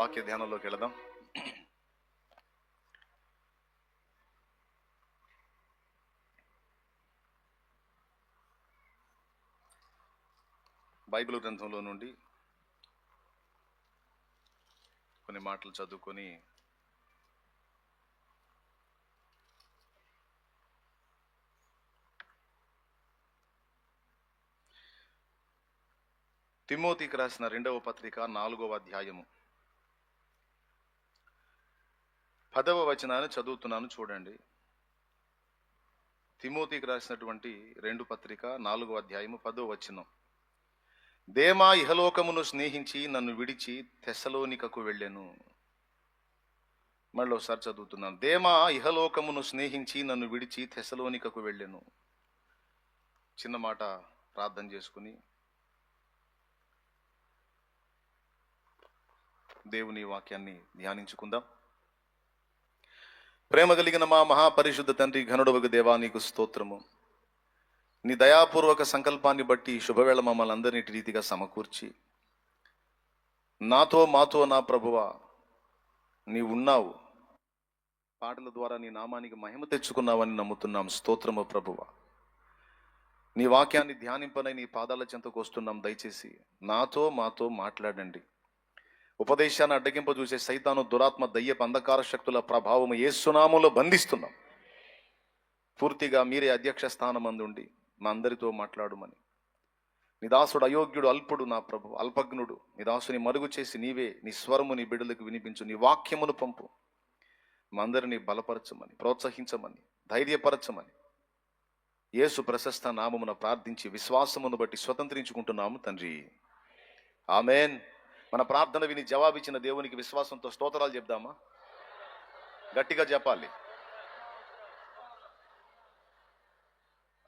వాక్య ధ్యానంలోకి వెళదాం. బైబిల్ గ్రంథంలో నుండి కొన్ని మాటలు చదువుకొని తిమోతికి రాసిన 2వ పత్రిక 4వ అధ్యాయము 10వ వచనాన్ని చదువుతున్నాను, చూడండి. తిమోతికి రాసినటువంటి 2 పత్రిక 4వ అధ్యాయము 10వ వచనం. దేమా ఇహలోకమును స్నేహించి నన్ను విడిచి తెస్సలోనికకు వెళ్ళెను. మళ్ళీ ఒకసారి చదువుతున్నాను. దేమా ఇహలోకమును స్నేహించి నన్ను విడిచి తెస్సలోనికకు వెళ్ళెను. చిన్న మాట ప్రార్థన చేసుకుని దేవుని వాక్యాన్ని ధ్యానించుకుందాం. ప్రేమ కలిగిన మా మహాపరిశుద్ధ తండ్రి, ఘనుడవగు దేవా, నీకు స్తోత్రము. నీ దయాపూర్వక సంకల్పాన్ని బట్టి శుభవేళ మమ్మల్ని అందరినీ రీతిగా సమకూర్చి నాతో మాతో నా ప్రభువా నీ ఉన్నావు, పాటల ద్వారా నీ నామానికి మహిమ తెచ్చుకున్నావని నమ్ముతున్నాం. స్తోత్రము ప్రభువా. నీ వాక్యాన్ని ధ్యానింపనై నీ పాదాల చెంతకు వస్తున్నాం. దయచేసి నాతో మాతో మాట్లాడండి. ఉపదేశాన్ని అడ్డగింప చూసే సైతాను, దురాత్మ, దయ్యపు అంధకార శక్తుల ప్రభావము యేసునామములో బంధిస్తున్నాం. పూర్తిగా మీరే అధ్యక్ష స్థానం అందుండి మా అందరితో మాట్లాడుమని. నిదాసుడు అయోగ్యుడు, అల్పుడు నా ప్రభు, అల్పజ్ఞుడు, నిదాసుని మరుగు చేసి నీవే నీ స్వరము నీ బిడ్డలకు వినిపించు. నీ వాక్యమును పంపు, మా అందరినీ బలపరచమని, ప్రోత్సహించమని, ధైర్యపరచమని యేసు ప్రశస్త నామమున ప్రార్థించి విశ్వాసమును బట్టి స్వతంత్రించుకుంటున్నాము తండ్రి. ఆమెన్. మన ప్రార్థన విని జవాబిచ్చిన దేవునికి విశ్వాసంతో స్తోత్రాలు చెప్దామా? గట్టిగా చెప్పాలి.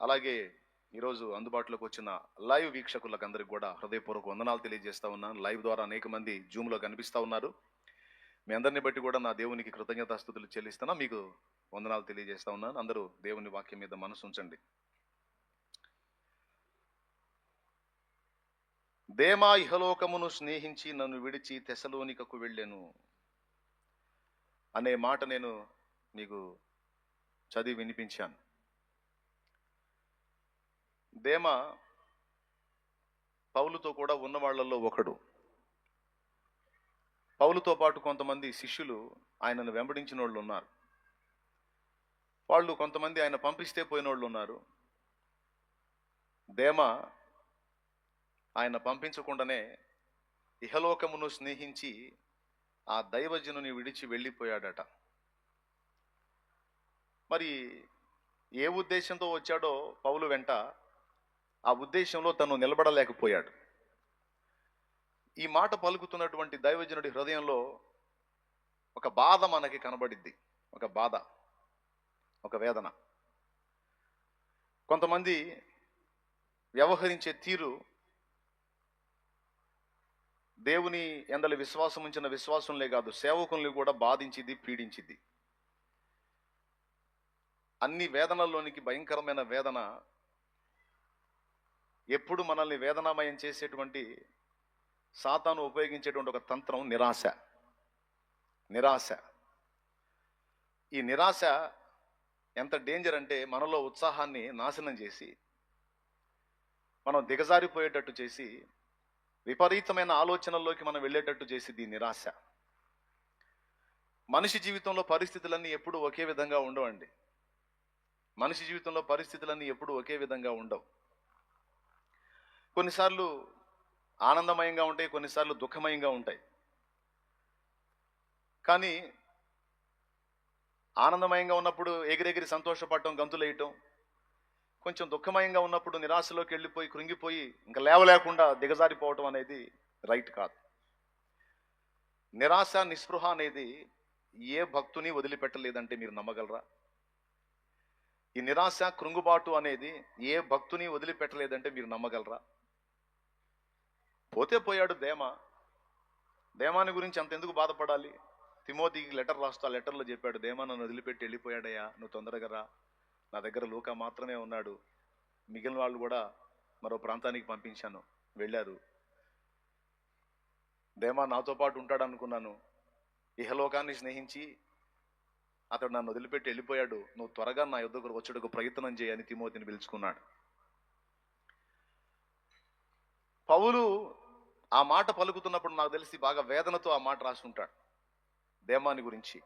అలాగే ఈరోజు అందుబాటులోకి వచ్చిన లైవ్ వీక్షకులకు అందరికి కూడా హృదయపూర్వక వందనాలు తెలియజేస్తా ఉన్నాను. లైవ్ ద్వారా అనేక మంది జూమ్లో కనిపిస్తూ ఉన్నారు. మీ అందరిని బట్టి కూడా నా దేవునికి కృతజ్ఞతాస్తుతులు చెల్లిస్తున్నా, మీకు వందనాలు తెలియజేస్తా ఉన్నాను. అందరూ దేవుని వాక్యం మీద మనసు ఉంచండి. దేమా ఇహలోకమును స్నేహించి నన్ను విడిచి తెస్సలోనికకు వెళ్ళెను అనే మాట నేను మీకు చదివి వినిపించాను. దేమా పౌలుతో కూడా ఉన్న వాళ్ళల్లో ఒకడు. పౌలుతో పాటు కొంతమంది శిష్యులు ఆయనను వెంబడించిన వాళ్ళు ఉన్నారు. వాళ్ళు కొంతమంది ఆయన పంపిస్తే పోయిన వాళ్ళు ఉన్నారు. దేమా ఆయన పంపించకుండానే ఇహలోకమును స్నేహించి ఆ దైవజనుని విడిచి వెళ్ళిపోయాడట. మరి ఏ ఉద్దేశంతో వచ్చాడో పౌలు వెంట, ఆ ఉద్దేశంలో తను నిలబడలేకపోయాడు. ఈ మాట పలుకుతున్నటువంటి దైవజనుడి హృదయంలో ఒక బాధ మనకి కనబడిద్ది. ఒక బాధ, ఒక వేదన. కొంతమంది వ్యవహరించే తీరు దేవుని ఎందలి విశ్వాసం ఉంచిన విశ్వాసంలే కాదు, సేవకుల్ని కూడా బాధించిద్ది, పీడించిద్ది. అన్ని వేదనల్లోనికి భయంకరమైన వేదన, ఎప్పుడు మనల్ని వేదనామయం చేసేటువంటి సాతాను ఉపయోగించేటువంటి ఒక తంత్రం నిరాశ. నిరాశ. ఈ నిరాశ ఎంత డేంజర్ అంటే మనలో ఉత్సాహాన్ని నాశనం చేసి, మనం దిగజారిపోయేటట్టు చేసి, విపరీతమైన ఆలోచనల్లోకి మనం వెళ్ళేటట్టు చేసింది ఈ నిరాశ. మనిషి జీవితంలో పరిస్థితులన్నీ ఎప్పుడు ఒకే విధంగా ఉండవండి. మనిషి జీవితంలో పరిస్థితులన్నీ ఎప్పుడు ఒకే విధంగా ఉండవు. కొన్నిసార్లు ఆనందమయంగా ఉంటాయి, కొన్నిసార్లు దుఃఖమయంగా ఉంటాయి. కానీ ఆనందమయంగా ఉన్నప్పుడు ఎగిరెగిరి సంతోషపడటం, గంతులేయటం, కొంచెం దుఃఖమయంగా ఉన్నప్పుడు నిరాశలోకి వెళ్ళిపోయి కృంగిపోయి ఇంకా లేవలేకుండా దిగజారిపోవటం అనేది రైట్ కాదు. నిరాశ, నిస్పృహ అనేది ఏ భక్తుని వదిలిపెట్టలేదంటే మీరు నమ్మగలరా? ఈ నిరాశ, కృంగుబాటు అనేది ఏ భక్తుని వదిలిపెట్టలేదంటే మీరు నమ్మగలరా? పోతే పోయాడు దేమా. దేమాని గురించి అంతెందుకు బాధపడాలి? తిమోతికి లెటర్ రాస్తా, లెటర్లో చెప్పాడు, దేమా నన్ను వదిలిపెట్టి వెళ్ళిపోయాడయ్యా, నువ్వు తొందరగా రా, నా దగ్గర లూకా మాత్రమే ఉన్నాడు, మిగిలిన వాళ్ళు కూడా మరో ప్రాంతానికి పంపించాను, వెళ్ళారు. దేమా నాతో పాటు ఉంటాడు అనుకున్నాను, ఇహలోకాన్ని స్నేహించి అతడు నన్ను వదిలిపెట్టి వెళ్ళిపోయాడు, నువ్వు త్వరగా నా యుద్ధకు వచ్చుటకు ప్రయత్నం చేయని తిమోతిని పిలుచుకున్నాడు. పౌలు ఆ మాట పలుకుతున్నప్పుడు నాకు తెలిసి బాగా వేదనతో ఆ మాట రాసి ఉంటాడు దేమాని గురించి.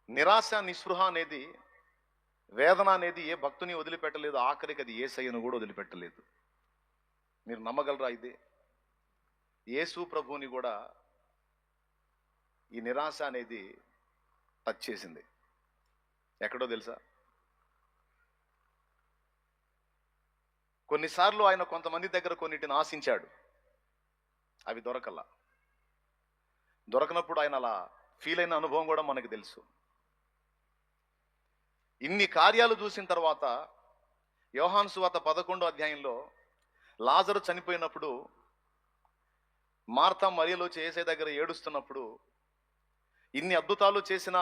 నిరాశ నిస్పృహ అనేది, వేదన అనేది ఏ భక్తుని వదిలిపెట్టలేదు, ఆఖరికి అది యేసయ్యను కూడా వదిలిపెట్టలేదు. మీరు నమ్మగలరా? ఇది యేసు ప్రభువుని కూడా ఈ నిరాశ అనేది టచ్ చేసింది. ఎక్కడో తెలుసా? కొన్నిసార్లు ఆయన కొంతమంది దగ్గర కొన్నిటిని ఆశించాడు, అవి దొరకనప్పుడు ఆయన అలా ఫీల్ అయిన అనుభవం కూడా మనకు తెలుసు. ఇన్ని కార్యాలు చూసిన తర్వాత యోహాను సువార్త 11వ అధ్యాయంలో లాజరు చనిపోయినప్పుడు మార్తా మరియలు వచ్చి యేసయ్య దగ్గర ఏడుస్తున్నప్పుడు, ఇన్ని అద్భుతాలు చేసిన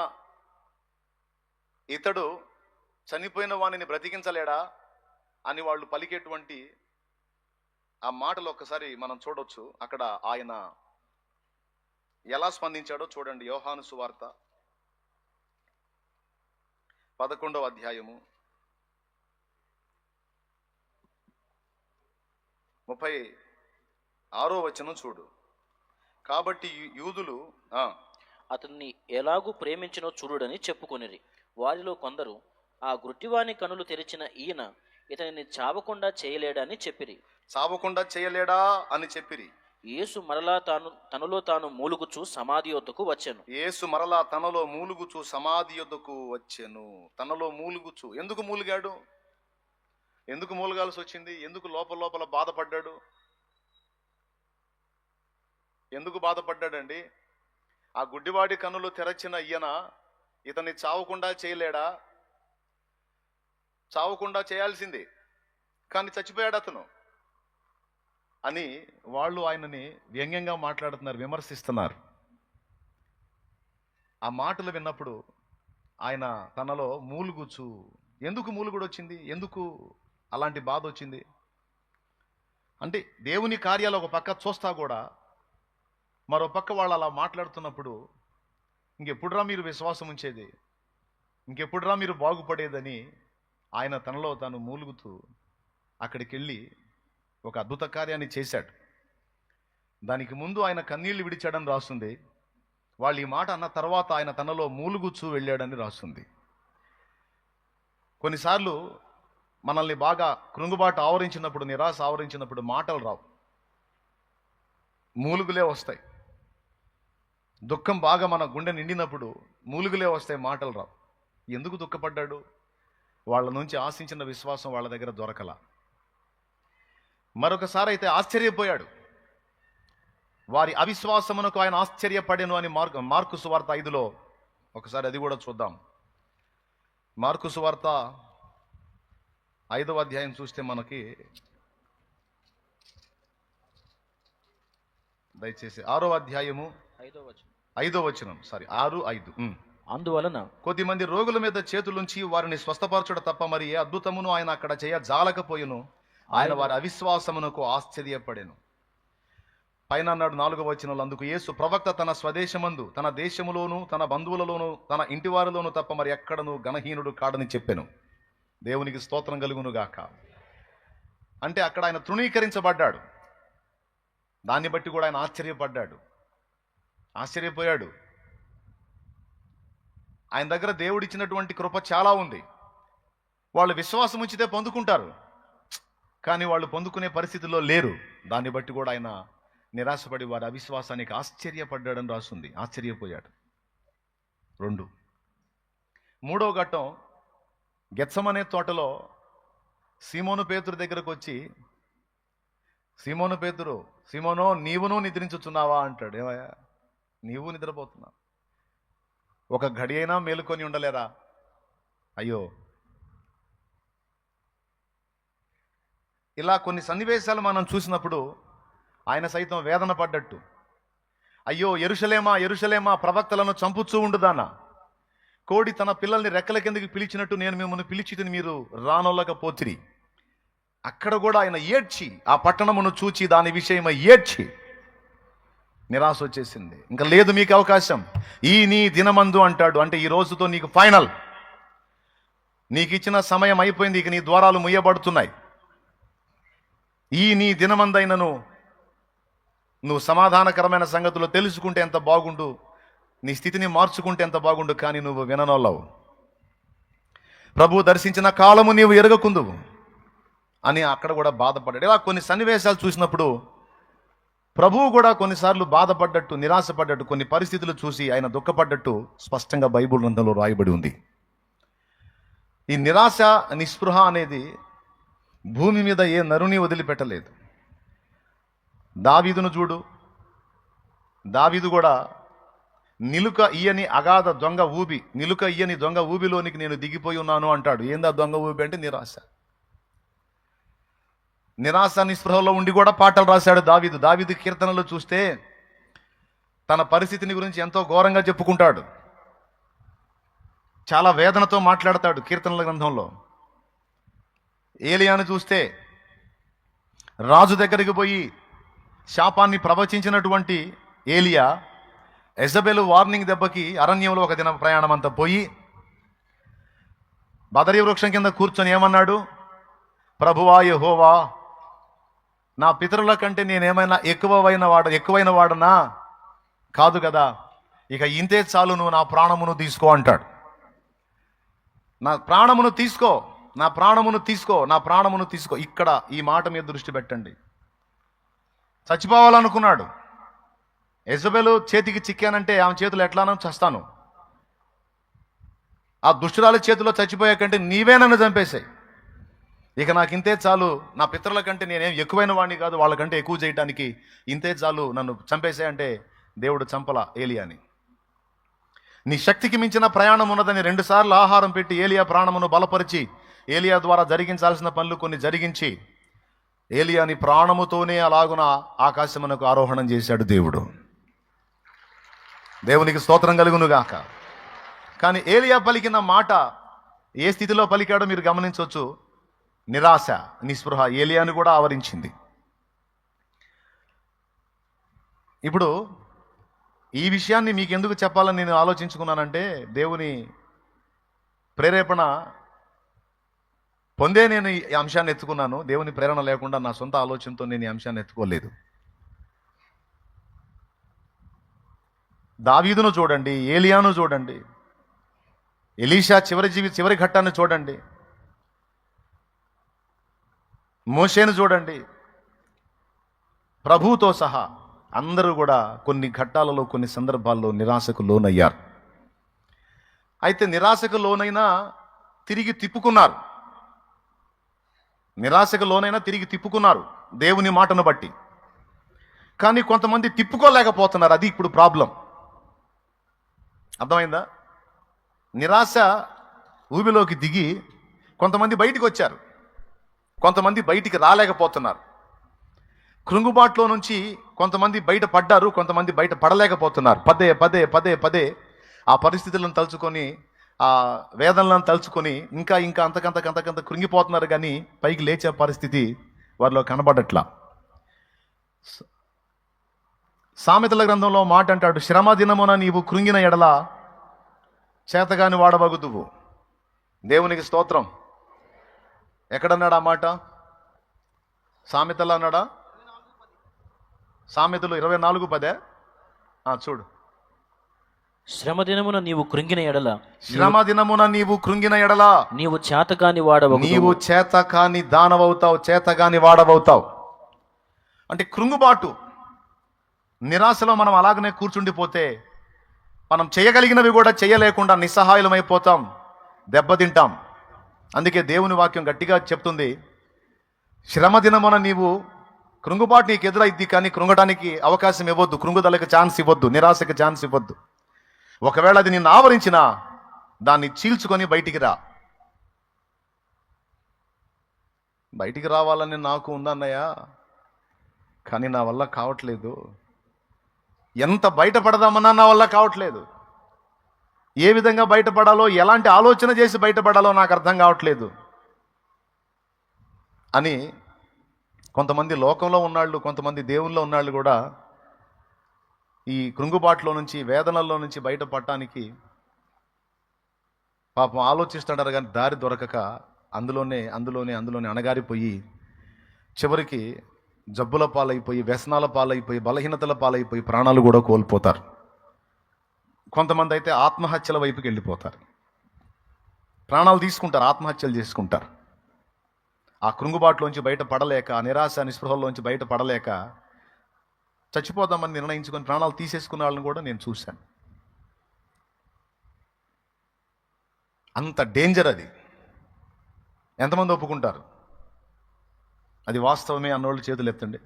ఇతడు చనిపోయిన వాణిని బ్రతికించలేడా అని వాళ్ళు పలికేటువంటి ఆ మాటలు ఒక్కసారి మనం చూడొచ్చు. అక్కడ ఆయన ఎలా స్పందించాడో చూడండి. యోహాను సువార్త 11వ అధ్యాయము 36వ వచనం చూడు. కాబట్టి యూదులు అతన్ని ఎలాగూ ప్రేమించినో చూడుడని చెప్పుకొనిరి. వారిలో కొందరు, ఆ గుడ్డివాని కనులు తెరిచిన ఈయన ఇతనిని చావకుండా చేయలేడని చెప్పిరి. చావకుండా చేయలేడా అని చెప్పిరి. యేసు మరలా తనలో తాను మూలుగుచూ సమాధి యొద్దకు వచ్చెను. యేసు మరలా తనలో మూలుగుచూ సమాధి యొద్దకు వచ్చెను. తనలో మూలుగుచూ ఎందుకు మూలిగాడు? ఎందుకు మూలగాల్సి వచ్చింది? ఎందుకు లోపల బాధపడ్డాడు? ఎందుకు బాధపడ్డాడండి? ఆ గుడ్డివాడి కన్నులు తెరచిన ఈయన ఇతన్ని చావకుండా చేయలేడా? చావకుండా చేయాల్సింది, కానీ చచ్చిపోయాడు అతను అని వాళ్ళు ఆయనని వ్యంగ్యంగా మాట్లాడుతున్నారు, విమర్శిస్తున్నారు. ఆ మాటలు విన్నప్పుడు ఆయన తనలో మూలుగుచు, ఎందుకు మూలుగుడు వచ్చింది? ఎందుకు అలాంటి బాధ వచ్చింది అంటే, దేవుని కార్యాలు ఒక పక్క చూస్తా కూడా మరో పక్క వాళ్ళు అలా మాట్లాడుతున్నప్పుడు, ఇంకెప్పుడురా మీరు విశ్వాసం ఉంచేది, ఇంకెప్పుడురా మీరు బాగుపడేదని ఆయన తనలో తాను మూలుగుతూ అక్కడికి వెళ్ళి ఒక అద్భుత కార్యాన్ని చేశాడు. దానికి ముందు ఆయన కన్నీళ్లు విడిచాడని రాస్తుంది. వాళ్ళు ఈ మాట అన్న తర్వాత ఆయన తనలో మూలుగుచూ వెళ్ళాడని రాస్తుంది. కొన్నిసార్లు మనల్ని బాగా కృంగుబాటు ఆవరించినప్పుడు, నిరాశ ఆవరించినప్పుడు మాటలు రావు, మూలుగులే వస్తాయి. దుఃఖం బాగా మన గుండె నిండినప్పుడు మూలుగులే వస్తాయి, మాటలు రావు. ఎందుకు దుఃఖపడ్డాడు? వాళ్ళ నుంచి ఆశించిన విశ్వాసం వాళ్ళ దగ్గర దొరకల. మరొకసారి అయితే ఆశ్చర్యపోయాడు. వారి అవిశ్వాసమునకు ఆయన ఆశ్చర్యపడెను అని మార్కు సువార్త 5లో ఒకసారి అది కూడా చూద్దాం. మార్కు సువార్త 5వ అధ్యాయం చూస్తే మనకి, దయచేసి 6వ అధ్యాయము 5వ వచనం, 6:5. అందువలన కొద్దిమంది రోగుల మీద చేతులుంచి వారిని స్వస్థపరచుట తప్ప మరి ఏ అద్భుతమును ఆయన అక్కడ చేయజాలకపోయెను. ఆయన వారి అవిశ్వాసమునకు ఆశ్చర్యపడెను. పైన అన్నాడు 4వ వచనంలో, అందుకు యేసు, ప్రవక్త తన స్వదేశమందు, తన దేశములోను, తన బంధువులలోను, తన ఇంటి వారిలోను తప్ప మరి ఎక్కడను ఘనహీనుడు కాడని చెప్పెను. దేవునికి స్తోత్రం కలుగును గాక. అంటే అక్కడ ఆయన తృణీకరించబడ్డాడు. దాన్ని బట్టి కూడా ఆయన ఆశ్చర్యపోయాడు. ఆయన దగ్గర దేవుడిచ్చినటువంటి కృప చాలా ఉంది. వాళ్ళు విశ్వాసం ఉంచితే పొందుకుంటారు, కానీ వాళ్ళు పొందుకునే పరిస్థితుల్లో లేరు. దాన్ని బట్టి కూడా ఆయన నిరాశపడి వారి అవిశ్వాసానికి ఆశ్చర్యపడ్డాడని రాస్తుంది. ఆశ్చర్యపోయాడు. 2. 3వ ఘట్టం, గెత్సమనే తోటలో సీమోను పేతురు దగ్గరకు వచ్చి, సీమోనో నీవును నిద్రించుచున్నావా అంటాడు. ఏమయ్యా, నీవు నిద్రపోతున్నావు, ఒక గడి అయినా మేలుకొని ఉండలేరా? అయ్యో, ఇలా కొన్ని సన్నివేశాలు మనం చూసినప్పుడు ఆయన సైతం వేదన పడ్డట్టు, అయ్యో యెరూషలేమా ప్రవక్తలను చంపుచూ ఉండుదానా, కోడి తన పిల్లల్ని రెక్కల కిందకి పిలిచినట్టు నేను మిమ్మల్ని పిలిచితిని, మీరు రానొల్లకపోతిరి. అక్కడ కూడా ఆయన ఏడ్చి, ఆ పట్టణమును చూచి దాని విషయమై ఏడ్చి, నిరాశ వచ్చేసింది. ఇంకా లేదు మీకు అవకాశం. ఈ నీ దినమందు అంటాడు, అంటే ఈ రోజుతో నీకు ఫైనల్. నీకు ఇచ్చిన సమయం అయిపోయింది, ఇక నీ ద్వారాలు ముయ్యబడుతున్నాయి. ఈ నీ దినమందైనను నువ్వు సమాధానకరమైన సంగతులు తెలుసుకుంటే ఎంత బాగుండు, నీ స్థితిని మార్చుకుంటే ఎంత బాగుండు, కానీ నువ్వు విననోళ్ళవు. ప్రభువు దర్శించిన కాలము నీవు ఎరగకుందువు అని అక్కడ కూడా బాధపడ్డాడు. ఇలా కొన్ని సన్నివేశాలు చూసినప్పుడు ప్రభువు కూడా కొన్నిసార్లు బాధపడ్డట్టు, నిరాశపడ్డట్టు, కొన్ని పరిస్థితులు చూసి ఆయన దుఃఖపడ్డట్టు స్పష్టంగా బైబిల్ గ్రంథంలో రాయబడి ఉంది. ఈ నిరాశ, నిస్పృహ అనేది భూమి మీద ఏ నరుని వదిలిపెట్టలేదు. దావీదును చూడు, దావీదు కూడా నిలుక ఇయ్యని అగాధ దొంగ ఊబి, నిలుక ఇయ్యని దొంగ ఊబిలోనికి నేను దిగిపోయి ఉన్నాను అంటాడు. ఏందా దొంగ ఊబి అంటే నిరాశ. నిరాశ నిస్పృహలో ఉండి కూడా పాటలు రాశాడు దావీదు. దావీదు కీర్తనలు చూస్తే తన పరిస్థితిని గురించి ఎంతో ఘోరంగా చెప్పుకుంటాడు. చాలా వేదనతో మాట్లాడతాడు కీర్తనల గ్రంథంలో. ఏలియాను చూస్తే రాజు దగ్గరికి పోయి శాపాన్ని ప్రవచించినటువంటి ఏలియా యెజబెలు వార్నింగ్ దెబ్బకి అరణ్యంలో ఒక దిన ప్రయాణం అంతా పోయి బదరీ వృక్షం కింద కూర్చొని ఏమన్నాడు? ప్రభువా యెహోవా, నా పితరుల కంటే నేనేమైనా ఎక్కువైన వాడనా? కాదు కదా, ఇక ఇంతే చాలు, నువ్వు నా ప్రాణమును తీసుకో అంటాడు. నా ప్రాణమును తీసుకో, నా ప్రాణమును తీసుకో, నా ప్రాణమును తీసుకో. ఇక్కడ ఈ మాట మీద దృష్టి పెట్టండి. చచ్చిపోవాలనుకున్నాడు. యెజబెలు చేతికి చిక్కానంటే ఆమె చేతులు ఎట్లానో చస్తాను, ఆ దుష్టురాలి చేతిలో చచ్చిపోయే కంటే నీవే నన్ను చంపేశాయి, ఇక నాకు ఇంతే చాలు, నా పితరుల కంటే నేనేం ఎక్కువైన వాడిని కాదు, వాళ్ళకంటే ఎక్కువ చేయడానికి ఇంతే చాలు, నన్ను చంపేశాయంటే దేవుడు చంపల ఏలియాని. నీ శక్తికి మించిన ప్రయాణం ఉన్నదని 2 సార్లు ఆహారం పెట్టి ఏలియా ప్రాణమును బలపరిచి ఏలియా ద్వారా జరిగించాల్సిన పనులు కొన్ని జరిగించి ఏలియాని ప్రాణముతోనే అలాగున ఆకాశమునకు ఆరోహణం చేశాడు దేవుడు. దేవునికి స్తోత్రం కలుగునుగాక. కానీ ఏలియా పలికిన మాట ఏ స్థితిలో పలికాడో మీరు గమనించవచ్చు. నిరాశ, నిస్పృహ ఏలియాను కూడా ఆవరించింది. ఇప్పుడు ఈ విషయాన్ని మీకు ఎందుకు చెప్పాలని నేను ఆలోచించుకున్నానంటే, దేవుని ప్రేరేపణ పొందే నేను ఈ అంశాన్ని ఎత్తుకున్నాను. దేవుని ప్రేరణ లేకుండా నా సొంత ఆలోచనతో నేను ఈ అంశాన్ని ఎత్తుకోలేదు. దావీదును చూడండి, ఏలియాను చూడండి, ఎలీషా చివరి ఘట్టాన్ని చూడండి, మోషేను చూడండి, ప్రభువుతో సహా అందరూ కూడా కొన్ని ఘట్టాలలో, కొన్ని సందర్భాల్లో నిరాశకు లోనయ్యారు. అయితే నిరాశకు లోనైనా తిరిగి తిప్పుకున్నారు. నిరాశకు లోనైనా తిరిగి తిప్పుకున్నారు దేవుని మాటను బట్టి. కానీ కొంతమంది తిప్పుకోలేకపోతున్నారు. అది ఇప్పుడు ప్రాబ్లం. అర్థమైందా? నిరాశ ఊబిలోకి దిగి కొంతమంది బయటికి వచ్చారు, కొంతమంది బయటికి రాలేకపోతున్నారు. కృంగుబాటులో నుంచి కొంతమంది బయట పడ్డారు, కొంతమంది బయట పడలేకపోతున్నారు. పదే పదే పదే పదే ఆ పరిస్థితులను తలుచుకొని, ఆ వేదనలను తలుచుకొని ఇంకా ఇంకా అంతకంత కృంగిపోతున్నారు. కానీ పైకి లేచే పరిస్థితి వారిలో కనబడట్లా. సామెతల గ్రంథంలో మాట అంటాడు, శ్రమ దినమున నీవు కృంగిన ఎడల చేతగాని వాడవగుదువు. దేవునికి స్తోత్రం. ఎక్కడన్నాడు ఆ మాట? సామెతలు అన్నాడా? సామెతలు 24:10. చూడు. శ్రమ దినమున నీవు కృంగిన ఎడల, శ్రమ దినమున నీవు కృంగిన ఎడల నీవు చేతకాని వాడవు, నీవు చేతకాని దానవవుతావు, చేతగాని వాడవవుతావు. అంటే కృంగుబాటు, నిరాశలో మనం అలాగనే కూర్చుండిపోతే మనం చేయగలిగినవి కూడా చేయలేకుండా నిస్సహాయులమైపోతాం, దెబ్బతింటాం. అందుకే దేవుని వాక్యం గట్టిగా చెప్తుంది, శ్రమ దినమున నీవు కృంగుబాటు నీకు ఎదురైద్ది, కానీ కృంగటానికి అవకాశం ఇవ్వద్దు, కృంగుదలకు ఛాన్స్ ఇవ్వద్దు, నిరాశకు ఛాన్స్ ఇవ్వద్దు. ఒకవేళ అది నిన్ను ఆవరించినా దాన్ని చీల్చుకొని బయటికి రా. బయటికి రావాలని నాకు ఉందన్నయ్య, కానీ నా వల్ల కావట్లేదు. ఎంత బయటపడదామన్నా నా వల్ల కావట్లేదు. ఏ విధంగా బయటపడాలో, ఎలాంటి ఆలోచన చేసి బయటపడాలో నాకు అర్థం కావట్లేదు అని కొంతమంది లోకంలో ఉన్నాళ్ళు, కొంతమంది దేవుల్లో ఉన్నాళ్ళు కూడా ఈ కృంగుబాటులో నుంచి, వేదనల్లో నుంచి బయటపడటానికి పాపం ఆలోచిస్తుంటారు, కానీ దారి దొరకక అందులోనే అణగారిపోయి చివరికి జబ్బుల పాలైపోయి, వ్యసనాల పాలైపోయి, బలహీనతల పాలైపోయి ప్రాణాలు కూడా కోల్పోతారు. కొంతమంది అయితే ఆత్మహత్యల వైపుకి వెళ్ళిపోతారు, ప్రాణాలు తీసుకుంటారు, ఆత్మహత్యలు చేసుకుంటారు. ఆ కృంగుబాటులోంచి బయట పడలేక, ఆ నిరాశ నిస్పృహల్లోంచి బయట పడలేక చచ్చిపోదామని నిర్ణయించుకొని ప్రాణాలు తీసేసుకున్న వాళ్ళని కూడా నేను చూశాను. అంత డేంజర్ అది. ఎంతమంది ఒప్పుకుంటారు అది వాస్తవమే అన్నోళ్ళు చేతులు ఎత్తండి.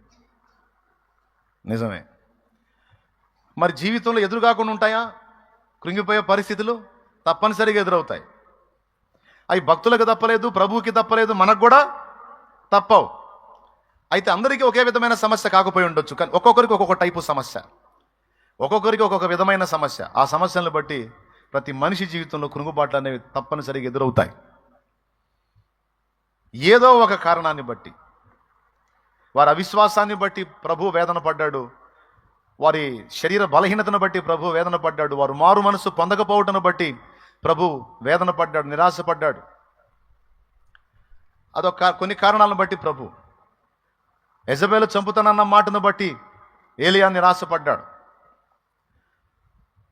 నిజమే. మరి జీవితంలో ఎదురుగాకుండా ఉంటాయా కృంగిపోయే పరిస్థితులు? తప్పనిసరిగా ఎదురవుతాయి. అవి భక్తులకు తప్పలేదు, ప్రభువుకి తప్పలేదు, మనకు కూడా తప్పవు. అయితే అందరికీ ఒకే విధమైన సమస్య కాకపోయి ఉండొచ్చు, కానీ ఒక్కొక్కరికి ఒక్కొక్క టైపు సమస్య, ఒక్కొక్కరికి ఒక్కొక్క విధమైన సమస్య. ఆ సమస్యలను బట్టి ప్రతి మనిషి జీవితంలో కృంగుబాట్లు అనేవి తప్పనిసరిగా ఎదురవుతాయి. ఏదో ఒక కారణాన్ని బట్టి, వారి అవిశ్వాసాన్ని బట్టి ప్రభు వేదన పడ్డాడు, వారి శరీర బలహీనతను బట్టి ప్రభు వేదన పడ్డాడు, వారు మారు మనసు పొందకపోవటను బట్టి ప్రభు వేదన పడ్డాడు, నిరాశపడ్డాడు. అదొక కొన్ని కారణాలను బట్టి ప్రభు యెజబెలు చంపుతానన్న మాటను బట్టి ఏలియా నిరాశపడ్డాడు.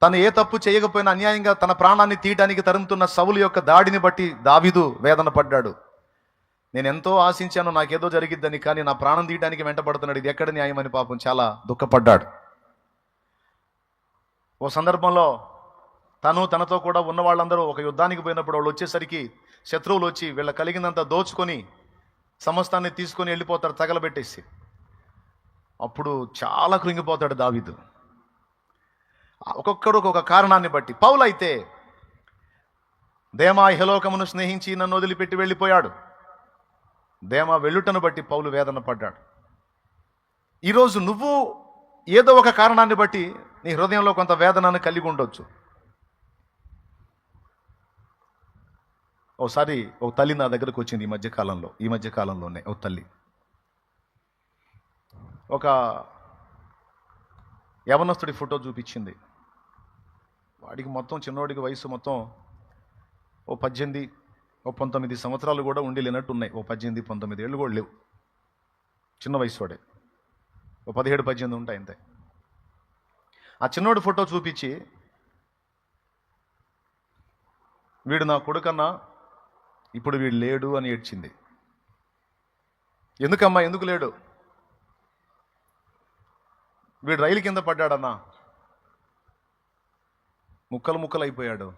తను ఏ తప్పు చేయకపోయినా అన్యాయంగా తన ప్రాణాన్ని తీయడానికి తరుముతున్న సౌలు యొక్క దాడిని బట్టి దావీదు వేదన పడ్డాడు. నేను ఎంతో ఆశించాను నాకేదో జరిగిద్దని, కానీ నా ప్రాణం తీయడానికి వెంటబడుతున్నాడు, ఇది ఎక్కడ న్యాయం అని పాపం చాలా దుఃఖపడ్డాడు. ఓ సందర్భంలో తనతో కూడా ఉన్న వాళ్ళందరూ ఒక యుద్ధానికి పోయినప్పుడు వాళ్ళు వచ్చేసరికి శత్రువులు వచ్చి వీళ్ళ కలిగినంత దోచుకొని సమస్తాన్ని తీసుకొని వెళ్ళిపోతారు తగలబెట్టేసి. అప్పుడు చాలా కృంగిపోతాడు దావీదు. ఒక్కొక్కడు ఒక్కొక్క కారణాన్ని బట్టి. పౌలు అయితే దేమా ఇహలోకమును స్నేహించి నన్ను వదిలిపెట్టి వెళ్ళిపోయాడు. దేమా వెళ్ళుటను బట్టి పౌలు వేదన పడ్డాడు. ఈరోజు నువ్వు ఏదో ఒక కారణాన్ని బట్టి నీ హృదయంలో కొంత వేదనను కలిగి ఉండొచ్చు. ఓసారి ఒక తల్లి నా దగ్గరకు వచ్చింది ఈ మధ్య కాలంలోనే ఒక తల్లి ఒక యవనస్తుడి ఫోటో చూపించింది. వాడికి మొత్తం చిన్నోడికి వయసు మొత్తం ఓ 18 ఓ 19 సంవత్సరాలు కూడా ఉండి లేనట్టు ఉన్నాయి. ఓ 18-19 ఏళ్ళు కూడా లేవు, చిన్న వయసు వాడే. ఓ 17-18 ఉంటాయి అంతే. ఆ చిన్నోడి ఫోటో చూపించి, వీడు నా కొడుకన్నా, ఇప్పుడు వీడు లేడు అని ఏడ్చింది. ఎందుకమ్మా, ఎందుకు లేడు? వీడు రైలు కింద పడ్డాడన్నా, ముక్కలు ముక్కలు అయిపోయాడు.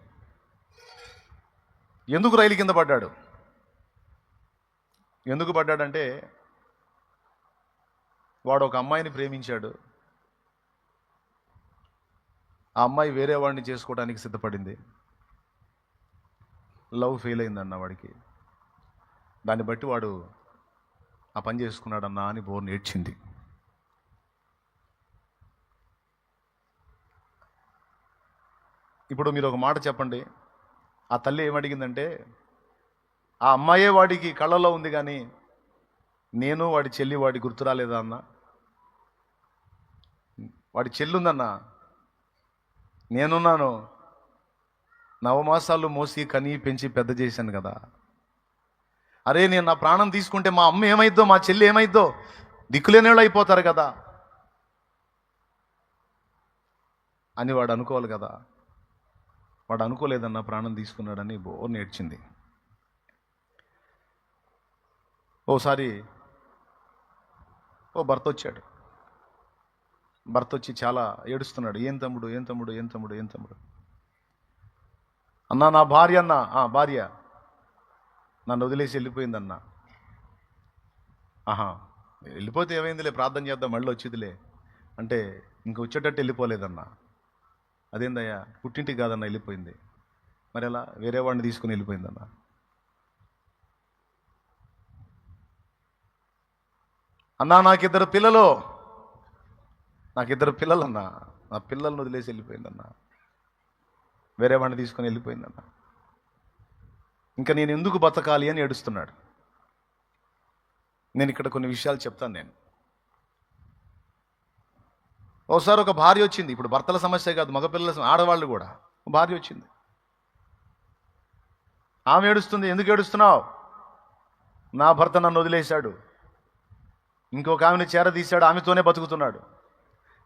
ఎందుకు రైలు కింద పడ్డాడు? ఎందుకు పడ్డాడంటే వాడు ఒక అమ్మాయిని ప్రేమించాడు, ఆ అమ్మాయి వేరే వాడిని చేసుకోవడానికి సిద్ధపడింది, లవ్ ఫెయిల్ అయిందన్న వాడికి, దాన్ని బట్టి వాడు ఆ పని చేసుకున్నాడన్నా అని బోర్ని ఏడ్చింది. ఇప్పుడు మీరు ఒక మాట చెప్పండి, ఆ తల్లి ఏమడిగిందంటే, ఆ అమ్మాయే వాడికి కళ్ళలో ఉంది కానీ నేను వాడి చెల్లి వాడి గుర్తు రాలేదా అన్న? వాడి చెల్లుందన్న, నేనున్నాను, 9 మాసాలు మోసి కని పెంచి పెద్ద చేశాను కదా. అరే నేను నా ప్రాణం తీసుకుంటే మా అమ్మ ఏమైద్దో, మా చెల్లి ఏమైద్దో, దిక్కులేనివాళ్ళు అయిపోతారు కదా అని వాడు అనుకోవాలి కదా. వాడు అనుకోలేదన్న, ప్రాణం తీసుకున్నాడని బోర్ నేర్చింది. ఓసారి ఓ భర్త వచ్చాడు. భర్త వచ్చి చాలా ఏడుస్తున్నాడు. ఏం తమ్ముడు అన్నా, నా భార్య అన్న, భార్య నన్ను వదిలేసి వెళ్ళిపోయిందన్న. ఆహా, వెళ్ళిపోతే ఏమైందిలే, ప్రార్థన చేద్దాం మళ్ళీ వచ్చిదిలే అంటే, ఇంక వచ్చేటట్టు వెళ్ళిపోలేదన్నా. అదేందయ్యా, పుట్టింటికి కాదన్న వెళ్ళిపోయింది, మరి ఎలా? వేరే వాడిని తీసుకుని వెళ్ళిపోయిందన్న. అన్నా, నాకిద్దరు పిల్లలన్నా, నా పిల్లల్ని వదిలేసి వెళ్ళిపోయిందన్న, వేరే వాడిని తీసుకొని వెళ్ళిపోయిందన్న. ఇంకా నేను ఎందుకు బతకాలి అని ఏడుస్తున్నాడు. నేను ఇక్కడ కొన్ని విషయాలు చెప్తాను. ఒకసారి ఒక భార్య వచ్చింది. ఇప్పుడు భర్తల సమస్య కాదు, మగపిల్లల ఆడవాళ్ళు కూడా. భార్య వచ్చింది, ఆమె ఏడుస్తుంది. ఎందుకు ఏడుస్తున్నావు? నా భర్త నన్ను వదిలేశాడు, ఇంకొక ఆమెను చేరదీశాడు, ఆమెతోనే బతుకుతున్నాడు,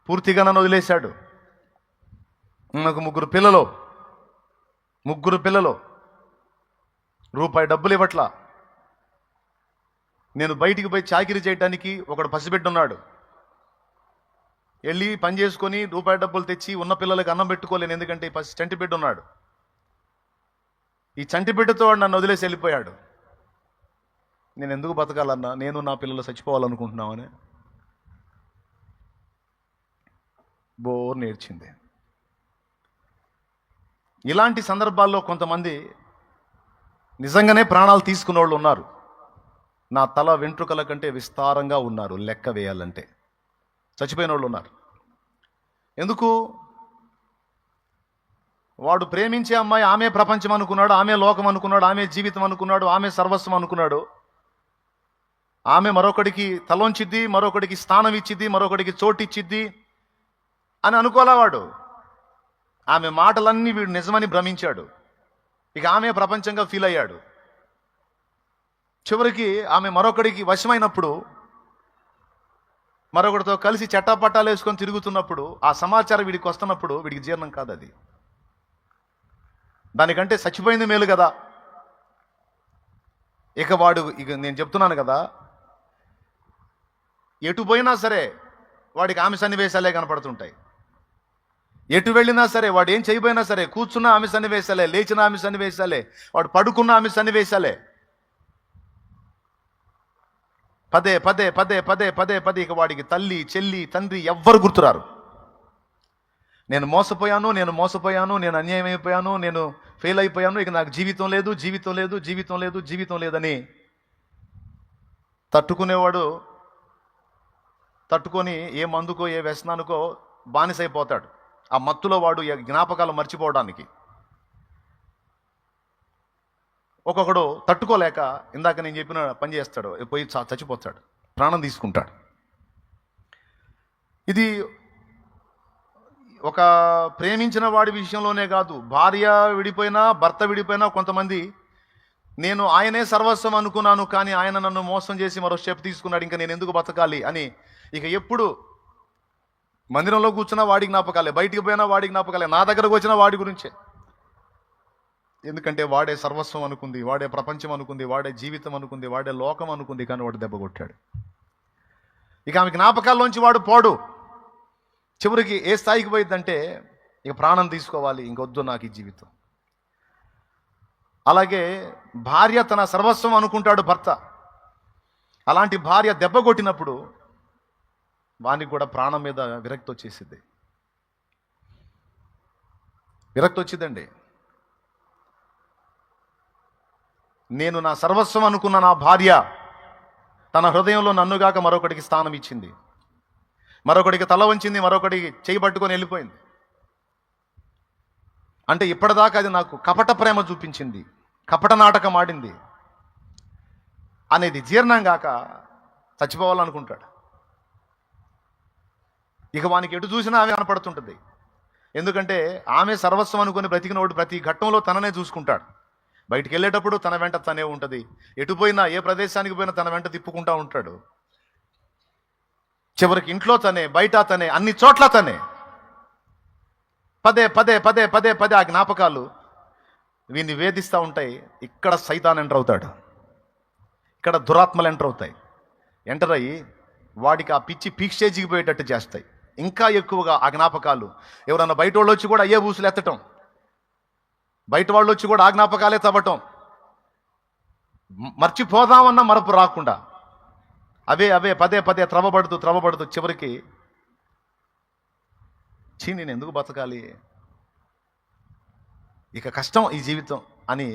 పూర్తిగా నన్ను వదిలేశాడు. నాకు ముగ్గురు పిల్లలు, రూపాయి డబ్బులు ఇవ్వట్లా. నేను బయటికి పోయి చాకిరీ చేయడానికి ఒకడు పసిబిడ్డ ఉన్నాడు, వెళ్ళి పని చేసుకొని రూపాయి డబ్బులు తెచ్చి ఉన్న పిల్లలకి అన్నం పెట్టుకోలేను, ఎందుకంటే ఈ చంటి బిడ్డ ఉన్నాడు. ఈ చంటి బిడ్డతో వాడు నన్ను వదిలేసి వెళ్ళిపోయాడు. నేను ఎందుకు బతకాలన్నా, నేను నా పిల్లలు చచ్చిపోవాలనుకుంటున్నామని బోర్ నేర్చింది. ఇలాంటి సందర్భాల్లో కొంతమంది నిజంగానే ప్రాణాలు తీసుకున్న వాళ్ళు ఉన్నారు. నా తల వెంట్రుకల కంటే విస్తారంగా ఉన్నారు, లెక్క వేయాలంటే చచ్చిపోయిన వాళ్ళు ఉన్నారు. ఎందుకు? వాడు ప్రేమించే అమ్మాయి ఆమె ప్రపంచం అనుకున్నాడు, ఆమె లోకం అనుకున్నాడు, ఆమె జీవితం అనుకున్నాడు, ఆమె సర్వస్వం అనుకున్నాడు. ఆమె మరొకడికి తలొంచిద్ది, మరొకడికి స్థానం ఇచ్చిద్ది, మరొకడికి చోటిచ్చిద్ది అని అనుకోలే వాడు. ఆమె మాటలన్నీ వీడు నిజమని భ్రమించాడు. ఇక ఆమె ప్రపంచంగా ఫీల్ అయ్యాడు. చివరికి ఆమె మరొకడికి వశమైనప్పుడు, మరొకటితో కలిసి చట్టాపట్టాలు వేసుకొని తిరుగుతున్నప్పుడు, ఆ సమాచారం వీడికి వస్తున్నప్పుడు వీడికి జీర్ణం కాదు అది. దానికంటే చచ్చిపోయింది మేలు కదా. ఇక నేను చెప్తున్నాను కదా, ఎటు పోయినా సరే వాడికి ఆమె సన్నివేశాలే కనపడుతుంటాయి. ఎటు వెళ్ళినా సరే, వాడు ఏం చేయబోయినా సరే, కూర్చున్న ఆమె సన్నివేశాలే, లేచిన ఆమె సన్నివేశాలే, వాడు పడుకున్న ఆమె సన్నివేశాలే. పదే పదే పదే పదే పదే పదే ఇక వాడికి తల్లి, చెల్లి, తండ్రి ఎవ్వరు గుర్తురారు. నేను మోసపోయాను, నేను అన్యాయం అయిపోయాను, నేను ఫెయిల్ అయిపోయాను, ఇక నాకు జీవితం లేదని తట్టుకొని ఏ మందుకో ఏ వ్యసనానికో బానిసైపోతాడు. ఆ మత్తులో వాడు జ్ఞాపకాలు మర్చిపోవడానికి. ఒక్కొక్కడు తట్టుకోలేక ఇందాక నేను చెప్పిన పని చేస్తాడు, పోయి చచ్చిపోతాడు, ప్రాణం తీసుకుంటాడు. ఇది ఒక ప్రేమించిన వాడి విషయంలోనే కాదు, భార్య విడిపోయినా, భర్త విడిపోయినా కొంతమంది నేను ఆయనే సర్వస్వం అనుకున్నాను, కానీ ఆయన నన్ను మోసం చేసి మరో స్టెప్ తీసుకున్నాడు, ఇంకా నేను ఎందుకు బతకాలి అని ఇక ఎప్పుడు మందిరంలో కూర్చున్నా వాడి జ్ఞాపకాలే, బయటికి పోయినా వాడి జ్ఞాపకాలే, నా దగ్గరకు వచ్చినా వాడి గురించే. ఎందుకంటే వాడే సర్వస్వం అనుకుంది, వాడే ప్రపంచం అనుకుంది, వాడే జీవితం అనుకుంది, వాడే లోకం అనుకుంది, కానీ వాడు దెబ్బ కొట్టాడు. ఇక ఆమె జ్ఞాపకాల్లోంచి వాడు పోడు. చివరికి ఏ స్థాయికి పోయిద్దంటే ఇక ప్రాణం తీసుకోవాలి, ఇంకొద్దు నాకు ఈ జీవితం. అలాగే భార్య తన సర్వస్వం అనుకుంటాడు భర్త. అలాంటి భార్య దెబ్బ కొట్టినప్పుడు వానికి కూడా ప్రాణం మీద విరక్తి వచ్చిందండి. నేను నా సర్వస్వం అనుకున్న నా భార్య తన హృదయంలో నన్నుగాక మరొకటికి స్థానం ఇచ్చింది, మరొకడికి తల వంచింది, మరొకడికి చేయి పట్టుకొని వెళ్ళిపోయింది. అంటే ఇప్పటిదాకా అది నాకు కపట ప్రేమ చూపించింది, కపట నాటకం ఆడింది అనేది జీర్ణం కాక చచ్చిపోవాలనుకుంటాడు. ఇక వానికి ఎటు చూసినా ఆమె కనపడుతుంటుంది. ఎందుకంటే ఆమె సర్వస్వం అనుకుని బ్రతికినోడు ప్రతి ఘట్టంలో తననే చూసుకుంటాడు. బయటికి వెళ్ళేటప్పుడు తన వెంట తనే ఉంటుంది, ఎటు పోయినా ఏ ప్రదేశానికి పోయినా తన వెంట తిప్పుకుంటా ఉంటాడు. చివరికి ఇంట్లో తనే, బయట తనే, అన్ని చోట్ల తనే. పదే పదే పదే పదే పదే ఆ జ్ఞాపకాలు వీడిని వేధిస్తూ ఉంటాయి. ఇక్కడ సైతాన్ ఎంటర్ అవుతాడు, ఇక్కడ దురాత్మలు ఎంటర్ అయ్యి వాడికి ఆ పిచ్చి పీక్ స్టేజ్కి పోయేటట్టు చేస్తాయి. ఇంకా ఎక్కువగా ఆ జ్ఞాపకాలు, ఎవరన్నా బయట వాళ్ళు వచ్చి కూడా అయ్యే ఊసులు ఎత్తటం, బయట వాళ్ళు వచ్చి కూడా ఆ జ్ఞాపకాలే తవ్వటం, మర్చిపోదామన్న మరపు రాకుండా అవే పదే పదే త్రవబడుతూ చివరికి నేను ఎందుకు బతకాలి, ఇక కష్టం ఈ జీవితం అని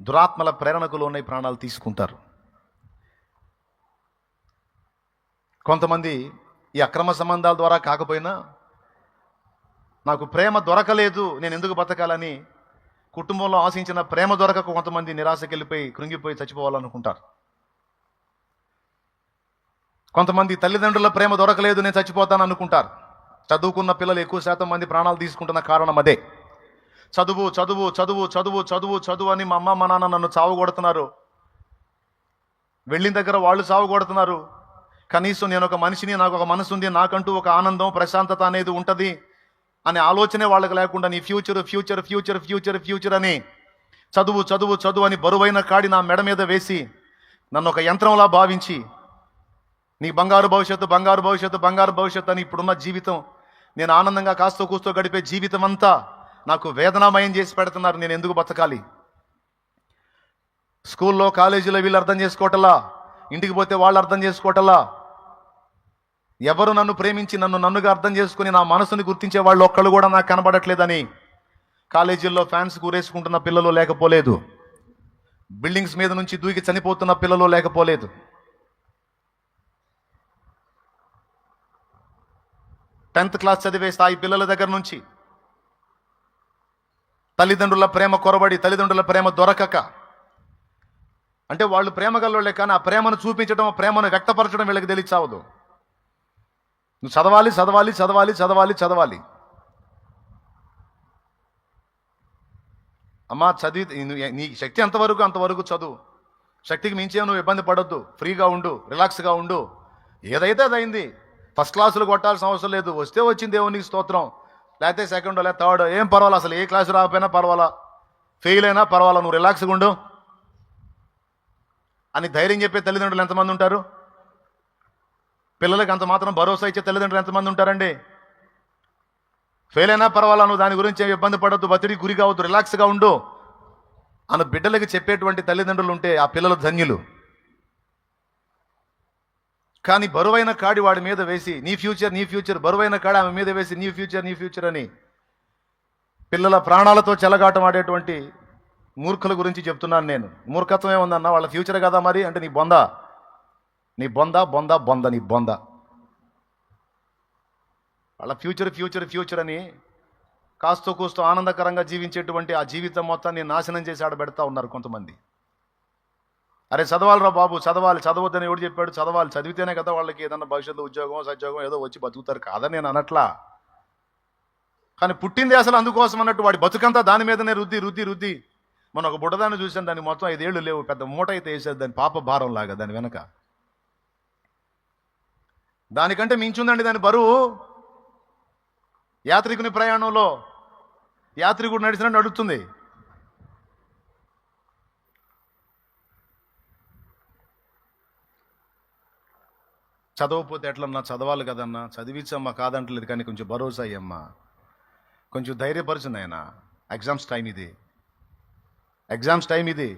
దురాత్మల ప్రేరణకు లోనై ప్రాణాలు తీసుకుంటారు. కొంతమంది ఈ అక్రమ సంబంధాల ద్వారా కాకపోయినా నాకు ప్రేమ దొరకలేదు, నేను ఎందుకు బతకాలని కుటుంబంలో ఆశించిన ప్రేమ దొరకక కొంతమంది నిరాశకి వెళ్ళిపోయి కృంగిపోయి చచ్చిపోవాలనుకుంటారు. కొంతమంది తల్లిదండ్రుల ప్రేమ దొరకలేదు, నేను చచ్చిపోతాను అనుకుంటారు. చదువుకున్న పిల్లలు ఎక్కువ శాతం మంది ప్రాణాలు తీసుకుంటున్న కారణం అదే. చదువు చదువు చదువు చదువు చదువు చదువు అని మా అమ్మ మా నాన్న నన్ను చావు కొడుతున్నారు. వెళ్ళిన దగ్గర వాళ్ళు చావు కొడుతున్నారు. కనీసం నేను ఒక మనిషిని, నాకు ఒక మనసు ఉంది, నాకంటూ ఒక ఆనందం ప్రశాంతత అనేది ఉంటుంది అనే ఆలోచనే వాళ్ళకి లేకుండా నీ future future future future future అని చదువు చదువు చదువు అని బరువైన కాడి నా మెడ మీద వేసి నన్ను ఒక యంత్రంలా భావించి నీ బంగారు భవిష్యత్తు బంగారు భవిష్యత్తు బంగారు భవిష్యత్తు అని ఇప్పుడున్న జీవితం, నేను ఆనందంగా కాస్తో కూస్తో గడిపే జీవితం అంతా నాకు వేదనామయం చేసి పెడుతున్నారు. నేను ఎందుకు బతకాలి? స్కూల్లో కాలేజీలో వీళ్ళు అర్థం చేసుకోవటలా, ఇంటికి పోతే వాళ్ళు అర్థం చేసుకోవటలా. ఎవరు నన్ను ప్రేమించి నన్నుగా అర్థం చేసుకుని నా మనసుని గుర్తించే వాళ్ళు ఒక్కళ్ళు కూడా నాకు కనబడట్లేదని కాలేజీల్లో ఫ్యాన్స్ కూరేసుకుంటున్న పిల్లలు లేకపోలేదు. బిల్డింగ్స్ మీద నుంచి దూకి చనిపోతున్న పిల్లలు లేకపోలేదు. టెన్త్ క్లాస్ చదివే స్థాయి పిల్లల దగ్గర నుంచి తల్లిదండ్రుల ప్రేమ కొరబడి, తల్లిదండ్రుల ప్రేమ దొరకక, అంటే వాళ్ళు ప్రేమ గల్లోళ్ళే కానీ ఆ ప్రేమను చూపించడం, ప్రేమను వ్యక్తపరచడం వీళ్ళకి తెలియచావదు. నువ్వు చదవాలి చదవాలి చదవాలి చదవాలి చదవాలి. అమ్మా చదివి నీ శక్తి ఎంతవరకు అంతవరకు చదువు. శక్తికి మించే నువ్వు ఇబ్బంది పడొద్దు. ఫ్రీగా ఉండు, రిలాక్స్గా ఉండు. ఏదైతే అదైంది. ఫస్ట్ క్లాసులు కొట్టాల్సిన అవసరం లేదు. వస్తే వచ్చింది దేవునికి స్తోత్రం, లేకపోతే సెకండ్ లేదా థర్డ్ ఏం పర్వాలా, అసలు ఏ క్లాసు రాకపోయినా పర్వాలా, ఫెయిల్ అయినా పర్వాలా, నువ్వు రిలాక్స్గా ఉండు అని ధైర్యం చెప్పే తల్లిదండ్రులు ఎంతమంది ఉంటారు? పిల్లలకి అంత మాత్రం భరోసా ఇచ్చే తల్లిదండ్రులు ఎంతమంది ఉంటారండి? ఫెయిల్ అయినా పర్వాలా, నువ్వు దాని గురించి ఏమి ఇబ్బంది పడొద్దు, ఒత్తిడికి గురి కావద్దు, రిలాక్స్గా ఉండు అని బిడ్డలకి చెప్పేటువంటి తల్లిదండ్రులు ఉంటే ఆ పిల్లలు ధన్యులు. కానీ బరువైన కాడి వాడి మీద వేసి నీ ఫ్యూచర్ నీ ఫ్యూచర్, బరువైన కాడి ఆమె మీద వేసి నీ ఫ్యూచర్ నీ ఫ్యూచర్ అని పిల్లల ప్రాణాలతో చెలగాటం ఆడేటువంటి మూర్ఖుల గురించి చెప్తున్నాను నేను. మూర్ఖత్వం ఏముందన్న, వాళ్ళ ఫ్యూచర్ కదా మరి అంటే నీ బొంద నీ బొంద బొంద బొంద నీ బొంద. వాళ్ళ ఫ్యూచర్ ఫ్యూచర్ ఫ్యూచర్ అని కాస్తో కూస్తో ఆనందకరంగా జీవించేటువంటి ఆ జీవితం మొత్తాన్ని నాశనం చేసి ఆడబెడతా ఉన్నారు కొంతమంది. అరే చదవాలిరా బాబు, చదవాలి, చదవద్దని ఎవడు చెప్పాడు? చదవాలి, చదివితేనే కదా వాళ్ళకి ఏదన్నా భవిష్యత్తు ఉద్యోగం సద్యోగం ఏదో వచ్చి బతుకుతారు. కాదని నేను అనట్లా, కానీ పుట్టింది అసలు అందుకోసం అన్నట్టు వాడి బతుకంతా దాని మీదనే రుద్ది రుద్ది రుద్ది. మనం ఒక బుడ్డదాన్ని చూసాను, దాన్ని మొత్తం 5 ఏళ్ళు లేవు, పెద్ద మూట అయితే వేసేది దాని పాప భారం లాగా దాని వెనక. దానికంటే మించుందండి దాని బరువు. యాత్రికుని ప్రయాణంలో యాత్రికుడు నడిచినట్టు నడుస్తుంది. చదవకపోతే ఎట్లన్నా, చదవాలి కదన్నా, చదివించమ్మా కాదంటలేదు, కానీ కొంచెం భరోసా అయ్యమ్మా, కొంచెం ధైర్యపరచండి ఆయన. ఎగ్జామ్స్ టైం ఇది, ఎగ్జామ్స్ టైం ఇది.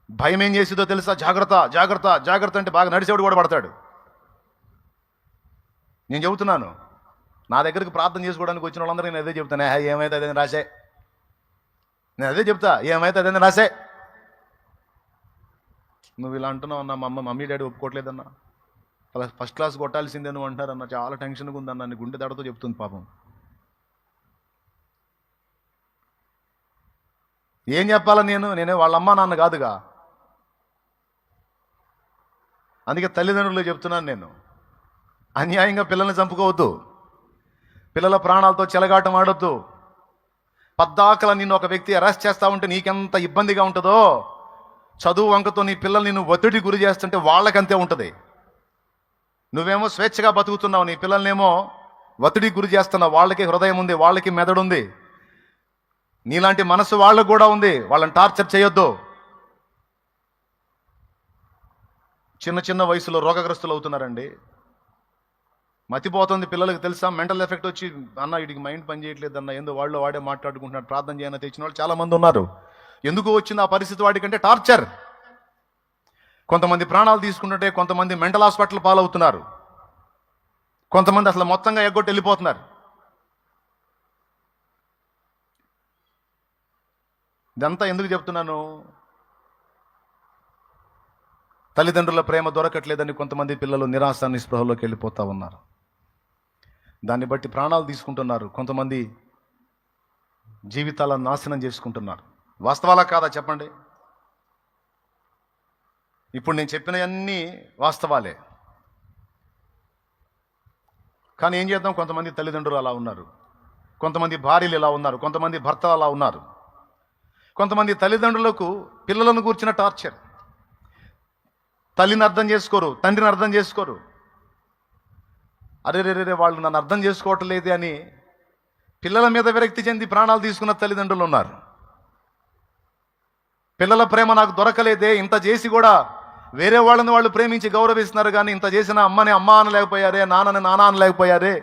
భయం ఏం చేసిందో తెలుసా? జాగ్రత్త జాగ్రత్త జాగ్రత్త అంటే బాగా నడిచేవాడు కూడా పడతాడు. నేను చెబుతున్నాను, నా దగ్గరికి ప్రార్థన చేసుకోవడానికి వచ్చిన వాళ్ళందరూ నేను అదే చెప్తాను, ఏమైతే అదే రాసే, నేను అదే చెప్తా, ఏమైతే అదే రాసే. నువ్వు ఇలా అంటున్నావు అన్న, మమ్మీ డాడీ ఒప్పుకోవట్లేదన్నా, అలా ఫస్ట్ క్లాస్ కొట్టాల్సిందే నువ్వు అంటారన్న, చాలా టెన్షన్గా ఉందన్న, నీ గుండె దడతో చెప్తుంది పాపం. ఏం చెప్పాలా నేనే వాళ్ళ అమ్మ నాన్న కాదుగా. అందుకే తల్లిదండ్రులు చెప్తున్నాను నేను, అన్యాయంగా పిల్లల్ని చంపుకోవద్దు, పిల్లల ప్రాణాలతో చెలగాటం ఆడొద్దు. పద్దాకల నిన్ను ఒక వ్యక్తి అరెస్ట్ చేస్తా ఉంటే నీకెంత ఇబ్బందిగా ఉంటుందో, చదువు వంకతో నీ పిల్లల్ని నువ్వు ఒత్తిడి గురి చేస్తుంటే వాళ్ళకంతే ఉంటుంది. నువ్వేమో స్వేచ్ఛగా బతుకుతున్నావు, నీ పిల్లల్నేమో ఒత్తిడికి గురి చేస్తున్నావు. వాళ్ళకి హృదయం ఉంది, వాళ్ళకి మెదడు ఉంది, నీలాంటి మనసు వాళ్ళకు కూడా ఉంది. వాళ్ళని టార్చర్ చేయొద్దు. చిన్న చిన్న వయసులో రోగగ్రస్తులు అవుతున్నారండి. మతిపోతుంది పిల్లలకి తెలుసా? మెంటల్ ఎఫెక్ట్ వచ్చి అన్న వీడికి మైండ్ పని చేయట్లేదు అన్న, ఏందో వాళ్ళు వాడే మాట్లాడుకుంటున్నాడు, ప్రార్థన చేయన తెచ్చిన వాళ్ళు చాలా మంది ఉన్నారు. ఎందుకు వచ్చింది ఆ పరిస్థితి వాడికంటే? టార్చర్. కొంతమంది ప్రాణాలు తీసుకుంటుంటే కొంతమంది మెంటల్ హాస్పిటల్ పాలవుతున్నారు, కొంతమంది అసలు మొత్తంగా ఎగ్గొట్టి వెళ్ళిపోతున్నారు. ఇదంతా ఎందుకు చెప్తున్నాను? తల్లిదండ్రుల ప్రేమ దొరకట్లేదని కొంతమంది పిల్లలు నిరాశ నిస్పృహలోకి వెళ్ళిపోతూ ఉన్నారు. దాన్ని బట్టి ప్రాణాలు తీసుకుంటున్నారు. కొంతమంది జీవితాలను నాశనం చేసుకుంటున్నారు. వాస్తవాలా కాదా చెప్పండి? ఇప్పుడు నేను చెప్పినవన్నీ వాస్తవాలే. కానీ ఏం చేద్దాం, కొంతమంది తల్లిదండ్రులు అలా ఉన్నారు, కొంతమంది భార్యలు ఇలా ఉన్నారు, కొంతమంది భర్తలు అలా ఉన్నారు. కొంతమంది తల్లిదండ్రులకు పిల్లలను కూర్చిన టార్చర్. తల్లిని అర్థం చేసుకోరు, తండ్రిని అర్థం చేసుకోరు. అరే రే వాళ్ళు నన్ను అర్థం చేసుకోవటం లేదే అని పిల్లల మీద విరక్తి చెంది ప్రాణాలు తీసుకున్న తల్లిదండ్రులు ఉన్నారు. పిల్లల ప్రేమ నాకు దొరకలేదే, ఇంత చేసి కూడా వేరే వాళ్ళని వాళ్ళు ప్రేమించి గౌరవిస్తున్నారు, కానీ ఇంత చేసిన అమ్మని అమ్మ అనలేకపోయారే, నాన్నని నాన్న అనలేకపోయారే,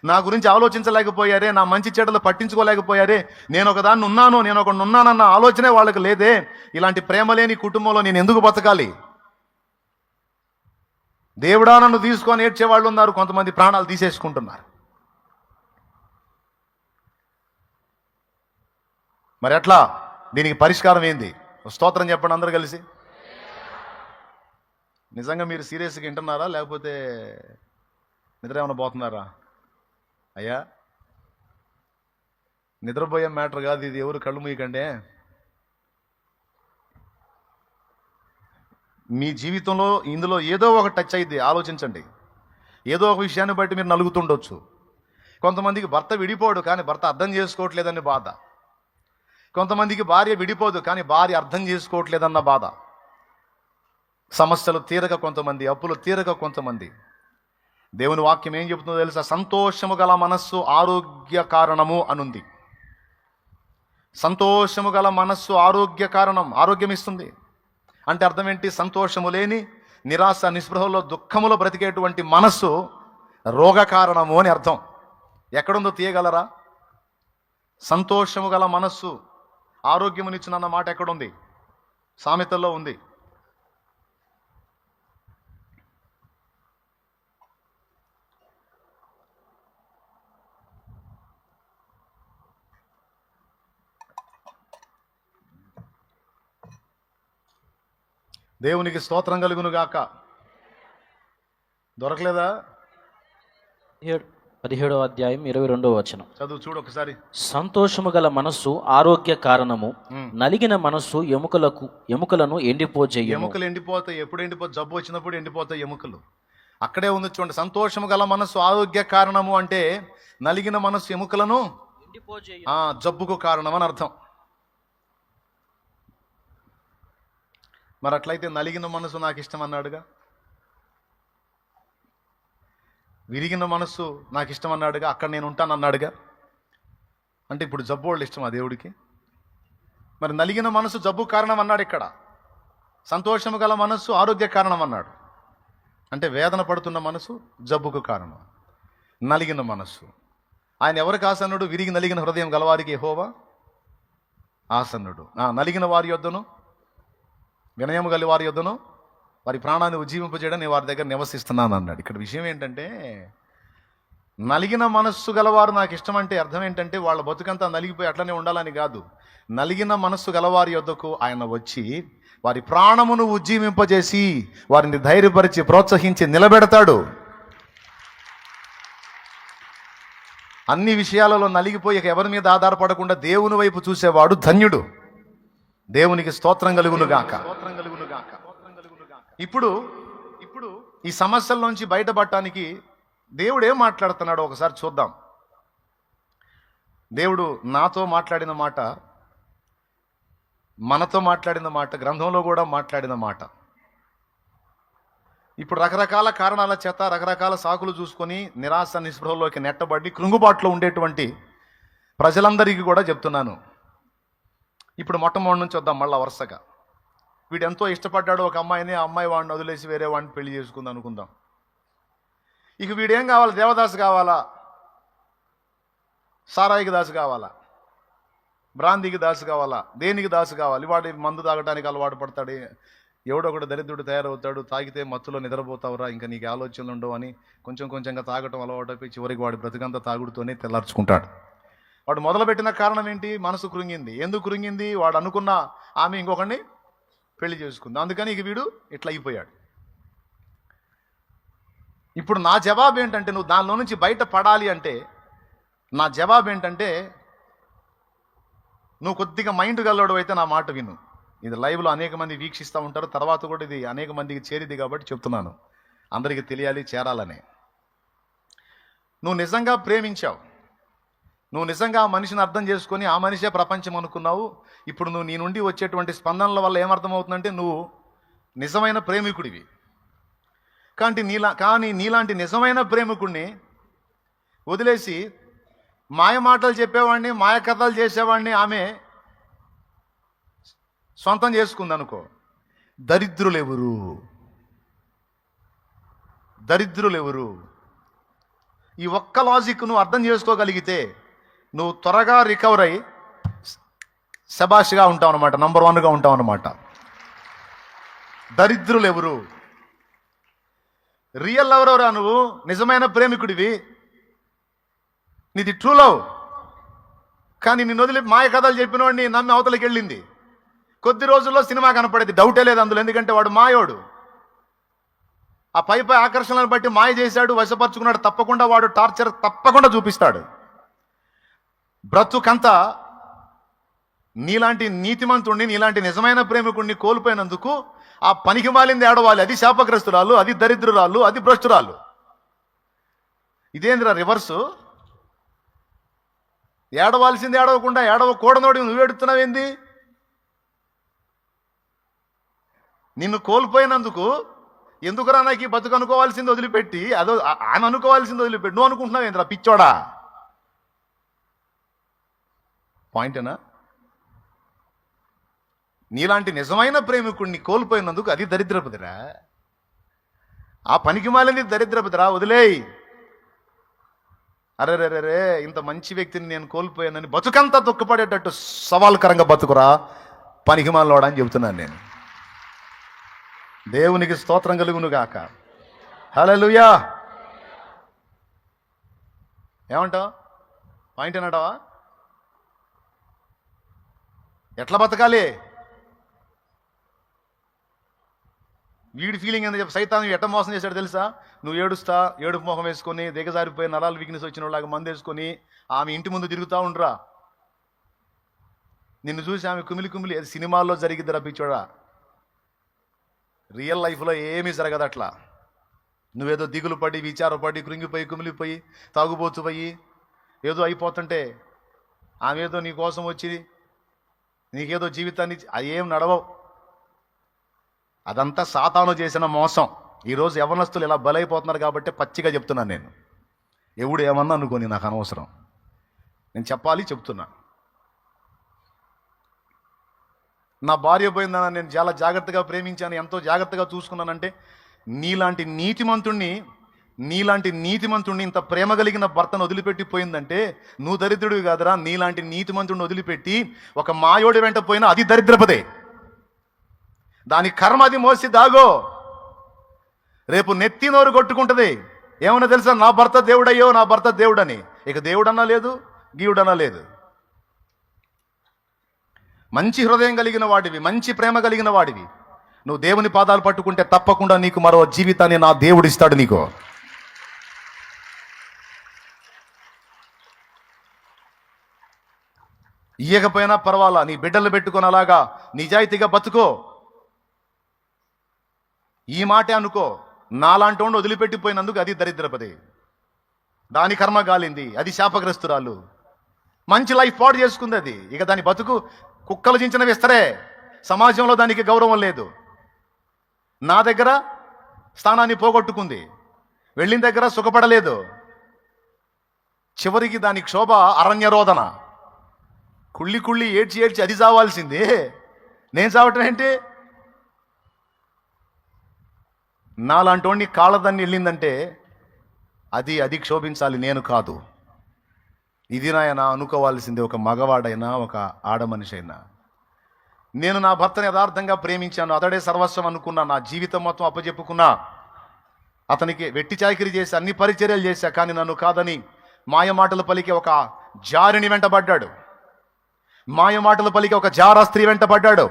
నా గురించి ఆలోచించలేకపోయారే, నా మంచి చెడ్డలు పట్టించుకోలేకపోయారే, నేను ఒకదాన్ని ఉన్నాను, నేను ఒకడిని ఉన్నానన్న ఆలోచనే వాళ్ళకి లేదే. ఇలాంటి ప్రేమ లేని కుటుంబంలో నేను ఎందుకు బతకాలి? దేవుడా నన్ను తీసుకొని ఏడ్చేవాళ్ళు ఉన్నారు, కొంతమంది ప్రాణాలు తీసేసుకుంటున్నారు. మరి ఎట్లా? దీనికి పరిష్కారం ఏంది? స్తోత్రం చెప్పండి అందరూ కలిసి. నిజంగా మీరు సీరియస్గా వింటున్నారా లేకపోతే నిద్ర ఏమైనా పోతున్నారా? అయ్యా, నిద్రపోయే మ్యాటర్ కాదు ఇది, ఎవరు కళ్ళు మూయకండి. మీ జీవితంలో ఇందులో ఏదో ఒక టచ్ అయింది, ఆలోచించండి. ఏదో ఒక విషయాన్ని బట్టి మీరు నలుగుతుండొచ్చు. కొంతమందికి భర్త విడిపోడు కానీ భర్త అర్థం చేసుకోవట్లేదని బాధ. కొంతమందికి భార్య విడిపోదు కానీ భార్య అర్థం చేసుకోవట్లేదన్న బాధ. సమస్యలు తీరక కొంతమంది, అప్పులు తీరక కొంతమంది. దేవుని వాక్యం ఏం చెబుతుందో తెలుసా? సంతోషము గల మనస్సు ఆరోగ్య కారణము అనుంది. సంతోషము గల మనస్సు ఆరోగ్య కారణం, ఆరోగ్యం ఇస్తుంది. అంటే అర్థం ఏంటి? సంతోషము లేని, నిరాశ నిస్పృహలో దుఃఖములో బ్రతికేటువంటి మనస్సు రోగ కారణము అని అర్థం. ఎక్కడుందో తీయగలరా? సంతోషము గల మనస్సు ఆరోగ్యమునిచ్చునన్న మాట ఎక్కడుంది? సామెతల్లో ఉంది. దేవునికి స్తోత్రం కలుగును గాక. దొరకలేదా? 17వ అధ్యాయం 22వ వచనం చదువు చూడు ఒకసారి. సంతోషము గల మనస్సు ఆరోగ్య కారణము, నలిగిన మనస్సు ఎముకలను ఎండిపోజేయును. ఎముకలు ఎండిపోతాయి. ఎప్పుడు ఎండిపోతాయి? జబ్బు వచ్చినప్పుడు ఎండిపోతాయి ఎముకలు. అక్కడే ఉంది చూడండి. సంతోషము గల మనస్సు ఆరోగ్య కారణము అంటే నలిగిన మనస్సు ఎముకలను జబ్బుకు కారణం అని అర్థం. మరి అట్లయితే నలిగిన మనసు నాకు ఇష్టం అన్నాడుగా, విరిగిన మనస్సు నాకు ఇష్టం అన్నాడుగా, అక్కడ నేను ఉంటాను అన్నాడుగా. అంటే ఇప్పుడు జబ్బు వాళ్ళు ఇష్టం ఆ దేవుడికి? మరి నలిగిన మనసు జబ్బు కారణం అన్నాడు ఇక్కడ. సంతోషము గల మనస్సు ఆరోగ్య కారణం అన్నాడు. అంటే వేదన పడుతున్న మనసు జబ్బుకు కారణం. నలిగిన మనస్సు ఆయన ఎవరికి ఆసన్నుడు? విరిగి నలిగిన హృదయం గలవారికి యెహోవా ఆసన్నుడు. నలిగిన వారి యొద్దను, వినయము గల వారి యొద్దను వారి ప్రాణాన్ని ఉజ్జీవింపజేయడం నేను వారి దగ్గర నివసిస్తున్నాను అన్నాడు. ఇక్కడ విషయం ఏంటంటే, నలిగిన మనస్సు గలవారు నాకు ఇష్టం అంటే అర్థం ఏంటంటే వాళ్ళ బతుకంతా నలిగిపోయి అట్లనే ఉండాలని కాదు. నలిగిన మనస్సు గలవారి యొద్దకు ఆయన వచ్చి వారి ప్రాణమును ఉజ్జీవింపజేసి వారిని ధైర్యపరిచి ప్రోత్సహించి నిలబెడతాడు. అన్ని విషయాలలో నలిగిపోయి ఎవరి మీద ఆధారపడకుండా దేవుని వైపు చూసేవాడు ధన్యుడు. దేవునికి స్తోత్రం కలుగును గాక. ఇప్పుడు ఈ సమస్యల నుంచి బయటపడటానికి దేవుడు ఏం మాట్లాడుతున్నాడో ఒకసారి చూద్దాం. దేవుడు నాతో మాట్లాడిన మాట, మనతో మాట్లాడిన మాట, గ్రంథంలో కూడా మాట్లాడిన మాట. ఇప్పుడు రకరకాల కారణాల చేత రకరకాల సాకులు చూసుకొని నిరాశ నిస్పృహలోకి నెట్టబడి కృంగుబాటులో ఉండేటువంటి ప్రజలందరికీ కూడా చెప్తున్నాను. ఇప్పుడు మొట్టమొదటి నుంచి వద్దాం మళ్ళా వరుసగా. వీడు ఎంతో ఇష్టపడ్డాడు ఒక అమ్మాయిని, ఆ అమ్మాయి వాడిని వదిలేసి వేరే వాడిని పెళ్లి చేసుకుంది అనుకుందాం. ఇక వీడేం కావాలి? దేవదాసు కావాలా? సారాయికి దాసు కావాలా? బ్రాంతికి దాసు కావాలా? దేనికి దాసు కావాలి? వాడి మందు తాగడానికి అలవాటు పడతాడు, ఎవడో ఒకటి దరిద్రుడు తయారవుతాడు, తాగితే మత్తులో నిద్రపోతావురా, ఇంకా నీకు ఆలోచనలు ఉండవు అని కొంచెంగా తాగటం అలవాటు అయిపోయి చివరికి వాడి బ్రతికంతా తాగుడుతోనే తెల్లార్చుకుంటాడు. వాడు మొదలుపెట్టిన కారణం ఏంటి? మనసు కృంగింది. ఎందుకు కృంగింది? వాడు అనుకున్న ఆమె ఇంకొకరిని పెళ్లి చేసుకుంది, అందుకని ఇక వీడు ఇట్లా అయిపోయాడు. ఇప్పుడు నా జవాబు ఏంటంటే, నువ్వు దానిలో నుంచి బయట పడాలి అంటే నా జవాబు ఏంటంటే, నువ్వు కొద్దిగా మైండ్ గల్లోడు అయితే నా మాట విను. ఇది లైవ్లో అనేక మంది వీక్షిస్తూ ఉంటారు, తర్వాత కూడా ఇది అనేక మందికి చేరిది కాబట్టి చెప్తున్నాను, అందరికీ తెలియాలి, చేరాలనే. నువ్వు నిజంగా ప్రేమించావు, నువ్వు నిజంగా ఆ మనిషిని అర్థం చేసుకొని ఆ మనిషే ప్రపంచం అనుకున్నావు. ఇప్పుడు నువ్వు నీ నుండి వచ్చేటువంటి స్పందనల వల్ల ఏమర్థమవుతుందంటే నువ్వు నిజమైన ప్రేమికుడివి. కానీ నీలాంటి నిజమైన ప్రేమికుడిని వదిలేసి మాయ మాటలు చెప్పేవాడిని, మాయ కథలు చేసేవాడిని ఆమె సొంతం చేసుకుంది అనుకో. దరిద్రులెవరు? ఈ ఒక్క లాజిక్ నువ్వు అర్థం చేసుకోగలిగితే నువ్వు త్వరగా రికవర్ అయ్యి శబాష్గా ఉంటావు అనమాట, నంబర్ 1గా ఉంటావు అనమాట. దరిద్రులు ఎవరు? రియల్ లవర్ ఎవరా? నువ్వు నిజమైన ప్రేమికుడివి, నీది ట్రూ లవ్. కానీ నిన్ను వదిలి మాయ కథలు చెప్పిన వాడిని నమ్మి అవతలకి వెళ్ళింది. కొద్ది రోజుల్లో సినిమా కనపడేది, డౌటే లేదు అందులో. ఎందుకంటే వాడు మాయోడు. ఆ పై ఆకర్షణలను బట్టి మాయ చేశాడు, వశపరుచుకున్నాడు. తప్పకుండా వాడు టార్చర్ తప్పకుండా చూపిస్తాడు. బ్రతుకంతా నీలాంటి నీతిమంతుణ్ణి, నీలాంటి నిజమైన ప్రేమికుణ్ణి కోల్పోయినందుకు ఆ పనికి మాలింది ఏడవాలి. అది శాపగ్రస్తురాలు, అది దరిద్రురాలు, అది భ్రష్టురాలు. ఇదేంద్రా రివర్సు? ఏడవాల్సింది ఏడవకుండా ఏడవకూడనోడి నువ్వు ఏడుతున్నావేంది? నిన్ను కోల్పోయినందుకు ఎందుకురా నాకు ఈ బతుకు అనుకోవాల్సింది వదిలిపెట్టి అదో ఆయన అనుకోవాల్సింది వదిలిపెట్టి నువ్వు అనుకుంటున్నావు ఏంద్రా పిచ్చోడా? పాయింటేనా? నీలాంటి నిజమైన ప్రేమికుడిని కోల్పోయినందుకు అది దరిద్రపదిరా. ఆ పనికి మాలింది దరిద్రపదిరా, వదిలేయ్. అరే ఇంత మంచి వ్యక్తిని నేను కోల్పోయానని బతుకంతా దుఃఖపడేటట్టు సవాల్కరంగా బతుకురా పనికి మాలోడా అని చెబుతున్నాను నేను. దేవునికి స్తోత్రం కలుగును గాక. హల్లెలూయా. ఏమంటావు? పాయింట్ ఏనంటావా? ఎట్లా బతకాలి? వీడి ఫీలింగ్ ఏందో చెప్పి సైతాను ఎట్ట మోసం చేశాడు తెలుసా? నువ్వు ఏడుపు మొహం వేసుకొని దిగజారిపోయి నరాలు వీక్నెస్ వచ్చిన వాళ్ళగా మందు వేసుకొని ఆమె ఇంటి ముందు తిరుగుతూ ఉండరా. నిన్ను చూసి ఆమె కుమిలి అది సినిమాల్లో జరిగిద్దిరా పిచ్చోడా. రియల్ లైఫ్లో ఏమీ జరగదు అట్లా. నువ్వేదో దిగులు పడి, విచారపడి, కృంగిపోయి, కుమిలిపోయి, తాగుబోతుపోయి ఏదో అయిపోతుంటే ఆమె ఏదో నీ కోసం వచ్చి నీకేదో జీవితాన్ని ఏం నడవవు. అదంతా సాతాను చేసిన మోసం. ఈరోజు యవనస్తులు ఇలా బలైపోతున్నారు కాబట్టి పచ్చిగా చెప్తున్నాను నేను. ఎవడు ఏమన్నా అనుకోని నాకు అనవసరం, నేను చెప్పాలి, చెప్తున్నా. నా భార్య పోయిందన్న నేను చాలా జాగ్రత్తగా ప్రేమించాను, ఎంతో జాగ్రత్తగా చూసుకున్నానంటే నీలాంటి నీతిమంతుణ్ణి ఇంత ప్రేమ కలిగిన భర్తను వదిలిపెట్టిపోయిందంటే నువ్వు దరిద్రుడివి కాదురా. నీలాంటి నీతిమంతుడిని వదిలిపెట్టి ఒక మాయోడి వెంట పోయినా అది దరిద్రపదే. దాని కర్మ అది మోసి దాగో. రేపు నెత్తి నోరు కొట్టుకుంటుంది. ఏమన్నా తెలుసా? నా భర్త దేవుడయ్యో, నా భర్త దేవుడని. ఇక దేవుడన్నా లేదు, గీవుడన్నా లేదు. మంచి హృదయం కలిగిన వాడివి, మంచి ప్రేమ కలిగిన వాడివి, నువ్వు దేవుని పాదాలు పట్టుకుంటే తప్పకుండా నీకు మరో జీవితాన్ని నా దేవుడు ఇస్తాడు నీకు. ఇయ్యకపోయినా పర్వాలా, నీ బిడ్డలు పెట్టుకొని అలాగా నిజాయితీగా బతుకో. ఈ మాటే అనుకో, నాలాంటి వాడిని వదిలిపెట్టిపోయినందుకు అది దరిద్రపదే. దాని కర్మ గాలింది, అది శాపగ్రస్తురాలు. మంచి లైఫ్ పాడు చేసుకుంది అది. ఇక దాని బతుకు కుక్కలు చించిన విస్తరే. సమాజంలో దానికి గౌరవం లేదు. నా దగ్గర స్థానాన్ని పోగొట్టుకుంది, వెళ్ళిన దగ్గర సుఖపడలేదు. చివరికి దాని క్షోభ అరణ్యరోదన. కుళ్ళి ఏడ్చి అది చావాల్సిందే. నేను చావటం ఏంటి? నాలాంటి కాళ్ళదాన్ని వెళ్ళిందంటే అది క్షోభించాలి, నేను కాదు. ఇది నాయన అనుకోవాల్సిందే, ఒక మగవాడైనా ఒక ఆడ మనిషి అయినా. నేను నా భర్తను యథార్థంగా ప్రేమించాను, అతడే సర్వస్వం అనుకున్నా, నా జీవితం మొత్తం అప్పచెప్పుకున్నా, అతనికి వెట్టి చాకిరీ చేసి అన్ని పరిచర్యలు చేశా. కానీ నన్ను కాదని మాయ మాటలు పలికి ఒక జారిని వెంటబడ్డాడు. మాయ మాటలు పలికి ఒక జారా స్త్రీ వెంటబడ్డాడు.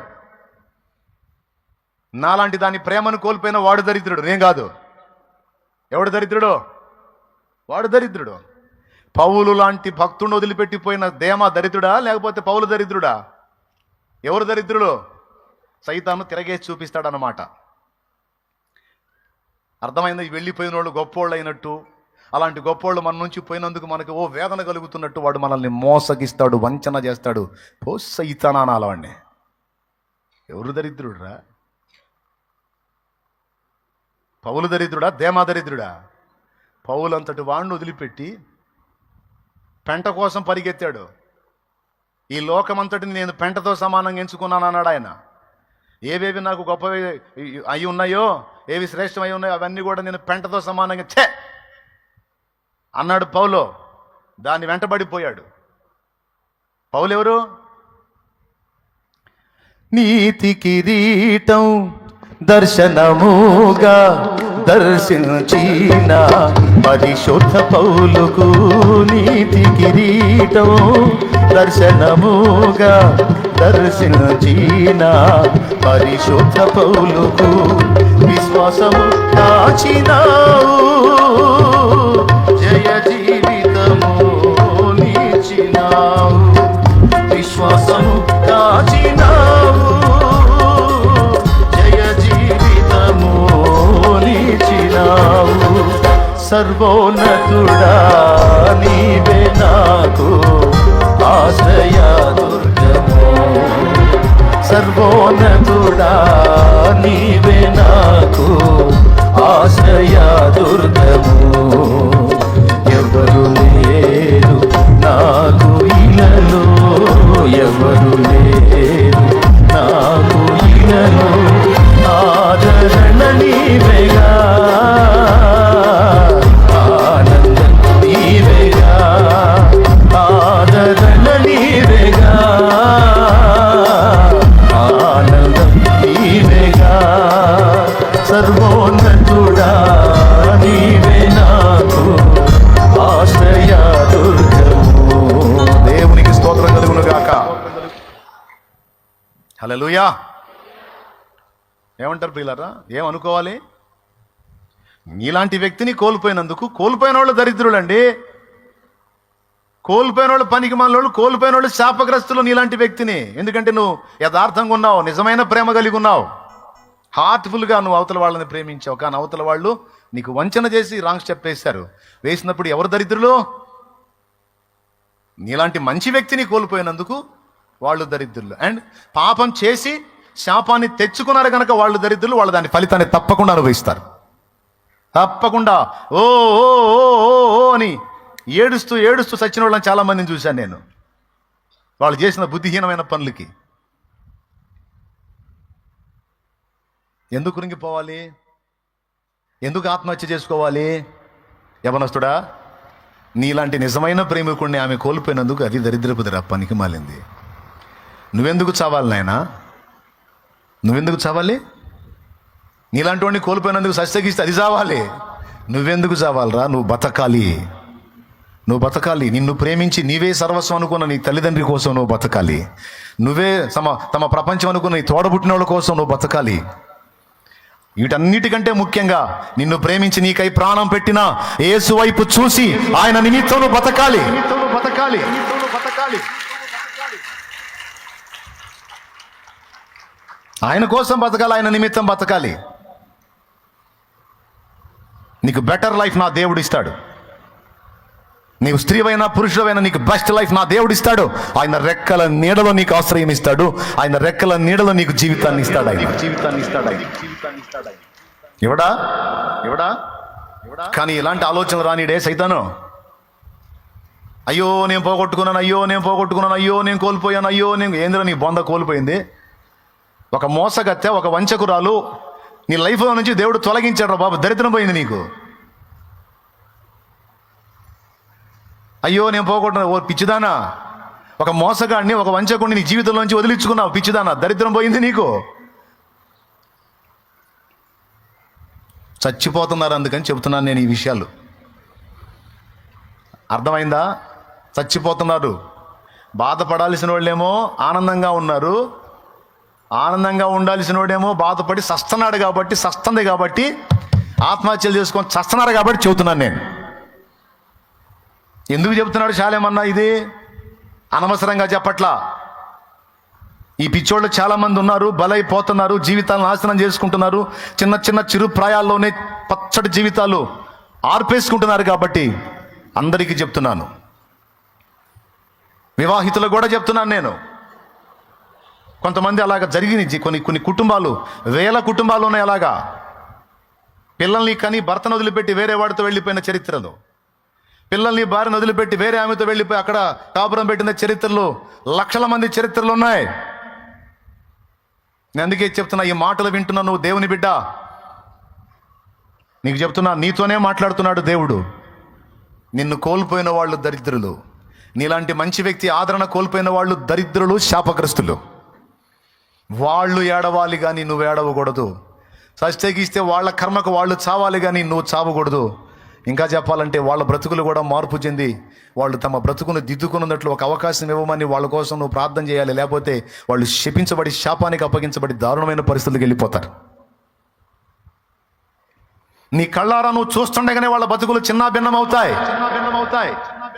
నాలాంటి దాని ప్రేమను కోల్పోయిన వాడు దరిద్రుడు, నేను కాదు. ఎవడు దరిద్రుడు? వాడు దరిద్రుడు. పౌలు లాంటి భక్తుడిని వదిలిపెట్టిపోయిన దేమ దరిద్రుడా, లేకపోతే పౌలు దరిద్రుడా? ఎవరు దరిద్రుడు? సైతాను తిరగేసి చూపిస్తాడన్నమాట. అర్థమైంది? వెళ్ళిపోయిన వాళ్ళు గొప్పోళ్ళు అయినట్టు, అలాంటి గొప్పోళ్ళు మన నుంచి పోయినందుకు మనకి ఓ వేదన కలుగుతున్నట్టు వాడు మనల్ని మోసగిస్తాడు, వంచన చేస్తాడు. పోసైతానా అనాలవాడిని. ఎవరు దరిద్రుడురా? పౌలు దరిద్రుడా, దేమా దరిద్రుడా? పౌలు అంతటి వాడిని వదిలిపెట్టి పెంట కోసం పరిగెత్తాడు. ఈ లోకమంతటిని నేను పెంటతో సమానంగా ఎంచుకున్నాను అన్నాడు ఆయన. ఏవేవి నాకు గొప్పవి అయి ఉన్నాయో, ఏవి శ్రేష్టమై ఉన్నాయో అవన్నీ కూడా నేను పెంటతో సమానంగా ఛే అన్నాడు పౌలు. దాన్ని వెంటబడిపోయాడు. పౌలు ఎవరు? నీతి కిరీటం దర్శనముగా దర్శించిన పరిశుద్ధ పౌలుకు, నీతి కిరీటం దర్శనముగా దర్శించిన పరిశుద్ధ పౌలుకు విశ్వాసము కాచినావు, జయ జీవితము నీచినావు. విశ్వాసము కాచినావు, జయ జీవితము నీచినావు. సర్వోన్నతుడా నీవే నాకు ఆశ్రయ దుర్గము, సర్వోన్నతుడా నీవే నాకు ఆశ్రయ దుర్గము. ఎవరు లేరు నాకు ఇలలో, ఎవరు లేరు నాకు ఇలలో, ఆదరణ నీవేగా, ఆనందం నీవేగా, ఆదరణ నీవేగా, ఆనందం నీవేగా. సర్వోన్నతుడా నీవే నాకు ఆశ్రయ దుర్గము. దేవునికి స్తోత్రం కలుగును గాక. హల్లెలూయా. ఏమంటారు ప్రియులారా? ఏమనుకోవాలి? నీలాంటి వ్యక్తిని కోల్పోయినందుకు, కోల్పోయిన వాళ్ళు దరిద్రులండి, కోల్పోయిన వాళ్ళు పనికి మాలోళ్ళు, కోల్పోయిన వాళ్ళు శాపగ్రస్తులు నీలాంటి వ్యక్తిని. ఎందుకంటే నువ్వు యథార్థంగా ఉన్నావు, నిజమైన ప్రేమ కలిగి ఉన్నావు, హార్ట్ఫుల్గా నువ్వు అవతల వాళ్ళని ప్రేమించావు. కానీ అవతల వాళ్ళు నీకు వంచన చేసి రాంగ్ స్టెప్ వేశారు. వేసినప్పుడు ఎవరు దరిద్రులు? నీలాంటి మంచి వ్యక్తిని కోల్పోయినందుకు వాళ్ళు దరిద్రులు. అండ్ పాపం చేసి శాపాన్ని తెచ్చుకున్నారు కనుక వాళ్ళు దరిద్రులు. వాళ్ళు దాని ఫలితాన్ని తప్పకుండా అనుభవిస్తారు. తప్పకుండా ఓ ఓ ఓ ఓ ఓ అని ఏడుస్తూ ఏడుస్తూ చచ్చిన వాళ్ళని చాలా మందిని చూశాను నేను, వాళ్ళు చేసిన బుద్ధిహీనమైన పనులకి. ఎందుకు కృంగిపోవాలి? ఎందుకు ఆత్మహత్య చేసుకోవాలి? యవనస్తుడా, నీలాంటి నిజమైన ప్రేమికుడిని ఆమె కోల్పోయినందుకు అది దరిద్రపు పనికి మాలింది. నువ్వెందుకు చావాలి నాయనా? నువ్వెందుకు చావాలి? నీలాంటి వాడిని కోల్పోయినందుకు సస్తగిస్తే అది చావాలి. నువ్వెందుకు చావాలరా? నువ్వు బతకాలి, నువ్వు బతకాలి. నిన్ను ప్రేమించి నీవే సర్వస్వం అనుకున్న నీ తల్లిదండ్రి కోసం నువ్వు బతకాలి. నువ్వే తమ ప్రపంచం అనుకున్న నీ తోడబుట్టిన వాళ్ళ కోసం నువ్వు బతకాలి. వీటన్నిటికంటే ముఖ్యంగా నిన్ను ప్రేమించి నీకై ప్రాణం పెట్టిన యేసు వైపు చూసి ఆయన నిమిత్తం నువ్వు బతకాలి, బతకాలి, బతకాలి. ఆయన కోసం బతకాలి, ఆయన నిమిత్తం బతకాలి. నీకు బెటర్ లైఫ్ నా దేవుడు ఇస్తాడు. నీవు స్త్రీవైనా పురుషుడైనా నీకు బెస్ట్ లైఫ్ నా దేవుడు ఇస్తాడు. ఆయన రెక్కల నీడలో నీకు ఆశ్రయం ఇస్తాడు. ఆయన రెక్కల నీడలో నీకు జీవితాన్ని ఇస్తాడు. ఆయన జీవితాన్ని ఇస్తాడు. ఎవడా ఎవడా కానీ ఇలాంటి ఆలోచనలు రానిడే సైతాను. అయ్యో నేను పోగొట్టుకున్నాను, అయ్యో నేను పోగొట్టుకున్నాను, అయ్యో నేను కోల్పోయాను, అయ్యో నేను ఏంద్ర నీ బొంద కోల్పోయింది. ఒక మోసగత్తె, ఒక వంచకురాలు నీ లైఫ్లో నుంచి దేవుడు తొలగించాడు రా బాబు. దరిద్రం పోయింది నీకు. అయ్యో నేను పోగొట్టుకున్నా. ఓ పిచ్చిదానా, ఒక మోసగాడిని, ఒక వంచకుడిని నీ జీవితంలో నుంచి వదిలించుకున్నావు. పిచ్చిదానా, దరిద్రం పోయింది నీకు. చచ్చిపోతున్నారు, అందుకని చెబుతున్నాను నేను ఈ విషయాలు. అర్థమైందా? చచ్చిపోతున్నారు. బాధపడాల్సిన వాళ్ళేమో ఆనందంగా ఉన్నారు, ఆనందంగా ఉండాల్సిన వాడేమో బాధపడి సస్తున్నాడు కాబట్టి, సస్తుంది కాబట్టి ఆత్మహత్యలు చేసుకొని చస్తున్నారు కాబట్టి చెబుతున్నాను నేను. ఎందుకు చెబుతున్నాడు చాలేమన్నా? ఇది అనవసరంగా చెప్పట్లా. ఈ పిచ్చోళ్ళు చాలామంది ఉన్నారు, బలైపోతున్నారు, జీవితాలను నాశనం చేసుకుంటున్నారు. చిన్న చిన్న చిరు ప్రాయాల్లోనే పచ్చడి జీవితాలు ఆర్పేసుకుంటున్నారు. కాబట్టి అందరికీ చెప్తున్నాను, వివాహితులకు కూడా చెప్తున్నాను నేను. కొంతమంది అలాగ జరిగింది. కొన్ని కుటుంబాలు, వేల కుటుంబాలు ఉన్నాయి అలాగా. పిల్లల్ని కని భర్తను వదిలిపెట్టి వేరే వాడితో వెళ్ళిపోయిన చరిత్రలు, పిల్లల్ని భార్యను వదిలిపెట్టి వేరే ఆమెతో వెళ్ళిపోయి అక్కడ కాపురం పెట్టిన చరిత్రలు, లక్షల మంది చరిత్రలు ఉన్నాయి. నేను అందుకే చెప్తున్నా, ఈ మాటలు వింటున్నా నువ్వు దేవుని బిడ్డ, నీకు చెప్తున్నా, నీతోనే మాట్లాడుతున్నాడు దేవుడు. నిన్ను కోల్పోయిన వాళ్ళు దరిద్రులు, నీలాంటి మంచి వ్యక్తి ఆదరణ కోల్పోయిన వాళ్ళు దరిద్రులు, శాపగ్రస్తులు. వాళ్ళు ఏడవాలి కానీ నువ్వు ఏడవకూడదు. సస్తగిస్తే వాళ్ళ కర్మకు వాళ్ళు చావాలి కానీ నువ్వు చావకూడదు. ఇంకా చెప్పాలంటే వాళ్ళ బ్రతుకులు కూడా మార్పు చెంది వాళ్ళు తమ బ్రతుకును దిద్దుకున్నట్లు ఒక అవకాశం ఇవ్వమని వాళ్ళ కోసం నువ్వు ప్రార్థన చేయాలి. లేకపోతే వాళ్ళు శపించబడి, శాపానికి అప్పగించబడి దారుణమైన పరిస్థితులకు వెళ్ళిపోతారు. నీ కళ్ళారా నువ్వు చూస్తుండగానే వాళ్ళ బతుకులు చిన్న భిన్నం అవుతాయి.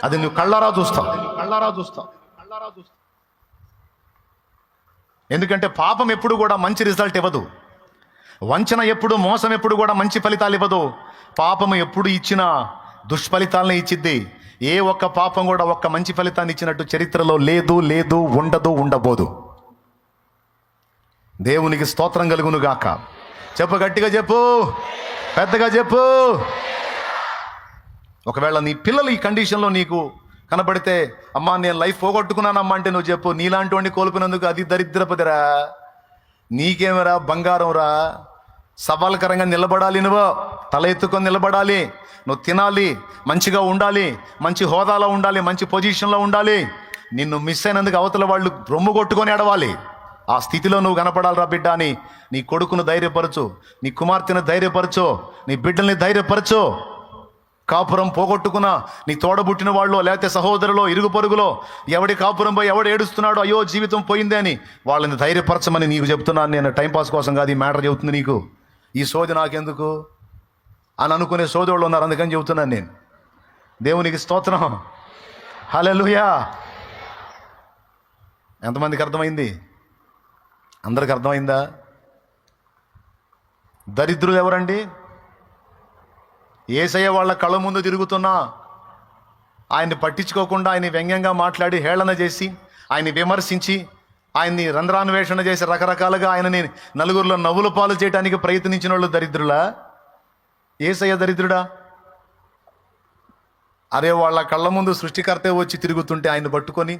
అది నువ్వు కళ్ళారా చూస్తావు. ఎందుకంటే పాపం ఎప్పుడు కూడా మంచి రిజల్ట్ ఇవ్వదు. వంచన ఎప్పుడు, మోసం ఎప్పుడు కూడా మంచి ఫలితాలు ఇవ్వదు. పాపము ఎప్పుడు ఇచ్చినా దుష్ఫలితాలనే ఇచ్చిద్ది. ఏ ఒక్క పాపం కూడా ఒక్క మంచి ఫలితాన్ని ఇచ్చినట్టు చరిత్రలో లేదు, ఉండబోదు. దేవునికి స్తోత్రం కలుగును గాక. చెప్పు, గట్టిగా చెప్పు, పెద్దగా చెప్పు. ఒకవేళ నీ పిల్లలు ఈ కండిషన్లో నీకు కనబడితే, అమ్మా నేను లైఫ్ పోగొట్టుకున్నానమ్మా అంటే నువ్వు చెప్పు, నీలాంటి వాడిని కోల్పోయినందుకు అది దరిద్రపదిరా, నీకేమరా బంగారం రా. సవాల్కరంగా నిలబడాలి, నువ్వు తల ఎత్తుకొని నిలబడాలి. నువ్వు తినాలి, మంచిగా ఉండాలి, మంచి హోదాలో ఉండాలి, మంచి పొజిషన్లో ఉండాలి. నిన్ను మిస్ అయినందుకు అవతల వాళ్ళు రొమ్ము కొట్టుకొని ఎడవాలి. ఆ స్థితిలో నువ్వు కనపడాలిరా బిడ్డ అని నీ కొడుకును ధైర్యపరచు, నీ కుమార్తెను ధైర్యపరచు, నీ బిడ్డల్ని ధైర్యపరచు. కాపురం పోగొట్టుకున్న నీ తోడబుట్టిన వాళ్ళు, లేకపోతే సహోదరులో, ఇరుగు పొరుగులో ఎవడి కాపురం పోయి ఎవడు ఏడుస్తున్నాడో, అయ్యో జీవితం పోయిందే అని వాళ్ళని ధైర్యపరచమని నీకు చెప్తున్నాను నేను. టైంపాస్ కోసం కాదు ఈ మ్యాటర్ చెబుతుంది నీకు. ఈ సోది నాకెందుకు అని అనుకునే సోదరులు ఉన్నారు, అందుకని చెబుతున్నాను నేను. దేవునికి స్తోత్రం, హల్లెలూయా. ఎంతమందికి అర్థమైంది? అందరికి అర్థమైందా? దరిద్రులు ఎవరండి? యేసయ్య వాళ్ళ కళ్ళ ముందు తిరుగుతున్నా ఆయన్ని పట్టించుకోకుండా, ఆయన్ని వ్యంగ్యంగా మాట్లాడి, హేళన చేసి, ఆయన్ని విమర్శించి, ఆయన్ని రంధ్రాన్వేషణ చేసి రకరకాలుగా ఆయనని నలుగురిలో నవ్వుల పాలు చేయడానికి ప్రయత్నించిన వాళ్ళు దరిద్రులా? యేసయ్య దరిద్రుడా? అరే, వాళ్ళ కళ్ళ ముందు సృష్టికర్తే వచ్చి తిరుగుతుంటే ఆయన పట్టుకొని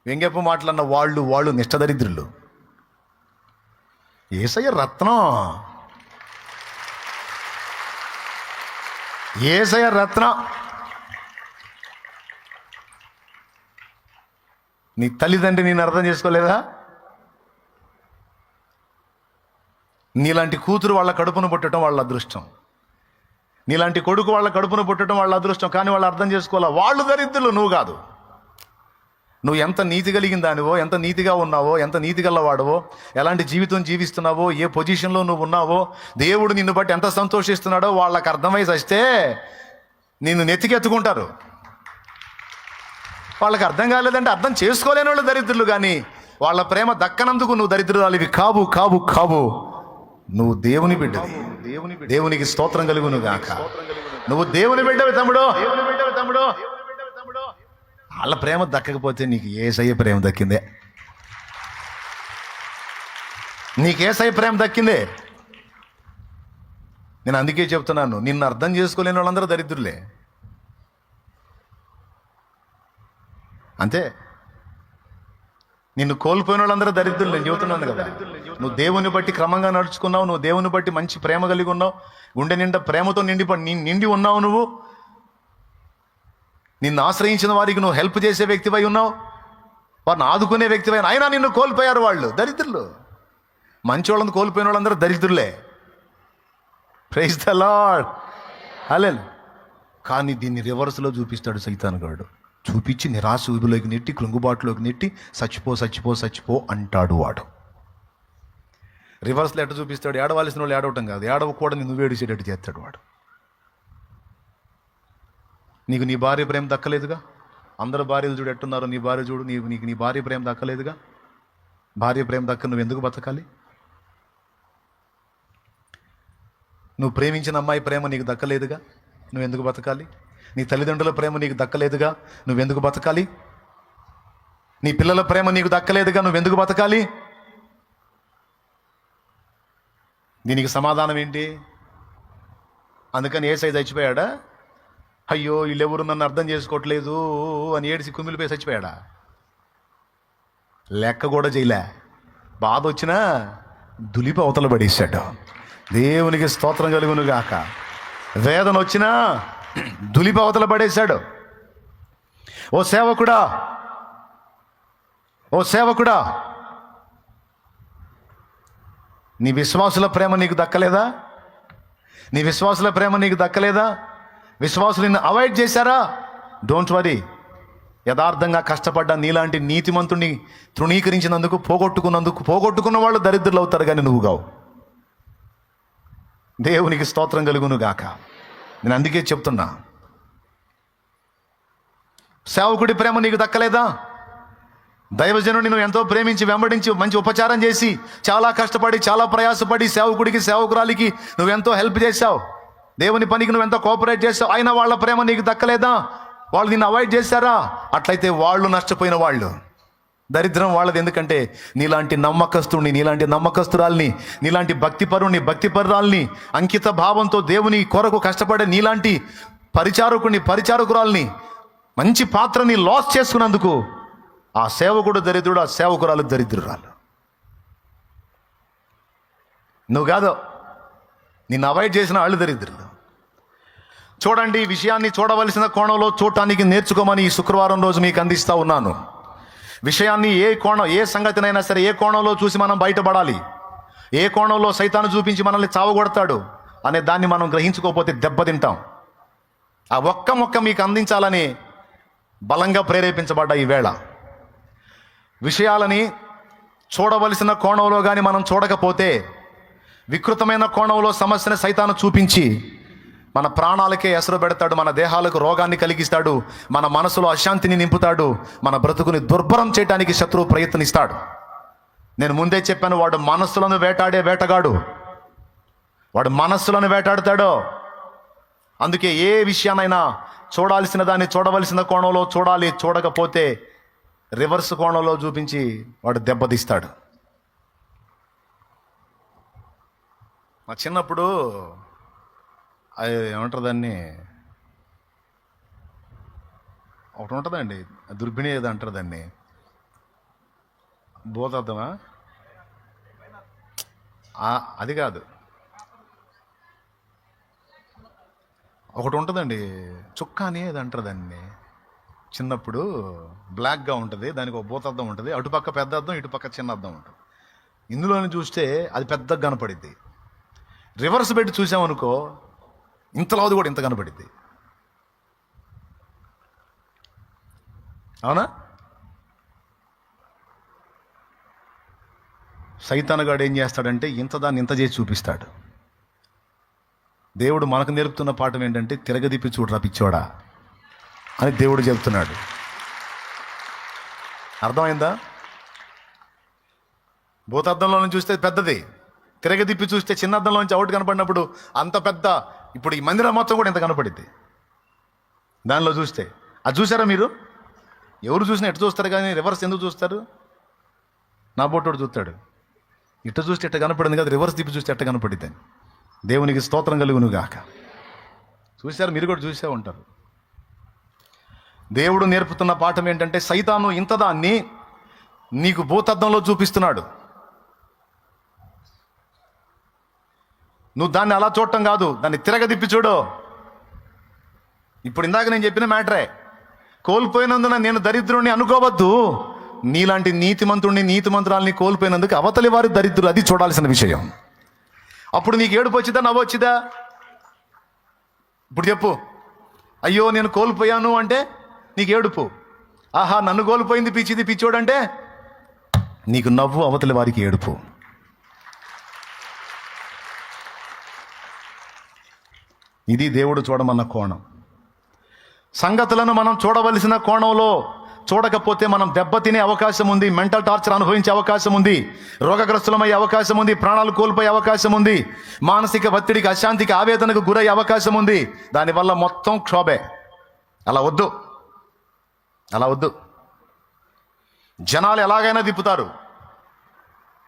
వ్యంగ్యపు మాటలన్న వాళ్ళు నిష్ఠదరిద్రులు. యేసయ్య రత్నం, యేసయ్య రత్నం. నీ తల్లిదండ్రి నేను అర్థం చేసుకోలేదా? నీలాంటి కూతురు వాళ్ళ కడుపును పుట్టడం వాళ్ళ అదృష్టం, నీలాంటి కొడుకు వాళ్ళ కడుపును పుట్టడం వాళ్ళ అదృష్టం. కానీ వాళ్ళు అర్థం చేసుకోవాలా, వాళ్ళు దరిద్రులు, నువ్వు కాదు. నువ్వు ఎంత నీతి కలిగిన దానివో, ఎంత నీతిగా ఉన్నావో, ఎంత నీతి గలవాడవో, ఎలాంటి జీవితం జీవిస్తున్నావో, ఏ పొజిషన్లో నువ్వు ఉన్నావో, దేవుడు నిన్ను బట్టి ఎంత సంతోషిస్తున్నాడో వాళ్ళకి అర్థమై వస్తే నిన్ను నెత్తికెత్తుకుంటారు. వాళ్ళకి అర్థం కాలేదంటే అర్థం చేసుకోలేని వాళ్ళు దరిద్రులు. కానీ వాళ్ళ ప్రేమ దక్కనందుకు నువ్వు దరిద్రురాలివి కావు. నువ్వు దేవుని బిడ్డవి. దేవునికి స్తోత్రం కలుగును గాక. నువ్వు దేవుని బిడ్డవి తమ్ముడు. వాళ్ళ ప్రేమ దక్కకపోతే నీకు యేసయ్య ప్రేమ దక్కిందే. నీకు యేసయ్య ప్రేమ దక్కిందే. నేను అందుకే చెప్తున్నాను, నిన్ను అర్థం చేసుకోలేని వాళ్ళందరూ దరిద్రులే. అంతే. నిన్ను కోల్పోయిన వాళ్ళందరూ దరిద్రులు. నేను చెబుతున్నాను కదా, నువ్వు దేవుని బట్టి క్రమంగా నడుచుకున్నావు, నువ్వు దేవుని బట్టి మంచి ప్రేమ కలిగి ఉన్నావు, గుండె నిండా ప్రేమతో నిండి ఉన్నావు. నువ్వు నిన్ను ఆశ్రయించిన వారికి నువ్వు హెల్ప్ చేసే వ్యక్తివై ఉన్నావు, వారిని ఆదుకునే వ్యక్తివై. అయినా నిన్ను కోల్పోయారు వాళ్ళు దరిద్రులు. మంచి వాళ్ళని కోల్పోయిన వాళ్ళందరూ దరిద్రులే. ప్రైజ్ ద లార్డ్, హల్లెలూయా. కానీ దీన్ని రివర్స్లో చూపిస్తాడు సైతానుగాడు. చూపించి నిరాశ ఊబిలోకి నెట్టి, కృంగుబాటులోకి నెట్టి, చచ్చిపో అంటాడు వాడు. రివర్స్లో ఎట్ట చూపిస్తాడు? ఏడవలసిన వాళ్ళు ఏడవటం కాదు, ఏడవకూడని నువ్వు ఏడిచేటట్టు చేస్తాడు వాడు. నీకు నీ భార్య ప్రేమ దక్కలేదుగా. అందరు భార్యలు చూడు ఎట్టున్నారో, నీ భార్య చూడు. నీకు నీ భార్య ప్రేమ దక్కలేదుగా. భార్య ప్రేమ దక్క నువ్వు ఎందుకు బతకాలి? నువ్వు ప్రేమించిన అమ్మాయి ప్రేమ నీకు దక్కలేదుగా. నువ్వెందుకు బతకాలి? నీ తల్లిదండ్రుల ప్రేమ నీకు దక్కలేదుగా, నువ్వెందుకు బతకాలి? నీ పిల్లల ప్రేమ నీకు దక్కలేదుగా, నువ్వెందుకు బతకాలి? దీనికి సమాధానం ఏంటి? అందుకని యేసయ్య చచ్చిపోయాడా? అయ్యో వీళ్ళెవరు నన్ను అర్థం చేసుకోవట్లేదు అని ఏడిసి కుమిలిపోయి చచ్చిపోయాడా? లెక్క కూడా చేయలే. బాధ వచ్చినా దులిపి అవతల పడేశాడు. దేవునికి స్తోత్రం కలుగును గాక. వేదన వచ్చినా దులిపి అవతల పడేశాడు. ఓ సేవకుడా, ఓ సేవకుడా, నీ విశ్వాసుల ప్రేమ నీకు దక్కలేదా? నీ విశ్వాసుల ప్రేమ నీకు దక్కలేదా? విశ్వాసులు నిన్ను అవాయిడ్ చేశారా? Don't worry. యథార్థంగా కష్టపడ్డ నీలాంటి నీతిమంతుడిని తృణీకరించినందుకు, పోగొట్టుకున్న వాళ్ళు దరిద్రులు అవుతారు, కానీ నువ్వు కావు. దేవునికి స్తోత్రం కలుగును గాక. నేను అందుకే చెప్తున్నా, సేవకుడి ప్రేమ నీకు దక్కలేదా? దైవజనుడిని నువ్వు ఎంతో ప్రేమించి వెంబడించి మంచి ఉపచారం చేసి చాలా కష్టపడి చాలా ప్రయాసపడి సేవకుడికి సేవకురాలికి నువ్వెంతో హెల్ప్ చేశావు, దేవుని పనికి నువ్వెంతో కోఆపరేట్ చేశావు, అయినా వాళ్ళ ప్రేమ నీకు దక్కలేదా? వాళ్ళు నిన్ను అవాయిడ్ చేశారా? అట్లయితే వాళ్ళు నష్టపోయిన వాళ్ళు. దరిద్రం వాళ్ళది. ఎందుకంటే నీలాంటి నమ్మకస్తుడిని, నీలాంటి నమ్మకస్తురాల్ని, నీలాంటి భక్తిపరురాల్ని, అంకిత భావంతో దేవుని కొరకు కష్టపడే నీలాంటి పరిచారకురాల్ని, మంచి పాత్రని లాస్ చేసుకున్నందుకు ఆ సేవకుడు దరిద్రుడు, ఆ సేవకురాలు దరిద్రురాలు. నువ్వు కాదు, నిన్ను అవాయిడ్ చేసిన వాళ్ళు దరిద్రులు. చూడండి, ఈ విషయాన్ని చూడవలసిన కోణంలో చూడటానికి నేర్చుకోమని ఈ శుక్రవారం రోజు మీకు అందిస్తూ ఉన్నాను. విషయాన్ని ఏ సంగతినైనా సరే ఏ కోణంలో చూసి మనం బయటపడాలి, ఏ కోణంలో సైతాను చూపించి మనల్ని చావగొడతాడు అనే దాన్ని మనం గ్రహించుకోకపోతే దెబ్బతింటాం. ఆ ఒక్క మొక్క మీకు అందించాలని బలంగా ప్రేరేపించబడ్డ ఈ వేళ. విషయాలని చూడవలసిన కోణంలో కానీ మనం చూడకపోతే, వికృతమైన కోణంలో సమస్యను సైతాను చూపించి మన ప్రాణాలకే ఎసరు పెడతాడు, మన దేహాలకు రోగాన్ని కలిగిస్తాడు, మన మనసులో అశాంతిని నింపుతాడు, మన బ్రతుకుని దుర్భరం చేయడానికి శత్రువు ప్రయత్నిస్తాడు. నేను ముందే చెప్పాను, వాడు మనస్సులను వేటాడే వేటగాడు, వాడు మనస్సులను వేటాడుతాడు. అందుకే ఏ విషయాన్నైనా చూడాల్సిన దాన్ని చూడవలసిన కోణంలో చూడాలి, చూడకపోతే రివర్స్ కోణంలో చూపించి వాడు దెబ్బతీస్తాడు. మా చిన్నప్పుడు అది ఏమంటారు దాన్ని, ఒకటి ఉంటుందండి దుర్బిణి ఏదో అంటారు దాన్ని, భూతద్దమా, అది కాదు, ఒకటి ఉంటుందండి చుక్క అని ఏదో అంటారు దాన్ని. చిన్నప్పుడు బ్లాక్గా ఉంటుంది, దానికి ఒక భూతద్దం ఉంటుంది, అటుపక్క పెద్ద అద్దం ఇటుపక్క చిన్న అద్దం ఉంటుంది. ఇందులోని చూస్తే అది పెద్దగా కనపడిద్ది. రివర్స్ పెట్టి చూసామనుకో ఇంతలోది కూడా ఇంత కనపడిద్ది. అవునా? సైతానుగాడు ఏం చేస్తాడంటే దాన్ని ఇంత చేసి చూపిస్తాడు. దేవుడు మనకు నేర్పుతున్న పాఠం ఏంటంటే తిరగదిప్పి చూడరా పిచ్చోడా అని దేవుడు చెప్తున్నాడు. అర్థమైందా? భూతద్దంలో నుంచి చూస్తే పెద్దది, తిరగదిప్పి చూస్తే చిన్న అద్దంలో నుంచి అవుట్ కనపడినప్పుడు అంత పెద్ద, ఇప్పుడు ఈ మందిరం మొత్తం కూడా ఇంత కనపడిద్ది దానిలో చూస్తే. అది చూసారా మీరు? ఎవరు చూసినా ఎట్టు చూస్తారు, కానీ రివర్స్ ఎందుకు చూస్తారు? నా బొట్టోడు చూస్తాడు, ఇట్ట చూస్తే ఎట్ట కనపడింది కదా, రివర్స్ తిప్పి చూస్తే ఎట్ట కనపడిద్ది అని. దేవునికి స్తోత్రం కలుగును గాక. చూశారు, మీరు కూడా చూసే ఉంటారు. దేవుడు నేర్పుతున్న పాఠం ఏంటంటే సైతాను ఇంతదాన్ని నీకు భూతద్దంలో చూపిస్తున్నాడు. నువ్వు దాన్ని అలా చూడటం కాదు, దాన్ని తిరగదిప్పి చూడు. ఇప్పుడు ఇందాక నేను చెప్పిన మ్యాటరే, కోల్పోయినందున నేను దరిద్రుడిని అనుకోవద్దు. నీలాంటి నీతిమంతురాల్ని కోల్పోయినందుకు అవతలి వారి దరిద్రులు, అది చూడాల్సిన విషయం. అప్పుడు నీకు ఏడుపు వచ్చిదా, నవ్వు వచ్చిదా? ఇప్పుడు చెప్పు, అయ్యో నేను కోల్పోయాను అంటే నీకు ఏడుపు. ఆహా నన్ను కోల్పోయింది పిచ్చోడంటే నీకు నవ్వు, అవతలి వారికి ఏడుపు. ఇది దేవుడు చూడమన్న కోణం. సంగతులను మనం చూడవలసిన కోణంలో చూడకపోతే మనం దెబ్బతినే అవకాశం ఉంది, మెంటల్ టార్చర్ అనుభవించే అవకాశం ఉంది, రోగగ్రస్తులమయ్యే అవకాశం ఉంది, ప్రాణాలు కోల్పోయే అవకాశం ఉంది, మానసిక ఒత్తిడికి, అశాంతికి, ఆవేదనకు గురయ్యే అవకాశం ఉంది. దానివల్ల మొత్తం క్షోభే. అలా వద్దు, అలా వద్దు. జనాలు ఎలాగైనా తిప్పుతారు.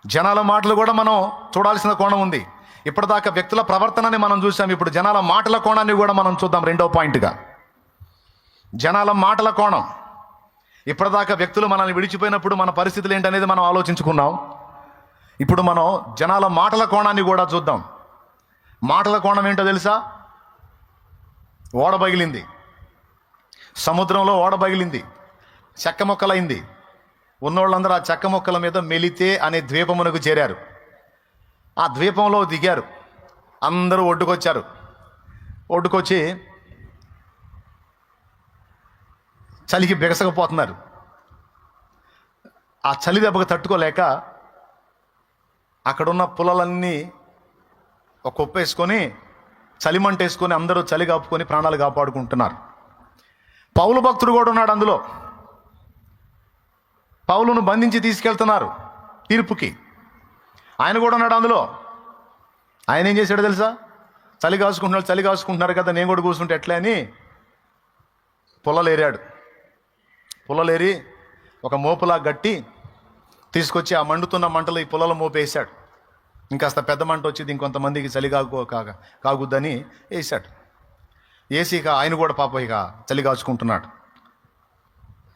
జనాల మాటలు కూడా మనం చూడాల్సిన కోణం ఉంది. ఇప్పటిదాకా వ్యక్తుల ప్రవర్తనని మనం చూసాం, ఇప్పుడు జనాల మాటల కోణాన్ని కూడా మనం చూద్దాం. రెండో పాయింట్గా జనాల మాటల కోణం. ఇప్పటిదాకా వ్యక్తులు మనల్ని విడిచిపోయినప్పుడు మన పరిస్థితులు ఏంటనేది మనం ఆలోచించుకున్నాం. ఇప్పుడు మనం జనాల మాటల కోణాన్ని కూడా చూద్దాం. మాటల కోణం ఏంటో తెలుసా? ఓడ పగిలింది, సముద్రంలో ఓడ పగిలింది, చెక్క మొక్కలైంది. ఉన్నోళ్ళందరూ ఆ చెక్క మొక్కల మీద మెలితే అనే ద్వీపమునకు చేరారు. ఆ ద్వీపంలో దిగారు. అందరూ ఒడ్డుకొచ్చారు. ఒడ్డుకొచ్చి చలికి బిగసకపోతున్నారు. ఆ చలి దెబ్బకు తట్టుకోలేక అక్కడున్న పుల్లలన్నీ ఒక కొప్పేసుకొని చలిమంట వేసుకొని అందరూ చలి కాపుకొని ప్రాణాలు కాపాడుకుంటున్నారు. పౌలు భక్తుడు కూడా ఉన్నాడు అందులో. పౌలును బంధించి తీసుకెళ్తున్నారు తీర్పుకి. ఆయన కూడా ఉన్నాడు అందులో. ఆయన ఏం చేశాడో తెలుసా? చలి కాసుకుంటున్నారు కదా, నేను కూడా కూర్చుంటే ఎట్లా అని పుల్లలేరాడు. పుల్లలేరి ఒక మోపులా గట్టి తీసుకొచ్చి ఆ మండుతున్న మంటలు ఈ పుల్లల మోపు వేసాడు. ఇంకాస్త పెద్ద మంట వచ్చింది, ఇంకొంతమందికి చలి కాగుద్దని వేసాడు. వేసి ఇక ఆయన కూడా పాప ఇక చలి కాచుకుంటున్నాడు.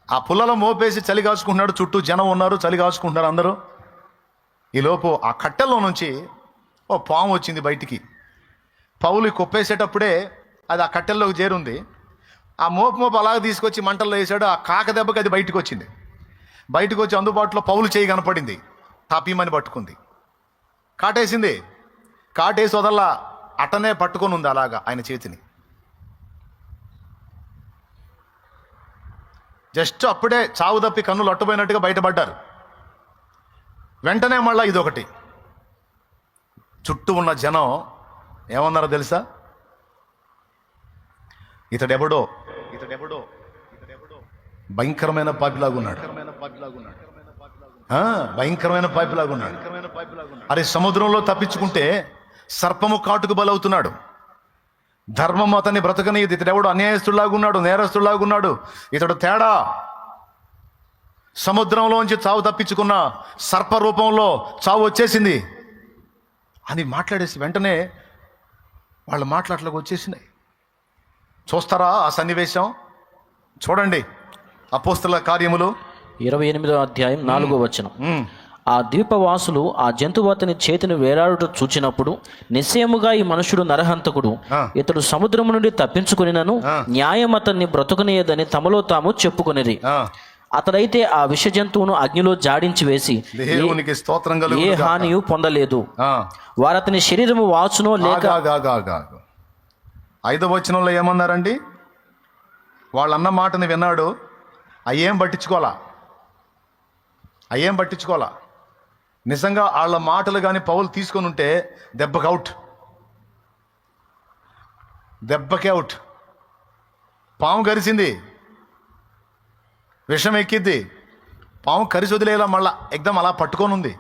ఆ పుల్లల మోపేసి చలి కాచుకుంటున్నాడు. చుట్టూ జనం ఉన్నారు, చలి కాచుకుంటున్నారు అందరూ. ఈలోపు ఆ కట్టెల్లో నుంచి ఓ పాము వచ్చింది బయటికి. పౌలు కొప్పేసేటప్పుడే అది ఆ కట్టెల్లోకి చేరుంది. ఆ మోపు అలాగ తీసుకొచ్చి మంటల్లో వేసాడు. ఆ కాక దెబ్బకి అది బయటకు వచ్చింది. బయటకు వచ్చి అందుబాటులో పౌలు చేయి కనపడింది. తాపీమని పట్టుకుంది, కాటేసింది. కాటేసి వదల్లా అటనే పట్టుకొని ఉంది అలాగా ఆయన చేతిని. జస్ట్ అప్పుడే చావు తప్పి కన్నులు అట్టుపోయినట్టుగా బయటపడ్డారు. వెంటనే మళ్ళా ఇదొకటి. చుట్టూ ఉన్న జనం ఏమన్నారో తెలుసా? ఇతడెవడో భయంకరమైన పాపిలాగున్నాడు, భయంకరమైన పాపిలాగున్నాడు. అరే, సముద్రంలో తప్పించుకుంటే సర్పము కాటుకు బలవుతున్నాడు. ధర్మం అతన్ని బ్రతకనీయదు. ఇతడెవడు అన్యాయస్తులాగున్నాడు, నేరస్తులాగున్నాడు. ఇతడు తేడా. సముద్రంలోంచి చావు తప్పించుకున్న సర్ప రూపంలో చావు వచ్చేసింది అని మాట్లాడేసి వెంటనే వాళ్ళ మాట్లాడలకు వచ్చేసినాయి. చూస్తారా ఆ సన్నివేశం? చూడండి, అపోస్తల కార్యములు 28వ అధ్యాయం 4వ వచనం. ఆ ద్వీపవాసులు ఆ జంతువు అతని చేతిని వేలాడుట చూచినప్పుడు నిశ్చయముగా ఈ మనుషుడు నరహంతకుడు, ఇతడు సముద్రము నుండి తప్పించుకునినను న్యాయం అతన్ని బ్రతుకునేదని తమలో తాము చెప్పుకొనిరి. అతడైతే ఆ విష జంతువును అగ్నిలో జాడించి వేసి దేవునికి స్తోత్రం కలుగును ఏ గాక. హానియు పొందలేదు. వారు అతని శరీరము వాచునో లేక 5వ వచనంలో ఏమన్నారండి? వాళ్ళన్న మాటని విన్నాడు, అయ్యేం పట్టించుకోవాలా. నిజంగా వాళ్ళ మాటలు కానీ పౌలు తీసుకొని ఉంటే దెబ్బకే అవుట్. పాము కరిసింది, విషం ఎక్కిద్ది. పాము కరిసి వదిలేలా మళ్ళా ఎగ్దం అలా పట్టుకొని ఉంది.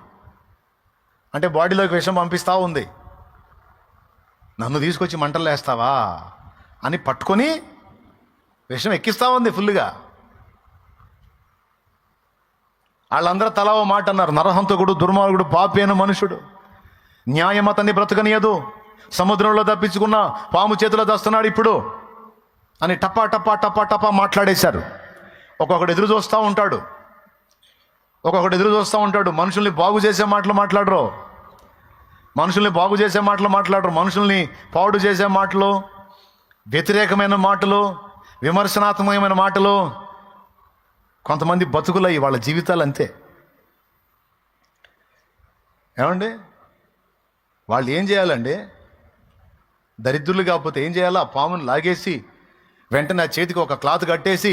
అంటే బాడీలోకి విషం పంపిస్తూ ఉంది. నన్ను తీసుకొచ్చి మంటలు వేస్తావా అని పట్టుకొని విషం ఎక్కిస్తూ ఉంది ఫుల్గా. వాళ్ళందరూ తలా ఓ మాట అన్నారు. నరహంతకుడు, దుర్మార్గుడు, పాపి అయిన మనుషుడు, న్యాయం అతన్ని బ్రతకనీయదు, సముద్రంలో తప్పించుకున్న పాము చేతిలో దస్తున్నాడు ఇప్పుడు అని టపా టపా టపా టపా మాట్లాడేశారు. ఒక్కొక్కడు ఎదురు చూస్తూ ఉంటాడు. మనుషుల్ని బాగు చేసే మాటలు మాట్లాడరు, మనుషుల్ని పాడు చేసే మాటలు, వ్యతిరేకమైన మాటలు, విమర్శనాత్మకమైన మాటలు. కొంతమంది బతుకులయ్యి వాళ్ళ జీవితాలు అంతే. ఏమండి, వాళ్ళు ఏం చేయాలండి? దరిద్రులు కాకపోతే ఏం చేయాలా? ఆ పామును లాగేసి వెంటనే ఆ చేతికి ఒక క్లాత్ కట్టేసి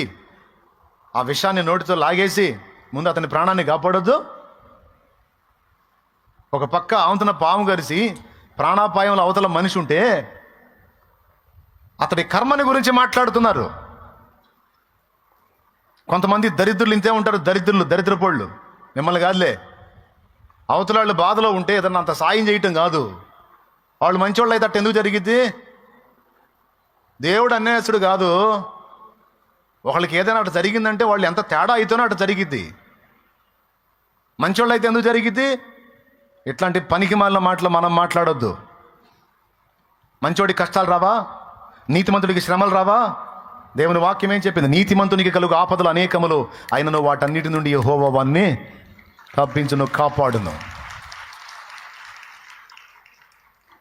ఆ విషాన్ని నోటితో లాగేసి ముందు అతని ప్రాణాన్ని కాపాడొద్దు. ఒక పక్క అవతల పాము కరిసి ప్రాణాపాయంలో అవతల మనిషి ఉంటే అతడి కర్మని గురించి మాట్లాడుతున్నారు. కొంతమంది దరిద్రులు ఇంతే ఉంటారు, దరిద్రపోళ్ళు. మిమ్మల్ని కాదులే, అవతల వాళ్ళు బాధలో ఉంటే ఏదన్నా అంత సాయం చేయటం కాదు. వాళ్ళు మంచోళ్ళు అయితే అట్ట ఎందుకు జరిగిద్ది? దేవుడు అన్యాయస్తుడు కాదు. ఒకళ్ళకి ఏదైనా అటు జరిగిందంటే వాళ్ళు ఎంత తేడా అయితేనో అటు జరిగిద్ది. మంచోళ్ళు అయితే ఎందుకు జరిగిద్ది? ఇట్లాంటి పనికి మాలిన మాటలు మనం మాట్లాడొద్దు. మంచోడికి కష్టాలు రావా? నీతిమంతుడికి శ్రమలు రావా? దేవుని వాక్యం ఏం చెప్పింది? నీతిమంతునికి కలుగు ఆపదలు అనేకములు, అయినను వాటన్నిటి నుండి యెహోవా వాణ్ణి తప్పించును, కాపాడును.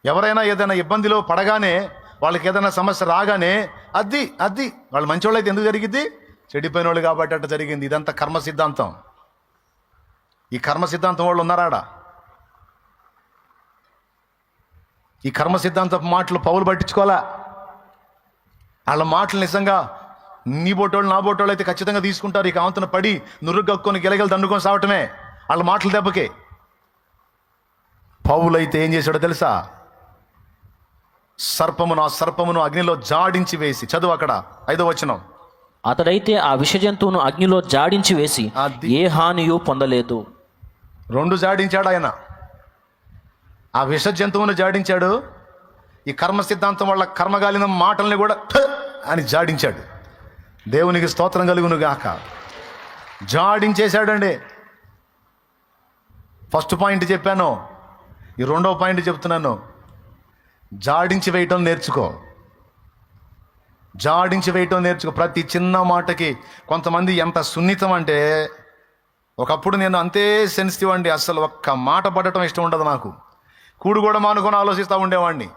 ఎవరైనా ఏదైనా ఇబ్బందిలో పడగానే, వాళ్ళకి ఏదైనా సమస్య రాగానే అది వాళ్ళు మంచోళ్ళు అయితే ఎందుకు జరిగింది? చెడిపోయిన వాళ్ళు కాబట్టి అట్ట జరిగింది. ఇదంతా కర్మ సిద్ధాంతం. ఈ కర్మ సిద్ధాంతం వాళ్ళు ఉన్నారాడా? ఈ కర్మ సిద్ధాంతపు మాటలు పౌలు పట్టించుకోవాలా? వాళ్ళ మాటలు నిజంగా నీ బోటోళ్ళు నా బోటోళ్ళు అయితే ఖచ్చితంగా తీసుకుంటారు. ఇక ఆవంతన పడి నురుగక్కుని గిలగలు దండుకొని సావటమే వాళ్ళ మాటల దెబ్బకే. పౌలు అయితే ఏం చేశాడో తెలుసా? ఆ సర్పమును అగ్నిలో జాడించి వేసి, చదువు అక్కడ 5వ వచనం. అతడైతే ఆ విష జంతువును అగ్నిలో జాడించి వేసి అది. ఏ హానియు పొందలేదు. 2 జాడించాడు ఆయన. ఆ విష జంతువును జాడించాడు. ఈ కర్మ సిద్ధాంతం వాళ్ళ కర్మగాలిన మాటల్ని కూడా అని జాడించాడు. దేవునికి స్తోత్రం కలుగును గాక. జాడించేశాడండి. ఫస్ట్ పాయింట్ చెప్పాను, ఈ 2వ పాయింట్ చెప్తున్నాను. జాడించి వేయటం నేర్చుకో. ప్రతి చిన్న మాటకి. కొంతమంది ఎంత సున్నితం అంటే, ఒకప్పుడు నేను అంతే సెన్సిటివ్ అండి. అసలు ఒక్క మాట పడటం ఇష్టం ఉండదు నాకు. కూడు కూడా మానుకొని ఆలోచిస్తూ ఉండేవాడిని,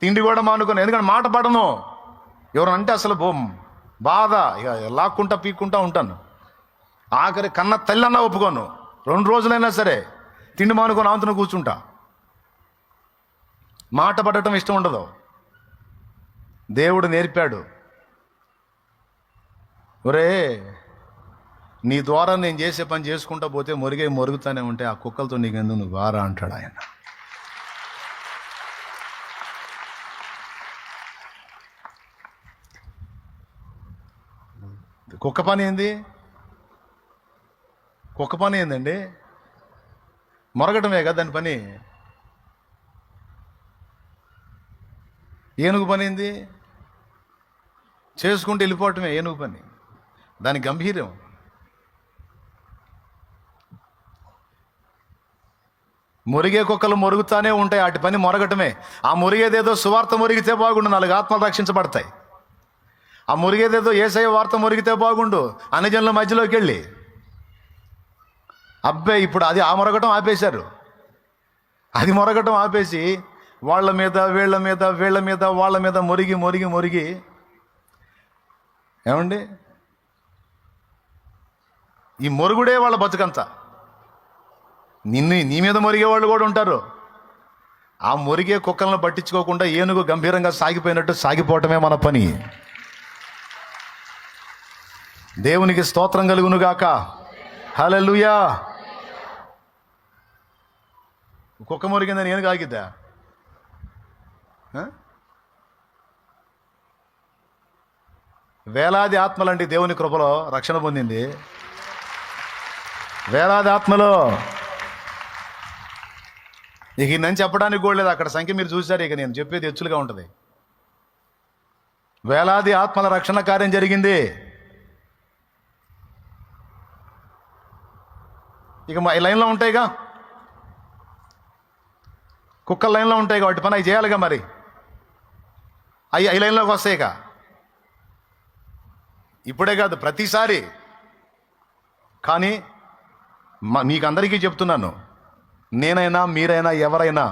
తిండి కూడా మానుకొని. ఎందుకంటే మాట పడను. ఎవరంటే అసలు బాధ, ఇక లాక్కుంటా పీక్కుంటా ఉంటాను. ఆఖరి కన్న తల్లన్నా ఒప్పుకోను. 2 రోజులైనా సరే తిండి మానుకొని ఆంతున కూర్చుంటా. మాట పడటం ఇష్టం ఉండదు. దేవుడు నేర్పాడు, ఒరే నీ ద్వారా నేను చేసే పని చేసుకుంటా పోతే మొరుగుతానే ఉంటే ఆ కుక్కలతో నీకెందుకు, నువ్వు వారా అంటాడు ఆయన. కుక్క పని ఏందండి? మొరగటమే కదా దాని పని. ఏనుగు పని ఏంది? చేసుకుంటూ వెళ్ళిపోవటమే ఏనుగు పని. దాని గంభీర్యం. మురిగే కుక్కలు మొరుగుతానే ఉంటాయి, వాటి పని మొరగటమే. ఆ మురిగేదేదో సువార్త మురిగితే బాగుండు, 4 ఆత్మలు రక్షించబడతాయి. ఆ మురిగేదేదో యేసయ్య వార్త మురిగితే బాగుండు, అన్ని జనుల మధ్యలోకి వెళ్ళి. అబ్బాయి ఇప్పుడు అది ఆ మొరగటం ఆపేశారు. అది మొరగటం ఆపేసి వాళ్ళ మీద వీళ్ళ మీద వాళ్ళ మీద మొరిగి ఏమండి, ఈ మొరుగుడే వాళ్ళ బతుకంతా. నీ మీద మొరిగే వాళ్ళు కూడా ఉంటారు. ఆ మొరిగే కుక్కలను పట్టించుకోకుండా ఏనుగు గంభీరంగా సాగిపోయినట్టు సాగిపోవటమే మన పని. దేవునికి స్తోత్రం కలుగునుగాక. హల్లెలూయా. కుక్క మొరిగిందని ఏనుగు ఆగిద్దా? వేలాది ఆత్మలండి దేవుని కృపలో రక్షణ పొందింది. వేలాది ఆత్మలో. ఇక నేను చెప్పడానికి కూడా లేదు, అక్కడ సంఖ్య మీరు చూశారు. ఇక నేను చెప్పేది హెచ్చులుగా ఉంటుంది. వేలాది ఆత్మల రక్షణ కార్యం జరిగింది. ఇక ఈ లైన్లో ఉంటాయిగా, కుక్కల లైన్లో ఉంటాయిగా, వాటి పని అవి చేయాలిగా. మరి అవి ఈ లైన్లోకి వస్తాయిగా. ఇప్పుడే కాదు, ప్రతిసారి. కానీ మీకు అందరికీ చెప్తున్నాను, నేనైనా మీరైనా ఎవరైనా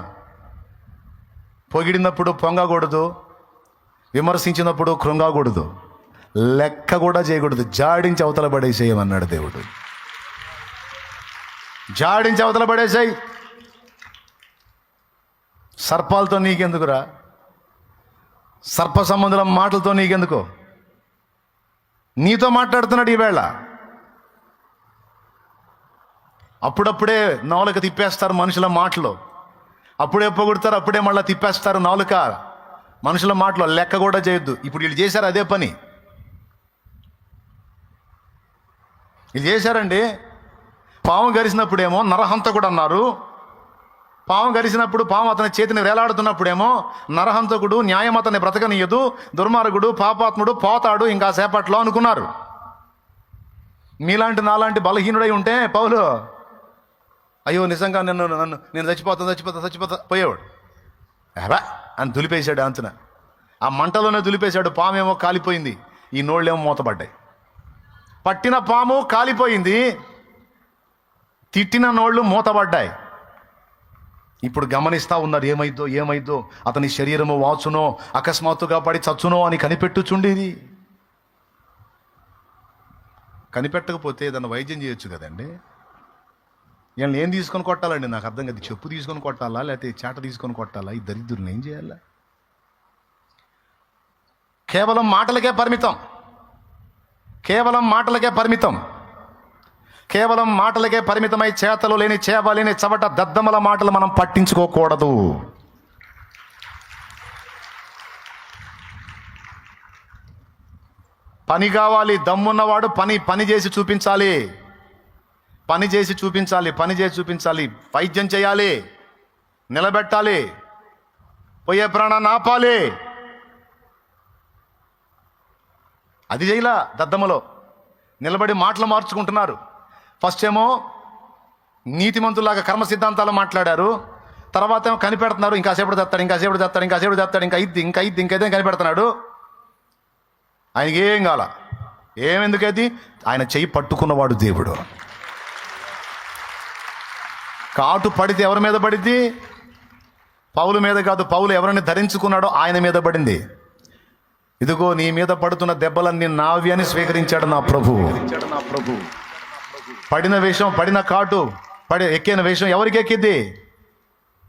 పొగిడినప్పుడు పొంగకూడదు, విమర్శించినప్పుడు కృంగకూడదు, లెక్క కూడా చేయకూడదు. జాడించి అవతల పడేసేయమన్నాడు దేవుడు. జాడించి అవతల పడేసాయి. సర్పాలతో నీకెందుకురా? సర్ప సంబంధుల మాటలతో నీకెందుకు? నీతో మాట్లాడుతున్నాడు ఈవేళ. అప్పుడప్పుడే నాలుక తిప్పేస్తారు మనుషుల మాటలు. అప్పుడే పొగుడతారు, అప్పుడే మళ్ళీ తిప్పేస్తారు నాలుక. మనుషుల మాటలు లెక్క కూడా చేయొద్దు. ఇప్పుడు వీళ్ళు చేశారు అదే పని. ఇది చేశారండి. పాము గరిసినప్పుడేమో నరహంతకుడు అన్నారు. పాము గరిసినప్పుడు పాము అతని చేతిని వేలాడుతున్నప్పుడేమో నరహంతకుడు, న్యాయం అతన్ని బ్రతకనీయదు, దుర్మార్గుడు, పాపాత్ముడు పోతాడు ఇంకా సేపట్లో అనుకున్నారు. మీలాంటి నాలాంటి బలహీనుడై ఉంటే పౌలు అయ్యో నిజంగా నేను చచ్చిపోతా పోయేవాడు. ఎరా అని దులిపేశాడు అంచున. ఆ మంటలోనే దులిపేశాడు. పామేమో కాలిపోయింది, ఈ నోళ్ళేమో మూతపడ్డాయి. పట్టిన పాము కాలిపోయింది, తిట్టిన నోళ్ళు మూతపడ్డాయి. ఇప్పుడు గమనిస్తా ఉన్నారు, ఏమైద్దో అతని శరీరము వాచునో, అకస్మాత్తుగా పడి చచ్చునో అని కనిపెట్టుచుండేది. కనిపెట్టకపోతే ఏదన్నా వైద్యం చేయొచ్చు కదండి. వీళ్ళని ఏం తీసుకొని కొట్టాలండి నాకు అర్థం కాదు. చెప్పు తీసుకొని కొట్టాలా, లేకపోతే చాట తీసుకొని కొట్టాలా? ఈ దరిద్రుని ఏం చేయాలా? కేవలం మాటలకే పరిమితం, కేవలం మాటలకే పరిమితం, కేవలం మాటలకే పరిమితమై చేతలు లేని, చేవలేని, చవట దద్దమల మాటలు మనం పట్టించుకోకూడదు. పని కావాలి, దమ్మున్నవాడు పని చేసి చూపించాలి, పని చేసి చూపించాలి, వైద్యం చేయాలి, నిలబెట్టాలి, పోయే ప్రాణాన్ని ఆపాలి. అది చేయలా. దద్దమ్మలో నిలబడి మాటలు మార్చుకుంటున్నారు. ఫస్ట్ ఏమో నీతిమంతులాగా కర్మ సిద్ధాంతాలు మాట్లాడారు, తర్వాత ఏమో కనిపెడుతున్నారు. ఇంకాసేపు తెస్తాడు, ఇంకా ఇదేం కనిపెడుతున్నాడు. ఆయనకి ఏం కావాల, ఏమెందుకైతే ఆయన చెయ్యి పట్టుకున్నవాడు దేవుడు. కాటు పడితే ఎవరి మీద పడింది? పౌలు మీద కాదు, పౌలు ఎవరిని ధరించుకున్నాడో ఆయన మీద పడింది. ఇదిగో నీ మీద పడుతున్న దెబ్బలన్నీ నావి అని స్వీకరించాడు నా ప్రభు. పడిన వేషం, పడిన కాటు, ఎక్కిన వేషం ఎవరికి ఎక్కింది?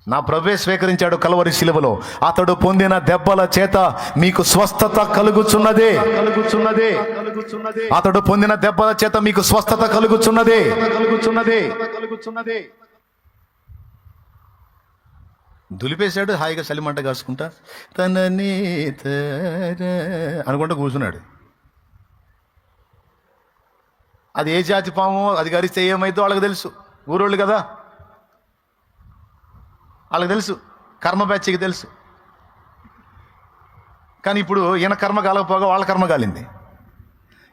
నా ప్రభువే స్వీకరించాడు కల్వరి శిలువలో. అతడు పొందిన దెబ్బల చేత మీకు స్వస్థత కలుగుచున్నదే. అతడు పొందిన దెబ్బల చేత మీకు స్వస్థత కలుగుచున్నదే. దులిపేశాడు హాయిగా చలిమంట కాసుకుంటా తనని అనుకుంటా కూర్చున్నాడు. అది ఏ జాతి పాము, అది గరిస్తే ఏమైతే వాళ్ళకి తెలుసు. ఊరోళ్ళు కదా, వాళ్ళకి తెలుసు, కర్మ బ్యాచ్కి తెలుసు. కానీ ఇప్పుడు ఈయన కర్మ కాలకపోగా వాళ్ళ కర్మ కాలింది.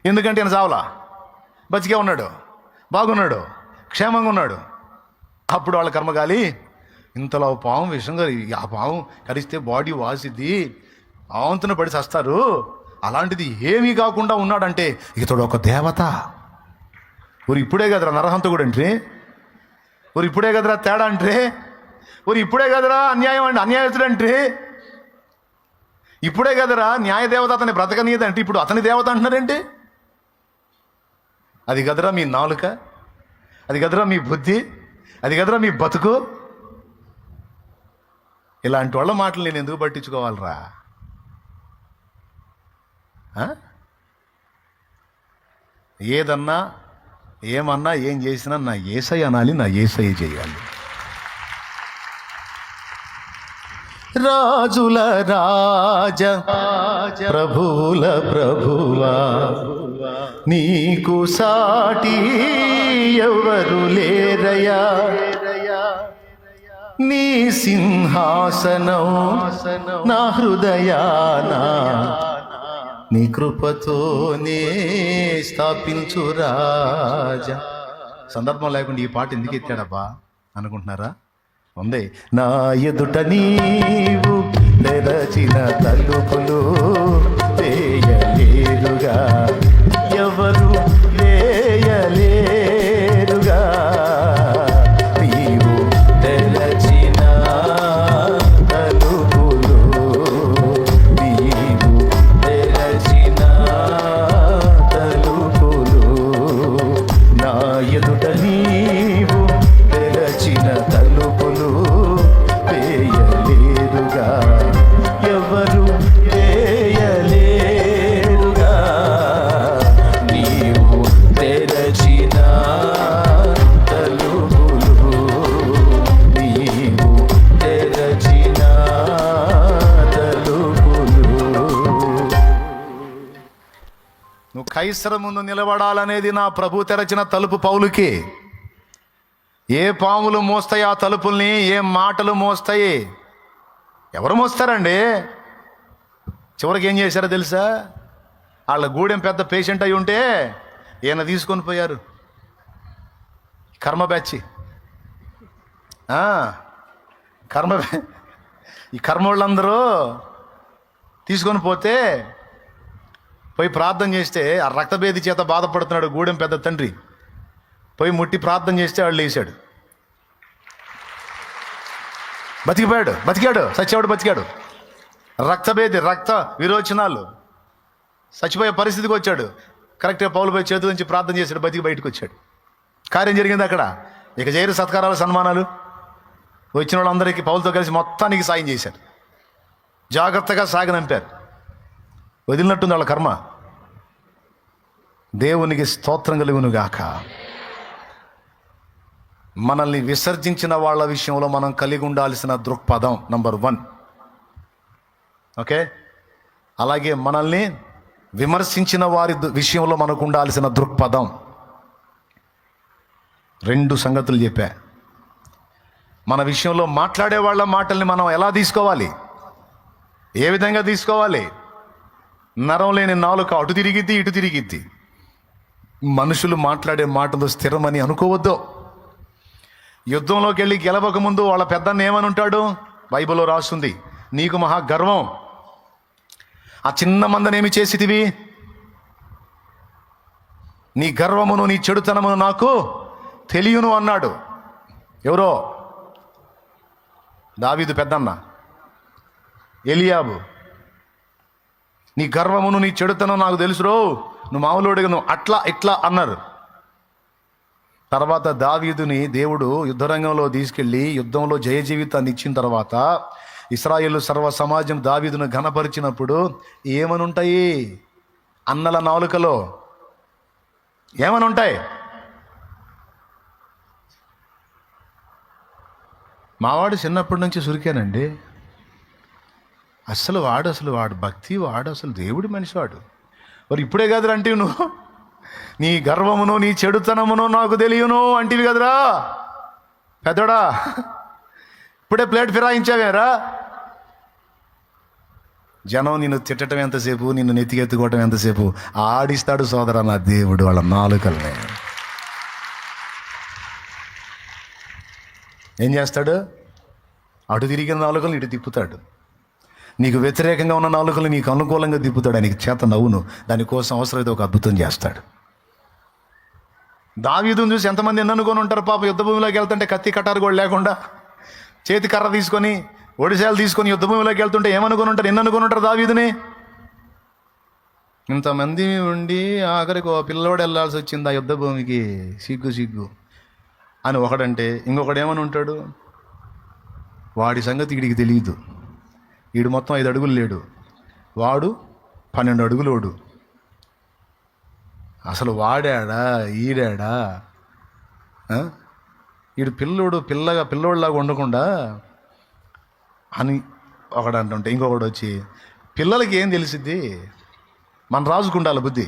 ఎందుకంటే ఈయన చావలా, బతికే ఉన్నాడు, బాగున్నాడు, క్షేమంగా ఉన్నాడు. అప్పుడు వాళ్ళ కర్మ కాలి ఇంతలో పాము విషంగా, ఆ పాము కరిస్తే బాడీ వాసిద్ది, ఆవంతున పడి చస్తారు. అలాంటిది ఏమీ కాకుండా ఉన్నాడంటే ఇతడు ఒక దేవత. ఊరు ఇప్పుడే కదరా నరహంతకుడు అంటే, ఊరు ఇప్పుడే కదరా తేడా అంటే, ఊరు ఇప్పుడే కదరా అన్యాయస్తుడు అంటే, ఇప్పుడే కదరా న్యాయదేవత అతని బ్రతకనీయదంటే ఇప్పుడు అతని దేవత అంటున్నారంటే. అది కదరా మీ నాలుక, అది కదరా మీ బుద్ధి, అది కదరా మీ బతుకు. ఇలాంటి వాళ్ళ మాటలు నేను ఎందుకు పట్టించుకోవాలరా? ఏదన్నా ఏమన్నా ఏం చేసినా నా యేసయ్య అనాలి, నా యేసయ్య చేయాలి. రాజుల రాజ ప్రభుల ప్రభువా, నీకు సాటి ఎవరు లేరయ్యా. నీ సింహాసనం నా హృదయానా, నీ కృపతోనే స్థాపించు రాజా. సందర్భం లేకుండా ఈ పాట ఎందుకు ఎత్తాడబ్బా అనుకుంటున్నారా? ఉంది. నా ఎదుట నీవు తెరచిన తలుపులు వేయలేరుగా, ఎవరు వేయలేరుగా. నీవు తెరచిన తలుపులు, నీవు తెరచిన తలుపులు, నా ఎదుట నీవు తెరచిన తలుపులు వేయలేరుగా, ఎవరు వేయలేరుగా. కైసరు ముందు నిలబడాలనేది నా ప్రభు తెరచిన తలుపు పౌలుకి. ఏ పాములు మోస్తాయి ఆ తలుపుల్ని, ఏ మాటలు మోస్తాయి? ఎవరు మోస్తారండి? చివరికి ఏం చేశారో తెలుసా? వాళ్ళ గూడెం పెద్ద పేషెంట్ అయి ఉంటే ఈయన తీసుకొని పోయారు. కర్మ బ్యాచి, ఈ కర్మ వాళ్ళందరూ తీసుకొని పోయి ప్రార్థన చేస్తే, ఆ రక్తభేది చేత బాధపడుతున్నాడు గూడెం పెద్ద తండ్రి. పోయి ముట్టి ప్రార్థన చేస్తే వాళ్ళు లేచాడు, బతికాడు, సచ్చేవాడు బతికాడు. రక్తభేది, రక్త విరోచనాలు, చచ్చిపోయే పరిస్థితికి వచ్చాడు. కరెక్ట్గా పౌలు పోయి చేతుల నుంచి ప్రార్థన చేశాడు, బతికి బయటకు వచ్చాడు. కార్యం జరిగింది అక్కడ. ఇక జైలు సత్కారాలు, సన్మానాలు. వచ్చిన వాళ్ళందరికీ పౌలతో కలిసి మొత్తానికి సాయం చేశారు. జాగ్రత్తగా సాగనంపారు. వదిలినట్టుంది వాళ్ళ కర్మ. దేవునికి స్తోత్రం కలుగును గాక. మనల్ని విసర్జించిన వాళ్ళ విషయంలో మనం కలిగి ఉండాల్సిన దృక్పథం నంబర్ 1. ఓకే, అలాగే మనల్ని విమర్శించిన వారి విషయంలో మనకు ఉండాల్సిన దృక్పథం. 2 సంగతులు చెప్పా. మన విషయంలో మాట్లాడే వాళ్ళ మాటల్ని మనం ఎలా తీసుకోవాలి, ఏ విధంగా తీసుకోవాలి? నరం లేని నాలుక అటు తిరిగిద్ది, ఇటు తిరిగిద్ది. మనుషులు మాట్లాడే మాటలు స్థిరమని అనుకోవద్దు. యుద్ధంలోకి వెళ్ళి గెలవక ముందు వాళ్ళ పెద్దన్న ఏమని ఉంటాడు? బైబిల్లో రాస్తుంది, నీకు మహా గర్వం, ఆ చిన్న మందనేమి చేసితివి, నీ గర్వమును నీ చెడుతనమును నాకు తెలియను అన్నాడు. ఎవరో? దావీదు పెద్దన్న ఎలియాబు. నీ గర్వమును నీ చెడుతనం నాకు తెలుసురో, నువ్వు మామూలుడిగా నువ్వు అట్లా ఇట్లా అన్నారు. తర్వాత దావీదుని దేవుడు యుద్ధరంగంలో తీసుకెళ్ళి యుద్ధంలో జయ జీవితాన్ని ఇచ్చిన తర్వాత ఇశ్రాయేలు సర్వ సమాజం దావీదును ఘనపరిచినప్పుడు ఏమనుంటాయి అన్నల నాలుకలో? ఏమనుంటాయి? మావాడు చిన్నప్పటి నుంచి సురికానండి. అసలు వాడు భక్తి, వాడు అసలు దేవుడి మనిషి వాడు. మరి ఇప్పుడే కదరా అంటే నువ్వు నీ గర్వమును నీ చెడుతనమును నాకు తెలియను అంటివి కదరా పెద్దోడా. ఇప్పుడే ప్లేట్ ఫిరాయించావేరా. జనం నిన్ను తిట్టడం ఎంతసేపు, నిన్ను నెత్తికెత్తుకోవటం ఎంతసేపు? ఆడిస్తాడు సోదరా నా దేవుడు వాళ్ళ నాలుకల్ని. ఏం చేస్తాడు? అటు తిరిగిన నాలుకల్ని ఇటు తిప్పుతాడు. నీకు వ్యతిరేకంగా ఉన్న నాలుకల్ని నీకు అనుకూలంగా తిప్పుతాడు. ఆయనకి చేత నవ్వును. దానికోసం అవసరమైతే ఒక అద్భుతం చేస్తాడు. దావీదుని చూసి ఎంతమంది ఎన్ననుకొని ఉంటారు పాప. యుద్ధ భూమిలోకి వెళ్తుంటే కత్తి కటారు కూడా లేకుండా చేతి కర్ర తీసుకొని ఒడిశాలు తీసుకొని యుద్ధ భూమిలోకి వెళ్తుంటే ఏమనుకొని ఉంటారు, ఎన్ననుకొని ఉంటారు దావీదుని. ఇంతమంది ఉండి ఆఖరికి ఓ పిల్లవాడు వెళ్ళాల్సి వచ్చింది ఆ యుద్ధ భూమికి, సిగ్గు అని ఒకడంటే, ఇంకొకడు ఏమని ఉంటాడు? వాడి సంగతి వీడికి తెలియదు. వీడు మొత్తం 5 అడుగులు లేడు, వాడు 12 అడుగులోడు. అసలు వాడాడా ఈడాడా? వీడు పిల్లోడిలాగా ఉండకుండా అని ఒకడు అంటుంటే, ఇంకొకడు వచ్చి పిల్లలకి ఏం తెలిసిద్ది, మన రాజుకుండాలి బుద్ధి.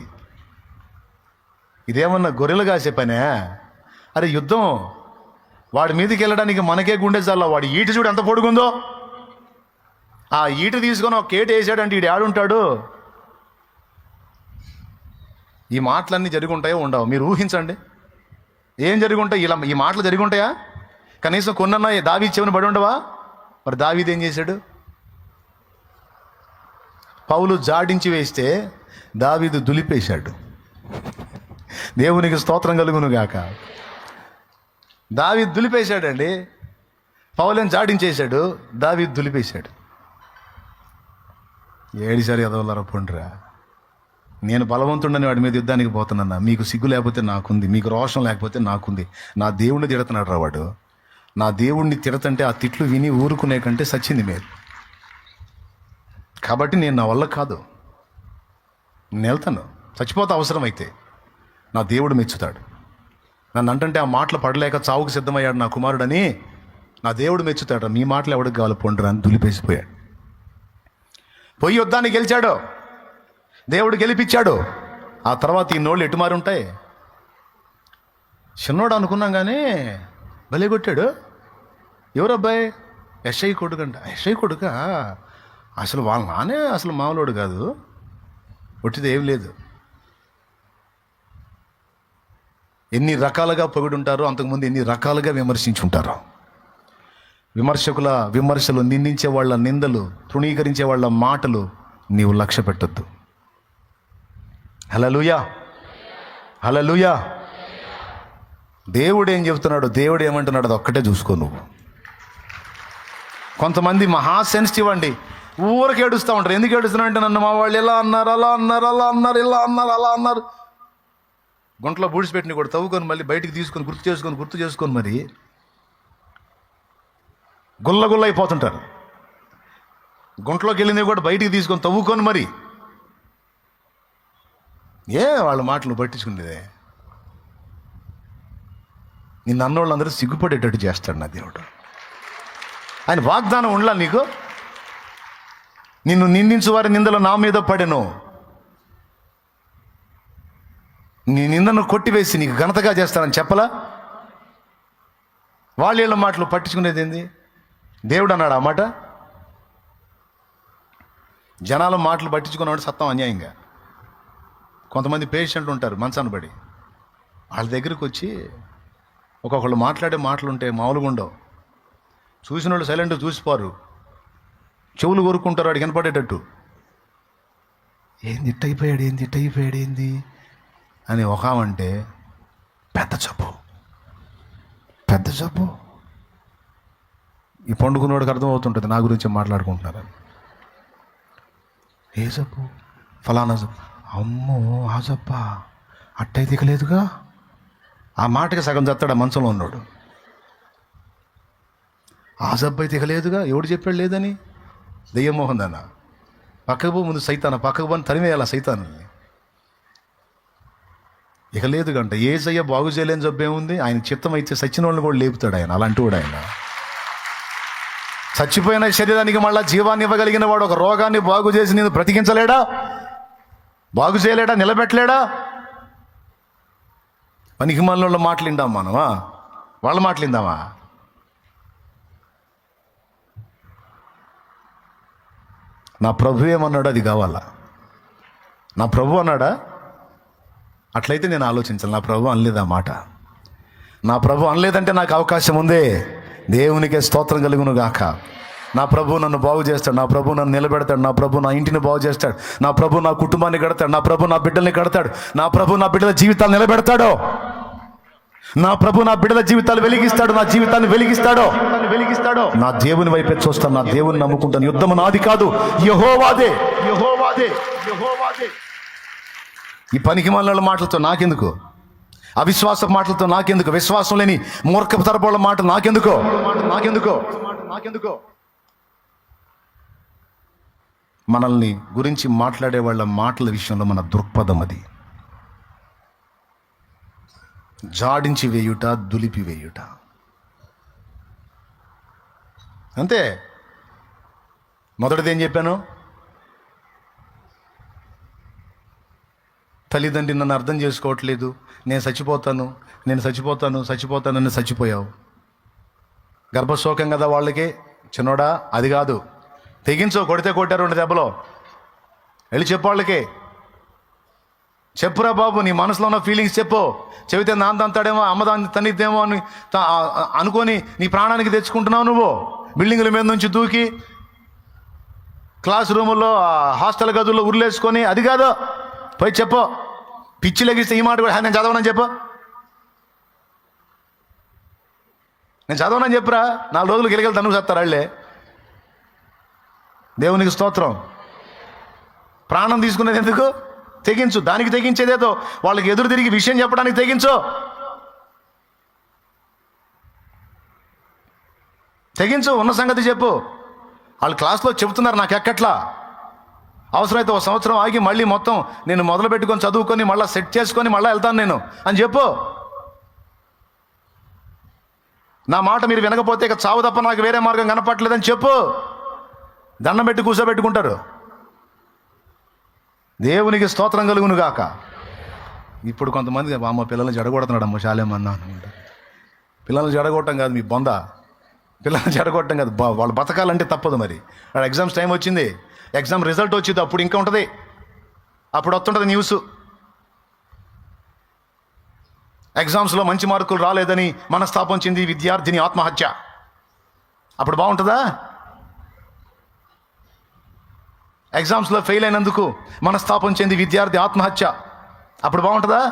ఇదేమన్నా గొర్రెలు కాసే పనే? అరే యుద్ధం వాడి మీదకి వెళ్ళడానికి మనకే గుండె చాలా. వాడి ఈటు చూడు ఎంత పొడుగుందో. ఆ ఈటు తీసుకొని ఒక కేటు వేసాడంటే వీడు ఆడుంటాడు. ఈ మాటలన్నీ జరిగి ఉంటాయో ఉండవు? మీరు ఊహించండి ఏం జరిగి ఉంటాయి. ఇలా ఈ మాటలు జరిగి ఉంటాయా? కనీసం కొన్నన్నా దావీదు చెవిన పడి ఉండవా? మరి దావీదు ఏం చేశాడు? పౌలు జాడించి వేస్తే దావీదు దులిపేశాడు. దేవునికి స్తోత్రం కలుగును గాక. దావీదు దులిపేశాడండి. పౌలేం జాడించేశాడు, దావీదు దులిపేశాడు. ఏడిసారి ఎదవలరా పొండిరా. నేను బలవంతుండని వాడి మీద యుద్ధానికి పోతున్నా. మీకు సిగ్గు లేకపోతే నాకుంది, మీకు రోషం లేకపోతే నాకుంది. నా దేవుణ్ణి తిడుతున్నాడు రా వాడు. నా దేవుణ్ణి తిడతంటే ఆ తిట్లు విని ఊరుకునే కంటే సచ్చింది మేలు. కాబట్టి నేను నా వల్ల కాదు, నేను వెళ్తాను, చచ్చిపోతా అవసరమైతే. నా దేవుడు మెచ్చుతాడు. నన్ను అంటే ఆ మాటలు పడలేక చావుకు సిద్ధమయ్యాడు నా కుమారుడని నా దేవుడు మెచ్చుతాడు. మీ మాటలు ఎవడికి కావాలి పొండరా అని దులిపేసిపోయాడు. పోయి యుద్ధాన్ని గెలిచాడు, దేవుడు గెలిపించాడు. ఆ తర్వాత ఈ నోళ్ళు ఎటు మారి ఉంటాయి. చిన్నోడు అనుకున్నాం కానీ భలే కొట్టాడు. ఎవరు అబ్బాయి? ఎస్ఐ కొడుకు అంట. ఎస్ఐ కొడుక? అసలు వాళ్ళ నానే అసలు మామూలుడు కాదు, ఒట్టిది ఏం లేదు. ఎన్ని రకాలుగా పొగిడుంటారో అంతకుముందు ఎన్ని రకాలుగా విమర్శించుంటారో. విమర్శలు, నిందించే వాళ్ళ నిందలు, తృణీకరించే వాళ్ళ మాటలు నీవు లక్ష్య పెట్టొద్దు. హల్లెలూయా, హల్లెలూయా. దేవుడు ఏం చెబుతున్నాడు, దేవుడు ఏమంటున్నాడు, అది ఒక్కటే చూసుకో నువ్వు. కొంతమంది మహా సెన్సిటివ్ అండి, ఊరికి ఏడుస్తూ ఉంటారు. ఎందుకు ఏడుస్తున్నా అంటే నన్ను మా వాళ్ళు ఇలా అన్నారు, అలా అన్నారు, అలా అన్నారు, ఇలా అన్నారు, అలా అన్నారు. గుంటలో బూడిసిపెట్టిన కూడా తవ్వుకొని మళ్ళీ బయటికి తీసుకొని గుర్తు చేసుకొని మరి గుల్ల అయిపోతుంటారు. గుంటలోకి వెళ్ళినవి కూడా బయటికి తీసుకొని తవ్వుకొని మరి వాళ్ళ మాటలు పట్టించుకునేదే. నిన్ను అన్నోళ్ళందరూ సిగ్గుపడేటట్టు చేస్తాడు నా దేవుడు. ఆయన వాగ్దానం ఉండలా నీకు? నిన్ను నిందించు వారి నిందలు నా మీద పడెను, నీ నిందను కొట్టివేసి నీకు ఘనతగా చేస్తానని చెప్పలా? వాళ్ళ మాటలు పట్టించుకునేది ఏంది? దేవుడు అన్నాడు ఆ మాట? జనాల మాటలు పట్టించుకున్నవాడు సత్తం అన్యాయంగా. కొంతమంది పేషెంట్లు ఉంటారు మంచాన్ని పడి, వాళ్ళ దగ్గరికి వచ్చి ఒక్కొక్కళ్ళు మాట్లాడే మాటలు ఉంటే మామూలుగా ఉండవు. చూసిన వాళ్ళు సైలెంట్ చూసిపోరు, చెవులు కోరుకుంటారు వాడికి వినపడేటట్టు. ఏంది ఇట్టయిపోయాడు ఏంది అని ఒకామంటే పెద్ద జబ్బు. ఈ పండుకున్నవాడికి అర్థమవుతుంటుంది నా గురించి మాట్లాడుకుంటున్నారని. ఏ జబ్బు? ఫలానా జబ్బు. అమ్మో ఆ జబ్బా, అట్టయితే దిగలేదుగా. ఆ మాటకి సగం చస్తాడు ఆ మంచంలో ఉన్నాడు. ఆ జబ్బు అయితే దిగలేదుగా, ఎవడు చెప్పాడు లేదని? దెయ్యం మోహన్ దాన్న పక్కకు పో, ముందు సైతాన పక్కకు పోని తరిమేయాల సైతాన్ని. ఇక లేదు గంట ఏసయ్య బాగు చేయలేని జబ్బేముంది? ఆయన చిత్తం అయితే సచ్చిన వాళ్ళని కూడా లేపుతాడు ఆయన. అలాంటి వాడు ఆయన. చచ్చిపోయిన శరీరానికి మళ్ళా జీవాన్ని ఇవ్వగలిగిన వాడు ఒక రోగాన్ని బాగు చేసి నేను బ్రతికించలేడా? బాగు చేయలేడా? నిలబెట్టలేడా? పనికి మనలో మాట్లాడిందాం మనమా? వాళ్ళ మాట్లాడిందామా? నా ప్రభు ఏమన్నాడు అది కావాలా? నా ప్రభు అన్నాడా? అట్లయితే నేను ఆలోచించాలి. నా ప్రభు అనలేదా మాట? నా ప్రభు అనలేదంటే నాకు అవకాశం ఉందే. దేవునికే స్తోత్రం కలుగును గాక. నా ప్రభు నన్ను బాగు చేస్తాడు, నా ప్రభు నన్ను నిలబెడతాడు, నా ప్రభు నా ఇంటిని బాగు చేస్తాడు, నా ప్రభు నా కుటుంబాన్ని కడతాడు, నా ప్రభు నా బిడ్డల్ని కడతాడు, నా ప్రభు నా బిడ్డల జీవితాలు నిలబెడతాడు, నా ప్రభు నా బిడ్డల జీవితాలు వెలిగిస్తాడు, నా జీవితాన్ని వెలిగిస్తాడు. నా దేవుని వైపే చూస్తాను, నా దేవుని నమ్ముకుంటాను. యుద్ధము నాది కాదు, యెహోవాదే. ఈ పనికి మాలిన మాటలతో నాకెందుకు? అవిశ్వాస మాటలతో నాకెందుకు? విశ్వాసం లేని మూర్ఖపు తరపుల మాట నాకెందుకో? మనల్ని గురించి మాట్లాడే వాళ్ళ మాటల విషయంలో మన దృక్పథం అది. జాడించి వేయుట, దులిపి వేయుట, అంతే. మొదటిది ఏం చెప్పాను? తల్లిదండ్రి నన్ను అర్థం చేసుకోవట్లేదు, నేను చచ్చిపోతానని చచ్చిపోయావు. గర్భశోకం కదా వాళ్ళకి. చిన్నోడా అది కాదు, తెగించో. కొడితే కొట్టారు 2 దెబ్బలో. వెళ్ళి చెప్పు వాళ్ళకి. చెప్పురా బాబు, నీ మనసులో ఉన్న ఫీలింగ్స్ చెప్పు. చెబితే నాన్న అంతాడేమో, అమ్మ దాన్ని తన్నిద్దేమో అని అనుకొని నీ ప్రాణానికి తెచ్చుకుంటున్నావు నువ్వు. బిల్డింగుల మీద నుంచి దూకి క్లాస్ రూముల్లో హాస్టల్ గదుల్లో ఉర్లేసుకొని అది కాదు. పోయి చెప్పు. పిచ్చి లెగిస్తే ఈ మాట కూడా నేను చదవనని చెప్పు. నేను చదవనని చెప్పురా. 4 రోజులు గిలగలు తనుగు చేస్తారు వాళ్ళే. దేవునికి స్తోత్రం. ప్రాణం తీసుకునేది ఎందుకు? తెగించు. దానికి తెగించేదేదో వాళ్ళకి ఎదురు తిరిగి విషయం చెప్పడానికి తెగించు. ఉన్న సంగతి చెప్పు. వాళ్ళు క్లాస్లో చెబుతున్నారు, నాకు ఎక్కట్లా. అవసరమైతే 1 సంవత్సరం ఆగి మళ్ళీ మొత్తం నేను మొదలు పెట్టుకొని చదువుకొని మళ్ళీ సెట్ చేసుకొని మళ్ళీ వెళ్తాను నేను అని చెప్పు. నా మాట మీరు వినకపోతే ఇక చావు తప్ప నాకు వేరే మార్గం కనపట్లేదని చెప్పు. దండం పెట్టి కూర్చోబెట్టుకుంటారు. దేవునికి స్తోత్రం కలుగును గాక. ఇప్పుడు కొంతమంది అమ్మ పిల్లల్ని జడగొడుతున్నాడు అమ్మ శాలేమన్నా అనుకుంటా. పిల్లల్ని జడగొట్టడం కాదు మీ బొంద, పిల్లల్ని జడగొట్టడం కాదు, వాళ్ళు బతకాలంటే తప్పదు. మరి ఎగ్జామ్స్ టైం వచ్చింది, ఎగ్జామ్ రిజల్ట్ వచ్చింది, అప్పుడు ఇంకా ఉంటుంది, అప్పుడు వస్తుంటుంది న్యూస్. ఎగ్జామ్స్లో మంచి మార్కులు రాలేదని మనస్తాపం చెంది విద్యార్థిని ఆత్మహత్య, అప్పుడు బాగుంటుందా? ఎగ్జామ్స్లో ఫెయిల్ అయినందుకు మనస్తాపం చెంది విద్యార్థి ఆత్మహత్య, అప్పుడు బాగుంటుందా?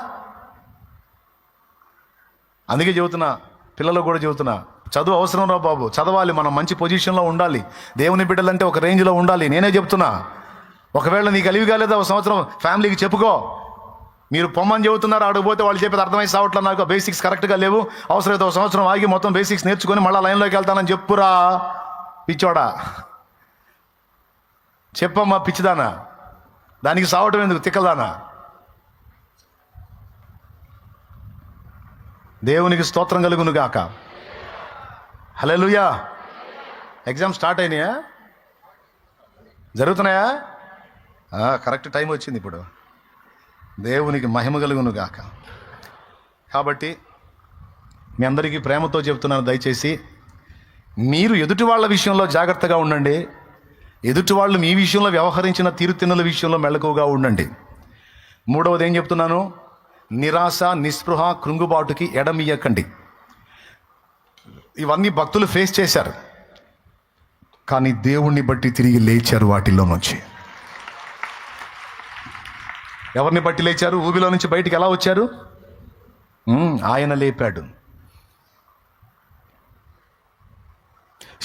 అందుకే చెబుతున్నా, పిల్లలు కూడా చెబుతున్నా, చదువు అవసరం రా బాబు, చదవాలి, మనం మంచి పొజిషన్లో ఉండాలి, దేవుని బిడ్డలంటే ఒక రేంజ్లో ఉండాలి. నేనే చెప్తున్నా, ఒకవేళ నీకు కలివి కాలేదా ఒక సంవత్సరం ఫ్యామిలీకి చెప్పుకో. మీరు పొమ్మని చెబుతున్నారు, ఆడకపోతే వాళ్ళు చెప్పేది అర్థమై సావట్లా, నాకు బేసిక్స్ కరెక్ట్గా లేవు, అవసరమైతే ఒక సంవత్సరం ఆగి మొత్తం బేసిక్స్ నేర్చుకొని మళ్ళీ లైన్లోకి వెళ్తానని చెప్పురా పిచ్చోడా. చెప్పమ్మా పిచ్చిదానా, దానికి సావటం ఎందుకు తిక్కదానా? దేవునికి స్తోత్రం కలుగును గాక. హల్లెలూయా. ఎగ్జామ్ స్టార్ట్ అయినాయా? జరుగుతున్నాయా? కరెక్ట్ టైం వచ్చింది ఇప్పుడు. దేవునికి మహిమ కలుగును గాక. కాబట్టి మీ అందరికీ ప్రేమతో చెప్తున్నాను, దయచేసి మీరు ఎదుటి వాళ్ళ విషయంలో జాగ్రత్తగా ఉండండి, ఎదుటి వాళ్ళు మీ విషయంలో వ్యవహరించిన తీరుతెన్నుల విషయంలో మెళకువగా ఉండండి. మూడవది ఏం చెప్తున్నాను? నిరాశ, నిస్పృహ, కృంగుబాటుకి ఎడమియ్యకండి. ఇవన్నీ భక్తులు ఫేస్ చేశారు, కానీ దేవుణ్ణి బట్టి తిరిగి లేచారు వాటిల్లో నుంచి. ఎవరిని బట్టి లేచారు? ఊబిలో నుంచి బయటికి ఎలా వచ్చారు? ఆయన లేపాడు.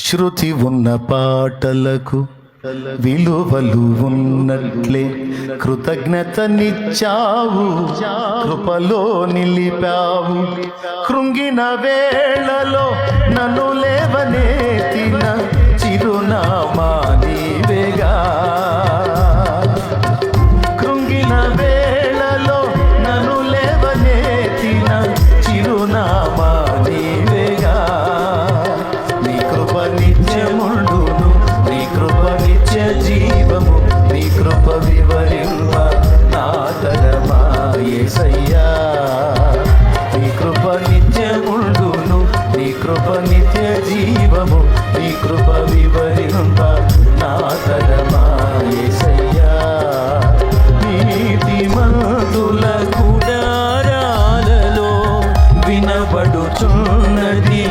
శృతి ఉన్న పాటలకు విలువలు ఉన్నట్లే కృతజ్ఞతనిచ్చావు, కృపలో నిలిపావు. కృంగిన వేళలో నన్ను లేవనెత్తిన చిరునామా నీవేగా. కృంగిన వేళలో నన్ను లేవనెత్తిన చిరునామా నీవేగా. నీ కృప నిత్యముండును, నీ కృప నిత్య జీవము, నీ కృప వివరింప నా తరమా యేసయ్యా. నీ కృప నిత్యముండును, నీ కృప నిత్య జీవము, నీ కృప వివరింప నా తరమా యేసయ్యా. నీతిమంతుల గుడారాలలో వినబడుచున్నది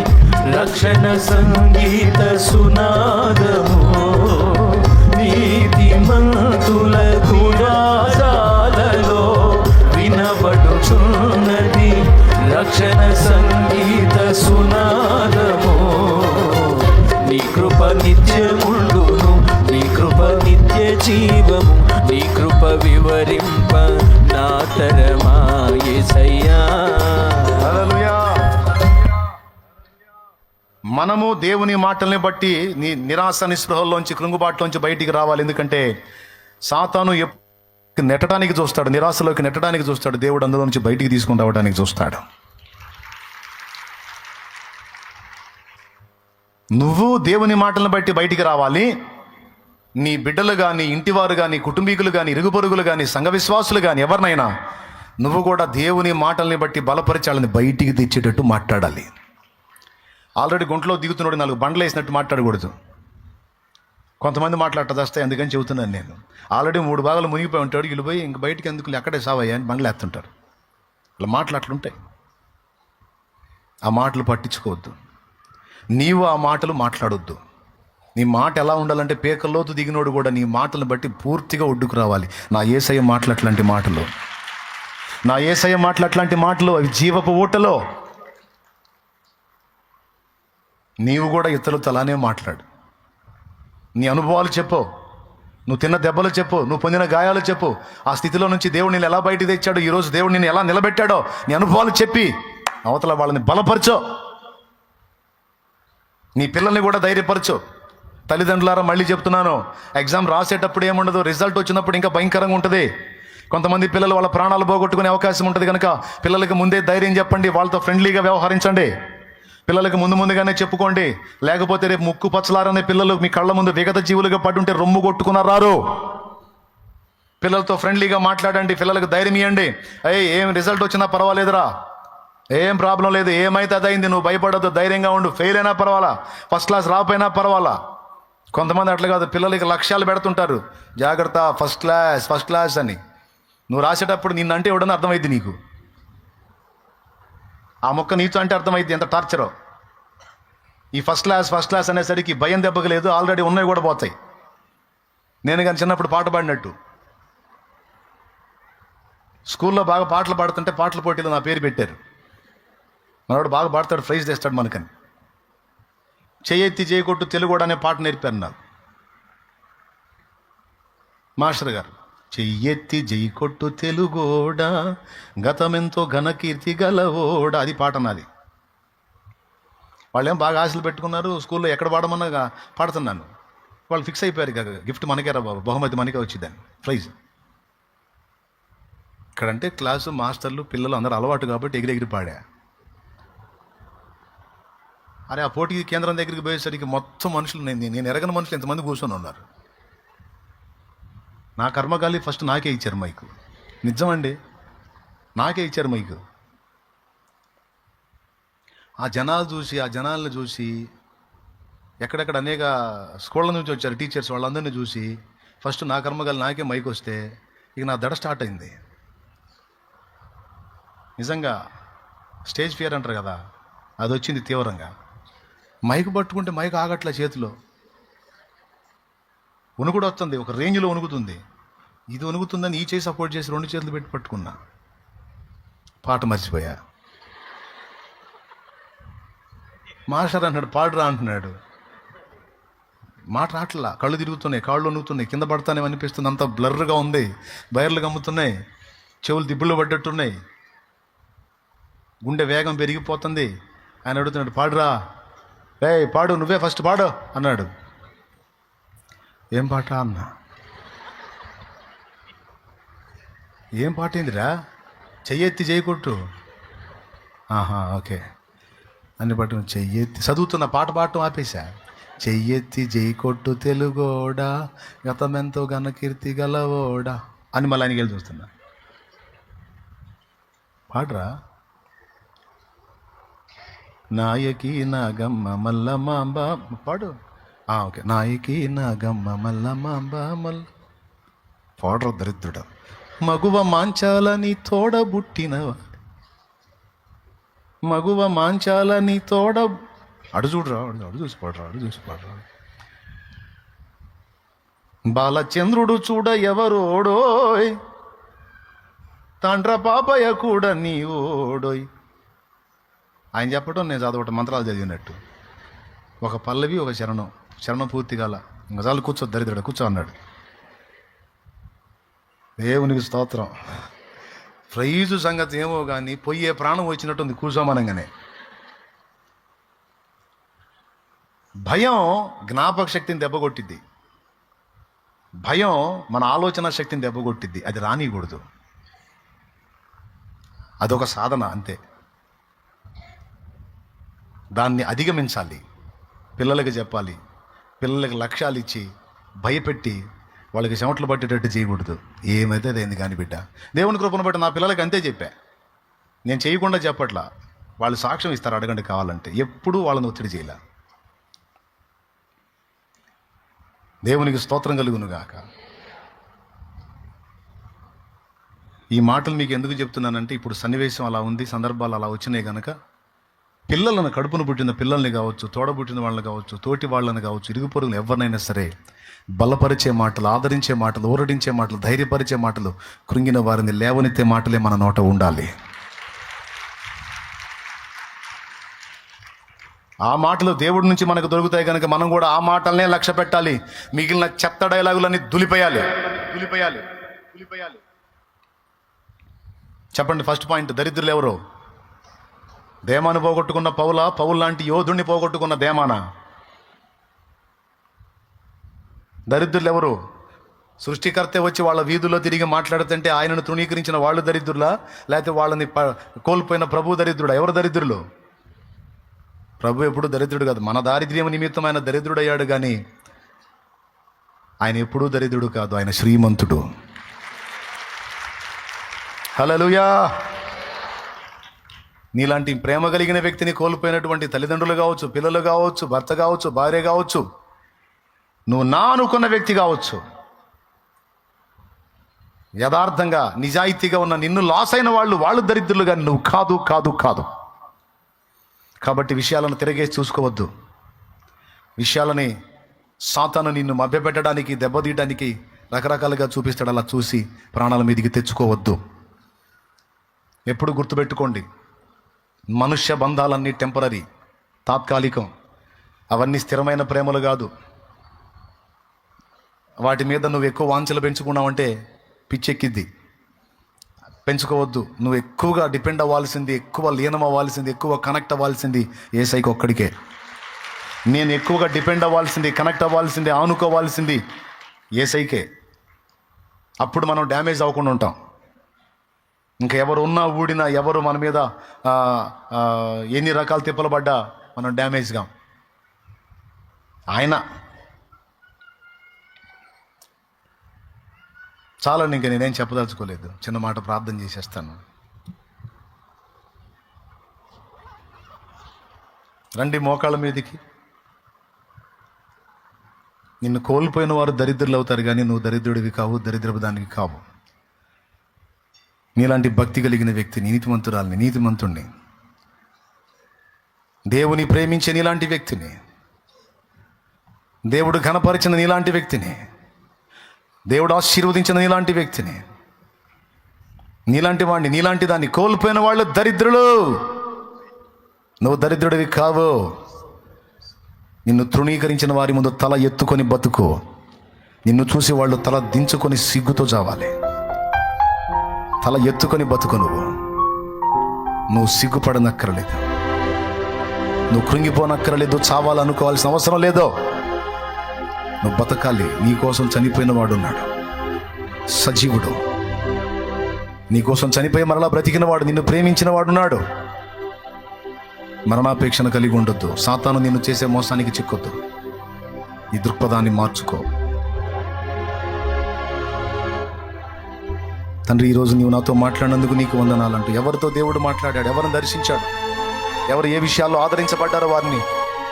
రక్షణ సంగీత సునాదము. నీతిమంతుల గుడారాలలో వినబడుచున్నది రక్షణ సంగీత సునాదము. నీ కృప నిత్యముండును, నీ కృప నిత్య జీవము, నీ కృప వివరింప నా తరమా యేసయ్యా. హల్లెలూయా. మనము దేవుని మాటల్ని బట్టి నిరాశ నిస్పృహల్లోంచి, కృంగుబాటులోంచి బయటికి రావాలి. ఎందుకంటే సాతాను నెట్టడానికి చూస్తాడు, నిరాశలోకి నెట్టడానికి చూస్తాడు, దేవుడు అందులో నుంచి బయటికి తీసుకుని రావడానికి చూస్తాడు. నువ్వు దేవుని మాటలను బట్టి బయటికి రావాలి. నీ బిడ్డలు కానీ, ఇంటివారు కానీ, కుటుంబీకులు కానీ, ఇరుగు పొరుగులు కానీ, సంఘ విశ్వాసులు కానీ, ఎవరినైనా నువ్వు కూడా దేవుని మాటల్ని బట్టి బలపరిచాలని బయటికి తెచ్చేటట్టు మాట్లాడాలి. ఆల్రెడీ గుంటలో దిగుతున్నాడు, 4 బండ్లు వేసినట్టు మాట్లాడకూడదు. కొంతమంది మాట్లాడతాయి, అందుకని చెబుతున్నాను నేను. ఆల్రెడీ 3 భాగాలు మునిగిపోయి ఉంటాడు, వెళ్ళిపోయి ఇంక బయటికి ఎందుకు ఎక్కడే సావయ్యా అని బండ్లు వేస్తుంటారు. అలా మాటలు అట్లుంటాయి. ఆ మాటలు పట్టించుకోవద్దు. నీవు ఆ మాటలు మాట్లాడొద్దు. నీ మాట ఎలా ఉండాలంటే పేకల్లోతు దిగినోడు కూడా నీ మాటలను బట్టి పూర్తిగా ఒడ్డుకు రావాలి. నా యేసయ్య మాటలు అట్లాంటి మాటలు, నా యేసయ్య మాటలు అట్లాంటి మాటలు, అవి జీవపు ఊటలో. నీవు కూడా ఇతరులతో అలానే మాట్లాడు. నీ అనుభవాలు చెప్పు, నువ్వు తిన్న దెబ్బలు చెప్పు, నువ్వు పొందిన గాయాలు చెప్పు. ఆ స్థితిలో నుంచి దేవుడు నిన్ను ఎలా బయటికి తెచ్చాడో, ఈరోజు దేవుడు నిన్ను ఎలా నిలబెట్టాడో నీ అనుభవాలు చెప్పి అవతల వాళ్ళని బలపరచో. నీ పిల్లల్ని కూడా ధైర్యపరచు. తల్లిదండ్రులారా మళ్ళీ చెప్తున్నాను, ఎగ్జామ్ రాసేటప్పుడు ఏముండదు, రిజల్ట్ వచ్చినప్పుడు ఇంకా భయంకరంగా ఉంటుంది. కొంతమంది పిల్లలు వాళ్ళ ప్రాణాలు పోగొట్టుకునే అవకాశం ఉంటుంది కనుక పిల్లలకి ముందే ధైర్యం చెప్పండి, వాళ్ళతో ఫ్రెండ్లీగా వ్యవహరించండి. పిల్లలకి ముందుగానే చెప్పుకోండి. లేకపోతే రేపు ముక్కు పచ్చలారనే పిల్లలు మీ కళ్ళ ముందు విగత జీవులుగా పడుంటే రొమ్ము కొట్టుకున్నారు. పిల్లలతో ఫ్రెండ్లీగా మాట్లాడండి, పిల్లలకు ధైర్యం ఇవ్వండి. ఏం రిజల్ట్ వచ్చినా పర్వాలేదురా, ఏం ప్రాబ్లం లేదు, ఏమైతే అదైంది, నువ్వు భయపడద్దు, ధైర్యంగా ఉండు, ఫెయిల్ అయినా పర్వాలా, ఫస్ట్ క్లాస్ రాపోయినా పర్వాలా. కొంతమంది అట్లా కాదు, పిల్లలకి లక్ష్యాలు పెడుతుంటారు, జాగ్రత్త ఫస్ట్ క్లాస్ అని. నువ్వు రాసేటప్పుడు నిన్నంటే ఎవడన్నా అర్థమైంది నీకు, ఆ మొక్క నీతో అంటే అర్థమైంది ఎంత టార్చరో. ఈ ఫస్ట్ క్లాస్ అనేసరికి భయం దెబ్బకు లేదు, ఆల్రెడీ ఉన్నవి కూడా పోతాయి. నేను కానీ చిన్నప్పుడు పాట పాడినట్టు స్కూల్లో బాగా పాటలు పాడుతుంటే పాటల పోటీలో నా పేరు పెట్టారు. మనవాడు బాగా పాడతాడు, ప్రైజ్ తెస్తాడు మనకని. చెయ్యెత్తి చేయకొట్టు తెలుగోడ అనే పాట నేర్పారు నాకు మాస్టర్ గారు. చెయ్యెత్తి జైకొట్టు తెలుగోడ, గతమెంతో ఘనకీర్తి గలవోడ, అది పాట నాది. వాళ్ళేం బాగా ఆశలు పెట్టుకున్నారు, స్కూల్లో ఎక్కడ పాడమన్నా పాడుతున్నాను. వాళ్ళు ఫిక్స్ అయిపోయారు, ఇక గిఫ్ట్ మనకే రా బాబు, బహుమతి మనకే వచ్చిందని, ప్రైజ్. ఇక్కడంటే క్లాసు మాస్టర్లు పిల్లలు అందరూ అలవాటు కాబట్టి ఎగిరెగిరి పాడా. అరే ఆ పోటీ కేంద్రం దగ్గరికి పోయేసరికి మొత్తం మనుషులు, నేను ఎరగని మనుషులు ఎంతమంది కూర్చొని ఉన్నారు. నా కర్మగాలి ఫస్ట్ నాకే ఇచ్చారు మైకు, నిజమండి, నాకే ఇచ్చారు మైకు. ఆ జనాలను చూసి ఎక్కడెక్కడ అనేక స్కూళ్ళ నుంచి వచ్చారు టీచర్స్, వాళ్ళందరినీ చూసి ఫస్ట్ నా కర్మగాలి నాకే మైక్ వస్తే ఇక నా దడ స్టార్ట్ అయింది. నిజంగా స్టేజ్ ఫియర్ అంటారు కదా, అది వచ్చింది తీవ్రంగా. మైక్ పట్టుకుంటే మైక్ ఆగట్లే చేతిలో, వణుకుడు వస్తుంది, ఒక రేంజ్లో వణుకుతుంది. ఇది వణుకుతుందని ఈ చేయి సపోర్ట్ చేసి 2 చేతులు పెట్టి పట్టుకున్నా, పాట మర్చిపోయా. మాస్టర్ అన్నాడు పాడురా అంటున్నాడు, మాట రాట్లా, కళ్ళు తిరుగుతున్నాయి, కాళ్ళు వణుకుతున్నాయి, కింద పడతానేమో అనిపిస్తుంది, అంత బ్లర్గా ఉంది, బయర్లు గమ్ముతున్నాయి, చెవులు దిబ్బులు పడ్డట్టున్నాయి, గుండె వేగం పెరిగిపోతుంది. ఆయన అడుగుతున్నాడు పాడురా, పాడు, నువ్వే ఫస్ట్ పాడు అన్నాడు. ఏం పాట అన్నా, ఏం పాట ఏందిరా, చెయ్యెత్తి చేయకొట్టు, ఆహా ఓకే అన్ని పట్టు, చెయ్యెత్తి చదువుతున్న పాట పాడటం ఆపేశా. చెయ్యెత్తి జైకొట్టు తెలుగోడా, గతమెంతో ఘనకీర్తి గలవోడా అని మళ్ళీ ఆయనకి వెళ్ళి చూస్తున్నా. పాడరా, నాయకి నాగమ్మ మల్లమాంబ, పాడు, ఓకే, నాయకి నాగమ్మ మల్లమాంబ మల్ల, పాడరు దరిద్రుడు. మగువ మాంచాలని తోడబుట్టినవా, మగువ మాంచాలని అడు చూడరా, అడు చూసి పాడరా. బాలచంద్రుడు చూడ ఎవరోడోయ్, తండ్ర పాపయ్య కూడా నీ ఓడోయ్. ఆయన చెప్పడం నేను చదవటం, మంత్రాలు చదివినట్టు. ఒక పల్లవి ఒక శరణం పూర్తి కాల, ఇంకా చాలు కూర్చో దరిద్రుడు, కూర్చో అన్నాడు. దేవునికి స్తోత్రం. ప్రైజు సంగతి ఏమో కానీ పొయ్యే ప్రాణం వచ్చినట్టుంది కూర్చోమనంగానే. భయం జ్ఞాపక శక్తిని దెబ్బకొట్టిద్ది, భయం మన ఆలోచన శక్తిని దెబ్బకొట్టిద్ది, అది రానియకూడదు. అదొక సాధన అంతే, దాన్ని అధిగమించాలి. పిల్లలకి చెప్పాలి, పిల్లలకి లక్ష్యాలు ఇచ్చి భయపెట్టి వాళ్ళకి చెమటలు పట్టేటట్టు చేయకూడదు. ఏమైతే అదేంది కానీ బిడ్డ, దేవుని కృపను బట్టి నా పిల్లలకి అంతే చెప్పా. నేను చేయకుండా చెప్పట్లా, వాళ్ళు సాక్ష్యం ఇస్తారు అడగండి కావాలంటే. ఎప్పుడూ వాళ్ళని ఒత్తిడి చేయాల. దేవునికి స్తోత్రం కలుగును గాక. ఈ మాటలు మీకు ఎందుకు చెప్తున్నానంటే, ఇప్పుడు సన్నివేశం అలా ఉంది, సందర్భాలు అలా వచ్చినాయి కనుక పిల్లలను, కడుపును పుట్టిన పిల్లల్ని కావచ్చు, తోడబుట్టిన వాళ్ళని కావచ్చు, తోటి వాళ్ళని కావచ్చు, ఇరుగు పొరుగులు ఎవరినైనా సరే బలపరిచే మాటలు, ఆదరించే మాటలు, ఊరడించే మాటలు, ధైర్యపరిచే మాటలు, కృంగిన వారిని లేవనెత్తే మాటలే మన నోట ఉండాలి. ఆ మాటలు దేవుడి నుంచి మనకు దొరుకుతాయి కనుక మనం కూడా ఆ మాటలనే లక్ష్య పెట్టాలి. మిగిలిన చెత్త డైలాగులన్నీ దులిపేయాలి. చెప్పండి, ఫస్ట్ పాయింట్, దరిద్రులు ఎవరు? దేమాను పోగొట్టుకున్న పౌలు లాంటి యోధుడిని పోగొట్టుకున్న దేమాన. దరిద్రులు ఎవరు? సృష్టికర్తే వచ్చి వాళ్ళ వీధుల్లో తిరిగి మాట్లాడుతుంటే ఆయనను తృణీకరించిన వాళ్ళు దరిద్రులా, లేకపోతే వాళ్ళని కోల్పోయిన ప్రభు దరిద్రుడా? ఎవరు దరిద్రులు? ప్రభు ఎప్పుడు దరిద్రుడు కాదు. మన దారిద్ర్యం నిమిత్తం ఆయన దరిద్రుడయ్యాడు, కానీ ఆయన ఎప్పుడూ దరిద్రుడు కాదు, ఆయన శ్రీమంతుడు. హల్లెలూయా. నీలాంటి ప్రేమ కలిగిన వ్యక్తిని కోల్పోయినటువంటి తల్లిదండ్రులు కావచ్చు, పిల్లలు కావచ్చు, భర్త కావచ్చు, భార్య కావచ్చు, నువ్వు నా అనుకున్న వ్యక్తి కావచ్చు, యథార్థంగా నిజాయితీగా ఉన్న నిన్ను లాస్ అయిన వాళ్ళు దరిద్రులు, కానీ నువ్వు కాదు కాదు కాదు. కాబట్టి విషయాలను తిరగేసి చూసుకోవద్దు. విషయాలని సాతాను నిన్ను మభ్యపెట్టడానికి, దెబ్బతీయడానికి రకరకాలుగా చూపిస్తాడు. అలా చూసి ప్రాణాల మీదికి తెచ్చుకోవద్దు. ఎప్పుడు గుర్తుపెట్టుకోండి, మనుష్య బంధాలన్నీ టెంపరరీ, తాత్కాలికం. అవన్నీ స్థిరమైన ప్రేమలు కాదు. వాటి మీద నువ్వు ఎక్కువ వాంఛలు పెంచుకున్నావంటే పిచ్చెక్కిద్ది. పెంచుకోవద్దు. నువ్వు ఎక్కువగా డిపెండ్ అవ్వాల్సింది, ఎక్కువ లీనం అవ్వాల్సింది, ఎక్కువ కనెక్ట్ అవ్వాల్సింది యేసయ్యకి ఒక్కడికే. నేను ఎక్కువగా డిపెండ్ అవ్వాల్సింది, కనెక్ట్ అవ్వాల్సింది, ఆనుకోవాల్సింది యేసయ్యకే. అప్పుడు మనం డ్యామేజ్ అవ్వకుండా ఉంటాం. ఇంకా ఎవరు ఉన్నా ఊడినా, ఎవరు మన మీద ఎన్ని రకాల తిప్పలు పడ్డా మనం డ్యామేజ్గా. ఆయన చాలండి, ఇంకా నేనేం చెప్పదలుచుకోలేదు. చిన్న మాట ప్రార్థన చేసేస్తాను. రండి మోకాళ్ళ మీదకి. నిన్ను కోల్పోయిన వారు దరిద్రులు అవుతారు, కానీ నువ్వు దరిద్రుడివి కావు, దరిద్రపు దానికి కావు. నీలాంటి భక్తి కలిగిన వ్యక్తిని, నీతిమంతురాల్ని, నీతిమంతుణ్ణి, దేవుని ప్రేమించే నీలాంటి వ్యక్తిని, దేవుడు ఘనపరిచిన నీలాంటి వ్యక్తిని, దేవుడు ఆశీర్వదించిన నీలాంటి వ్యక్తిని, నీలాంటి వాడిని, నీలాంటి దాన్ని కోల్పోయిన వాళ్ళు దరిద్రులు. నువ్వు దరిద్రుడివి కావు. నిన్ను తృణీకరించిన వారి ముందు తల ఎత్తుకొని బతుకు. నిన్ను చూసి వాళ్ళు తల దించుకొని సిగ్గుతో చావాలి. తల ఎత్తుకొని బతుకు. నువ్వు సిగ్గుపడనక్కర్లేదు, నువ్వు కృంగిపోనక్కర్లేదు, చావాలనుకోవాల్సిన అవసరం లేదు. నువ్వు బతకాలి. నీకోసం చనిపోయిన వాడు ఉన్నాడు, సజీవుడు. నీకోసం చనిపోయి మరలా బ్రతికిన వాడు, నిన్ను ప్రేమించిన వాడున్నాడు. మరణాపేక్షను కలిగి ఉండొద్దు. సాతాను నిన్ను చేసే మోసానికి చిక్కొద్దు. ఈ దృక్పథాన్ని మార్చుకో. తండ్రి, ఈరోజు నీవు నాతో మాట్లాడినందుకు నీకు వందనాలంటూ ఎవరితో దేవుడు మాట్లాడాడు, ఎవరిని దర్శించాడు, ఎవరు ఏ విషయాల్లో ఆదరించబడ్డారో వారిని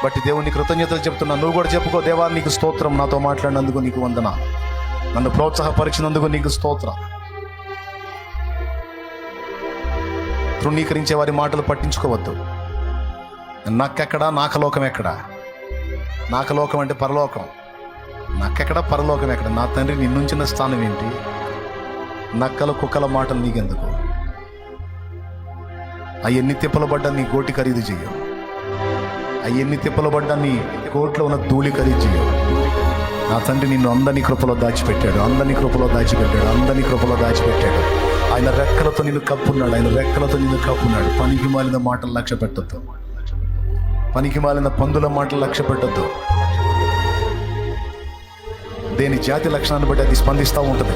బట్టి దేవునికి కృతజ్ఞతలు చెప్తున్నా. నువ్వు కూడా చెప్పుకో, దేవా నీకు స్తోత్రం, నాతో మాట్లాడినందుకు నీకు వందనాలు, నన్ను ప్రోత్సాహపరిచినందుకు నీకు స్తోత్రం. తృణీకరించే వారి మాటలు పట్టించుకోవద్దు. నాకెక్కడా, నాకలోకం ఎక్కడా? నాకలోకం అంటే పరలోకం. నాకెక్కడా, పరలోకం ఎక్కడ? నా తండ్రి నిన్నుంచిన స్థానం ఏంటి? నక్కల కుక్కల మాటలు నీకెందుకు? అవన్నీ తిప్పలు పడ్డా నీ గోటి ఖరీదు చెయ్యవు. అవన్నీ తిప్పలు పడ్డా నీ కోట్లో ఉన్న ధూళి ఖరీదు చెయ్యవు. నా తండ్రి నిన్ను అందరినీ కృపలో దాచిపెట్టాడు, అందరినీ కృపలో దాచిపెట్టాడు, అందరినీ కృపలో దాచిపెట్టాడు. ఆయన రెక్కలతో నిన్ను కప్పున్నాడు, ఆయన రెక్కలతో నిన్ను కప్పున్నాడు. పనికి మాలిన మాటలు లక్ష్య పెట్టొద్దు, పనికి మాలిన పందుల మాటలు లక్ష్య పెట్టొద్దు. దేని జాతి లక్షణాన్ని బట్టి అది స్పందిస్తూ ఉంటుంది,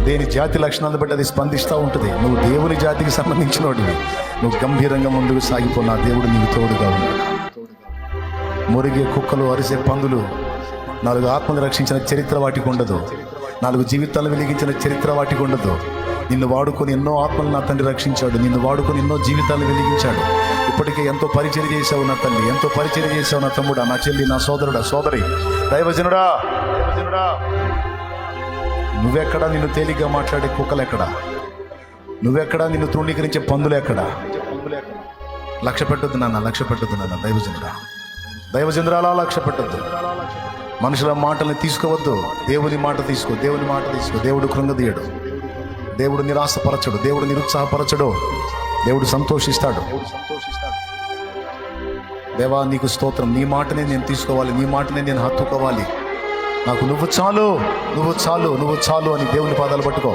దేని జాతి లక్షణాలను బట్టి అది స్పందిస్తూ ఉంటుంది. నువ్వు దేవుని జాతికి సంబంధించిన వాడివి. నువ్వు గంభీరంగా ముందుకు సాగిపో. నా దేవుడు నీకు తోడుగా ఉన్నాడు. మురిగే కుక్కలు, అరిసే పందులు, 4 ఆత్మలు రక్షించిన చరిత్ర వాటికి ఉండదు, 4 జీవితాలు వెలిగించిన చరిత్ర వాటికి ఉండదు. నిన్ను వాడుకొని ఎన్నో ఆత్మలు నా తండ్రి రక్షించాడు, నిన్ను వాడుకొని ఎన్నో జీవితాలు వెలిగించాడు. ఇప్పటికే ఎంతో పరిచయం చేశావు నా తల్లి, ఎంతో పరిచయం చేశావు నా తమ్ముడా, నా చెల్లి, నా సోదరుడా, సోదరి, దైవజనుడా. నువ్వెక్కడా నిన్ను తేలిగ్గా మాట్లాడే కుక్కలు ఎక్కడా? నువ్వెక్కడా నిన్ను తృణీకరించే పందులు ఎక్కడా? లక్ష్య పెట్టొద్దు నాన్న, లక్ష్య పెట్టొద్దు నాన్న. దైవజనుడా అలా లక్ష్య పెట్టొద్దు. మనుషుల మాటల్ని తీసుకోవద్దు, దేవుని మాట తీసుకో, దేవుని మాట తీసుకో. దేవుడు కృంగదీయడు, దేవుడు నిరాశపరచడు, దేవుడు నిరుత్సాహపరచడు, దేవుడు సంతోషిస్తాడు. దేవా నీకు స్తోత్రం. నీ మాటనే నేను తీసుకోవాలి, నీ మాటనే నేను హత్తుకోవాలి. నాకు నువ్వు చాలు, నువ్వు చాలు, నువ్వు చాలు అని దేవుని పాదాలు పట్టుకో.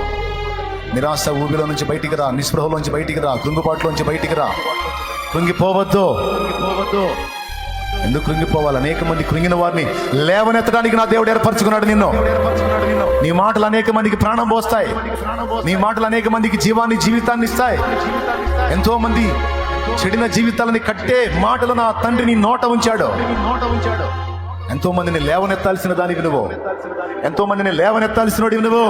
నిరాశ ఊబిలో నుంచి బయటికి రా, నిస్పృహలోంచి బయటికి రా, కృంగుపాట్లోంచి బయటికి రా. కృంగిపోవద్దు. ఎందుకు కృంగిపోవాలి? అనేక మంది కృంగిన వారిని లేవనెత్తడానికి నా దేవుడు ఏర్పరచుకున్నాడు నిన్ను. నీ మాటలు అనేక మందికి ప్రాణం పోస్తాయి, నీ మాటలు అనేక మందికి జీవితాన్ని ఇస్తాయి. ఎంతో మంది చెడిన జీవితాలని కట్టే మాటలు నా తండ్రి నీ నోట ఉంచాడు. ఎంతో మందిని లేవనెత్తాల్సిన దానికి నువ్వు, ఎంతో మందిని లేవనెత్తాల్సినోడివి నువ్వు,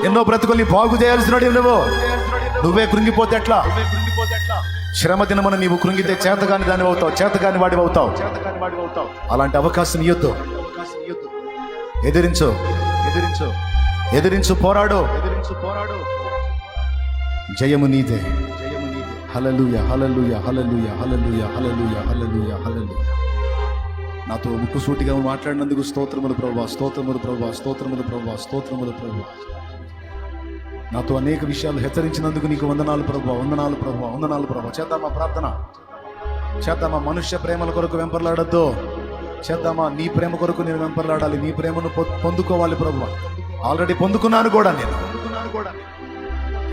ఎన్నో బ్రతుకుల్ని బాగు చేయాల్సినోడివి నువ్వు. నువ్వే కృంగిపోతే ఎట్లా? శ్రమ దినమున నీవు కృంగితే చేతగాని దాని అవుతావు, చేతగాని వాడివి అవుతావు. అలాంటి అవకాశం ఇయ్యొద్దు. ఎదిరించు, ఎదిరించు, ఎదిరించు, పోరాడు. జయము నీదే. హల్లెలూయా, హల్లెలూయా, హల్లెలూయా, హల్లెలూయా, హల్లెలూయా, హల్లెలూయా, హల్లెలూయా. నాతో ముక్కుసూటిగా మాట్లాడినందుకు స్తోత్రములు ప్రభువా, స్తోత్రములు ప్రభువా, స్తోత్రములు ప్రభువా, స్తోత్రములు ప్రభువా. నాతో అనేక విషయాలు హెచ్చరించినందుకు నీకు వందనాలు ప్రభువా, వందనాలు ప్రభువా, వందనాలు ప్రభువా. చేద్దామా ప్రార్థన, చేద్దామా? మనుష్య ప్రేమల కొరకు వెంపర్లాడద్దు, చేద్దామా? నీ ప్రేమ కొరకు నేను వెంపర్లాడాలి, నీ ప్రేమను పొందుకోవాలి ప్రభువా. ఆల్రెడీ పొందుకున్నాను కూడా నేను.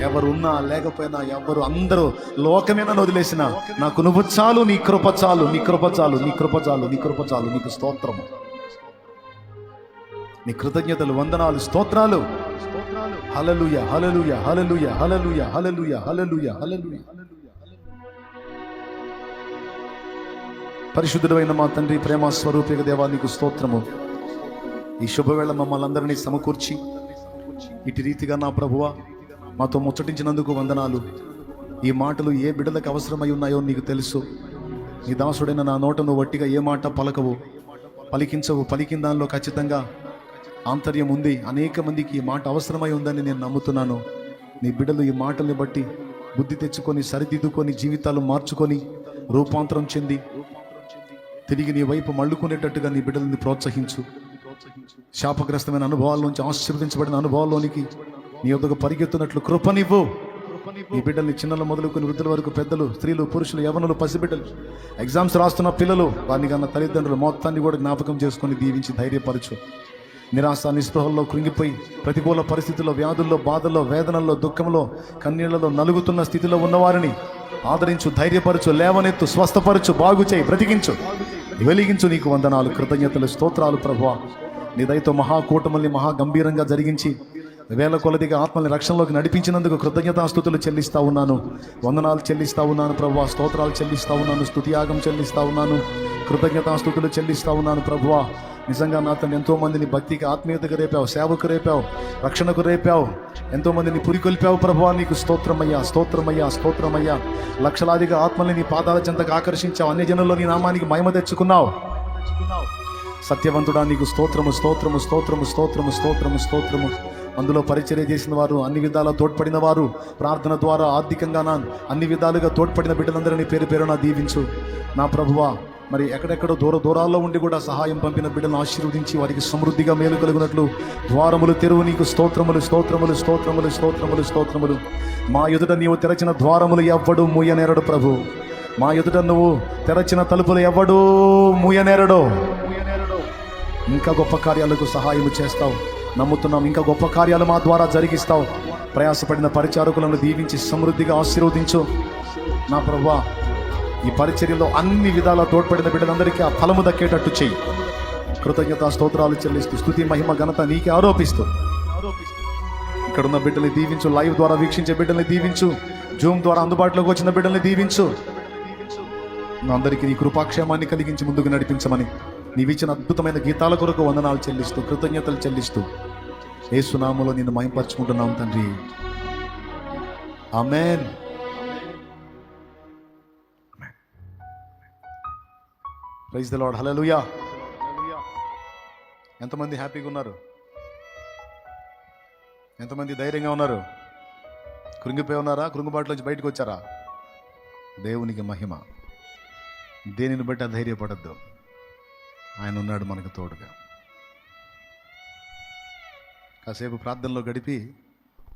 ఎవరు ఉన్నా లేకపోయినా, ఎవరు అందరూ లోకమే నన్ను వదిలేసిన నాకు నువ్వు చాలు, నీ కృప చాలు, నీ కృప చాలు, నీ కృప చాలు, నీ కృప చాలు. నీకు స్తోత్రము, నీ కృతజ్ఞతలు, వందనాలు, స్తోత్రాలు. హల్లెలూయా, హల్లెలూయా, హల్లెలూయా, హల్లెలూయా, హల్లెలూయా, హల్లెలూయా, హల్లెలూయా. పరిశుద్ధుడైన మా తండ్రి, ప్రేమ స్వరూపిక దేవా, నీకు స్తోత్రము. ఈ శుభవేళ మమ్మల్ని అందరినీ సమకూర్చి ఇటు రీతిగా నా ప్రభువా మాతో ముచ్చటించినందుకు వందనాలు. ఈ మాటలు ఏ బిడ్డలకు అవసరమై ఉన్నాయో నీకు తెలుసు. నీ దాసుడైన నా నోట నువ్వు వట్టిగా ఏ మాట పలకవు, పలికించవు. పలికిన దానిలో ఖచ్చితంగా ఆంతర్యం ఉంది. అనేక మందికి ఈ మాట అవసరమై ఉందని నేను నమ్ముతున్నాను. నీ బిడ్డలు ఈ మాటల్ని బట్టి బుద్ధి తెచ్చుకొని, సరిదిద్దుకొని, జీవితాలు మార్చుకొని, రూపాంతరం చెంది తిరిగి నీ వైపు మళ్ళుకునేటట్టుగా నీ బిడ్డలని ప్రోత్సహించు. శాపగ్రస్తమైన అనుభవాల్లోంచి ఆశీర్వదించబడిన అనుభవాల్లోనికి నీ యొద్దకు పరిగెత్తున్నట్లు కృపనివ్వు. ఈ బిడ్డల్ని చిన్నల మొదలుకొని వృద్ధుల వరకు, పెద్దలు, స్త్రీలు, పురుషులు, యవనులు, పసిబిడ్డలు, ఎగ్జామ్స్ రాస్తున్న పిల్లలు, వారిని కన్నా తల్లిదండ్రులు మొత్తాన్ని కూడా జ్ఞాపకం చేసుకొని దీవించి ధైర్యపరచు. నిరాశ, నిస్పృహల్లో కృంగిపోయి ప్రతికూల పరిస్థితుల్లో, వ్యాధుల్లో, బాధల్లో, వేదనల్లో, దుఃఖంలో, కన్నీళ్లలో నలుగుతున్న స్థితిలో ఉన్నవారిని ఆదరించు, ధైర్యపరచు, లేవనెత్తు, స్వస్థపరచు, బాగు చేయి, బ్రతికించు, వెలిగించు. నీకు వందనాలు, కృతజ్ఞతలు, స్తోత్రాలు ప్రభువా. నీ దయతో మహాకూటముల్ని మహా గంభీరంగా జరిగించి వేల కొలదిగా ఆత్మల్ని రక్షణలోకి నడిపించినందుకు కృతజ్ఞతాస్తుతులు చెల్లిస్తా ఉన్నాను, వందనాలు చెల్లిస్తా ఉన్నాను ప్రభువా. స్తోత్రాలు చెల్లిస్తా ఉన్నాను, స్తుతియాగం చెల్లిస్తా ఉన్నాను, కృతజ్ఞతాస్తుతులు చెల్లిస్తా ఉన్నాను ప్రభువా. నిజంగా నా తండ్రి ఎంతో మందిని భక్తికి, ఆత్మీయతకు రేపావు, సేవకు రేపావు, రక్షణకు రేపావు, ఎంతో మందిని పురికొల్పావు ప్రభువా. నీకు స్తోత్రమయ్యా, స్తోత్రమయ్యా, స్తోత్రమయ్యా. లక్షలాదిగా ఆత్మల్ని నీ పాదాల చెంతకు ఆకర్షించావు, అన్ని జనుల్లో నీ నామానికి మహిమ తెచ్చుకున్నావు. సత్యవంతుడా నీకు స్తోత్రము, స్తోత్రము, స్తోత్రము, స్తోత్రము, స్తోత్రము, స్తోత్రము. అందులో పరిచర్య చేసిన వారు, అన్ని విధాలా తోడ్పడిన వారు, ప్రార్థన ద్వారా ఆర్థికంగా అన్ని విధాలుగా తోడ్పడిన బిడ్డలందరినీ పేరు పేరున దీవించు నా ప్రభువా. మరి ఎక్కడెక్కడో దూరాల్లో ఉండి కూడా సహాయం పంపిన బిడ్డలను ఆశీర్వదించి వారికి సమృద్ధిగా మేలు కలుగునట్లు ద్వారములు తెరువు. నీకు స్తోత్రములు, స్తోత్రములు, స్తోత్రములు, స్తోత్రములు, స్తోత్రములు. మా ఎదుట నీవు తెరచిన ద్వారములు ఎవ్వడు మూయనేరడు ప్రభు. మా ఎదుట నువ్వు తెరచిన తలుపులు ఎవ్వడు మూయనేరడు. ఇంకా గొప్ప కార్యాలకు సహాయం చేస్తావు నమ్ముతున్నాం. ఇంకా గొప్ప కార్యాలు మా ద్వారా జరిగిస్తావు. ప్రయాసపడిన పరిచారకులను దీవించి సమృద్ధిగా ఆశీర్వదించు నా ప్రభువా. ఈ పరిచర్యలో అన్ని విధాలా తోడ్పడిన బిడ్డలందరికీ ఆ ఫలము దక్కేటట్టు చెయ్యి. కృతజ్ఞత స్తోత్రాలు చెల్లిస్తూ, స్తుతి, మహిమ, ఘనత నీకే ఆరోపిస్తూ ఇక్కడున్న బిడ్డల్ని దీవించు. లైవ్ ద్వారా వీక్షించే బిడ్డల్ని దీవించు. జూమ్ ద్వారా అందుబాటులోకి వచ్చిన బిడ్డల్ని దీవించు. అందరికీ నీ కృపాక్షేమాన్ని కలిగించి ముందుకు నడిపించమని నీవిచ్చిన అద్భుతమైన గీతాల కొరకు వందనాలు చెల్లిస్తూ, కృతజ్ఞతలు చెల్లిస్తూ యేసు నామములో నిన్ను మహిమపరచుకుంటున్నాం తండ్రి. ఆమేన్. Praise the lord. హల్లెలూయా. ఎంతమంది హ్యాపీగా ఉన్నారు? ఎంతమంది ధైర్యంగా ఉన్నారు? కృంగిపోయి ఉన్నారా? కృంగుబాటులోంచి బయటకు వచ్చారా? దేవునికి మహిమ. దేనిని బట్టి అధైర్యపడద్దు. ఆయన ఉన్నాడు మనకు తోడుగా. కాసేపు ప్రార్థనలో గడిపి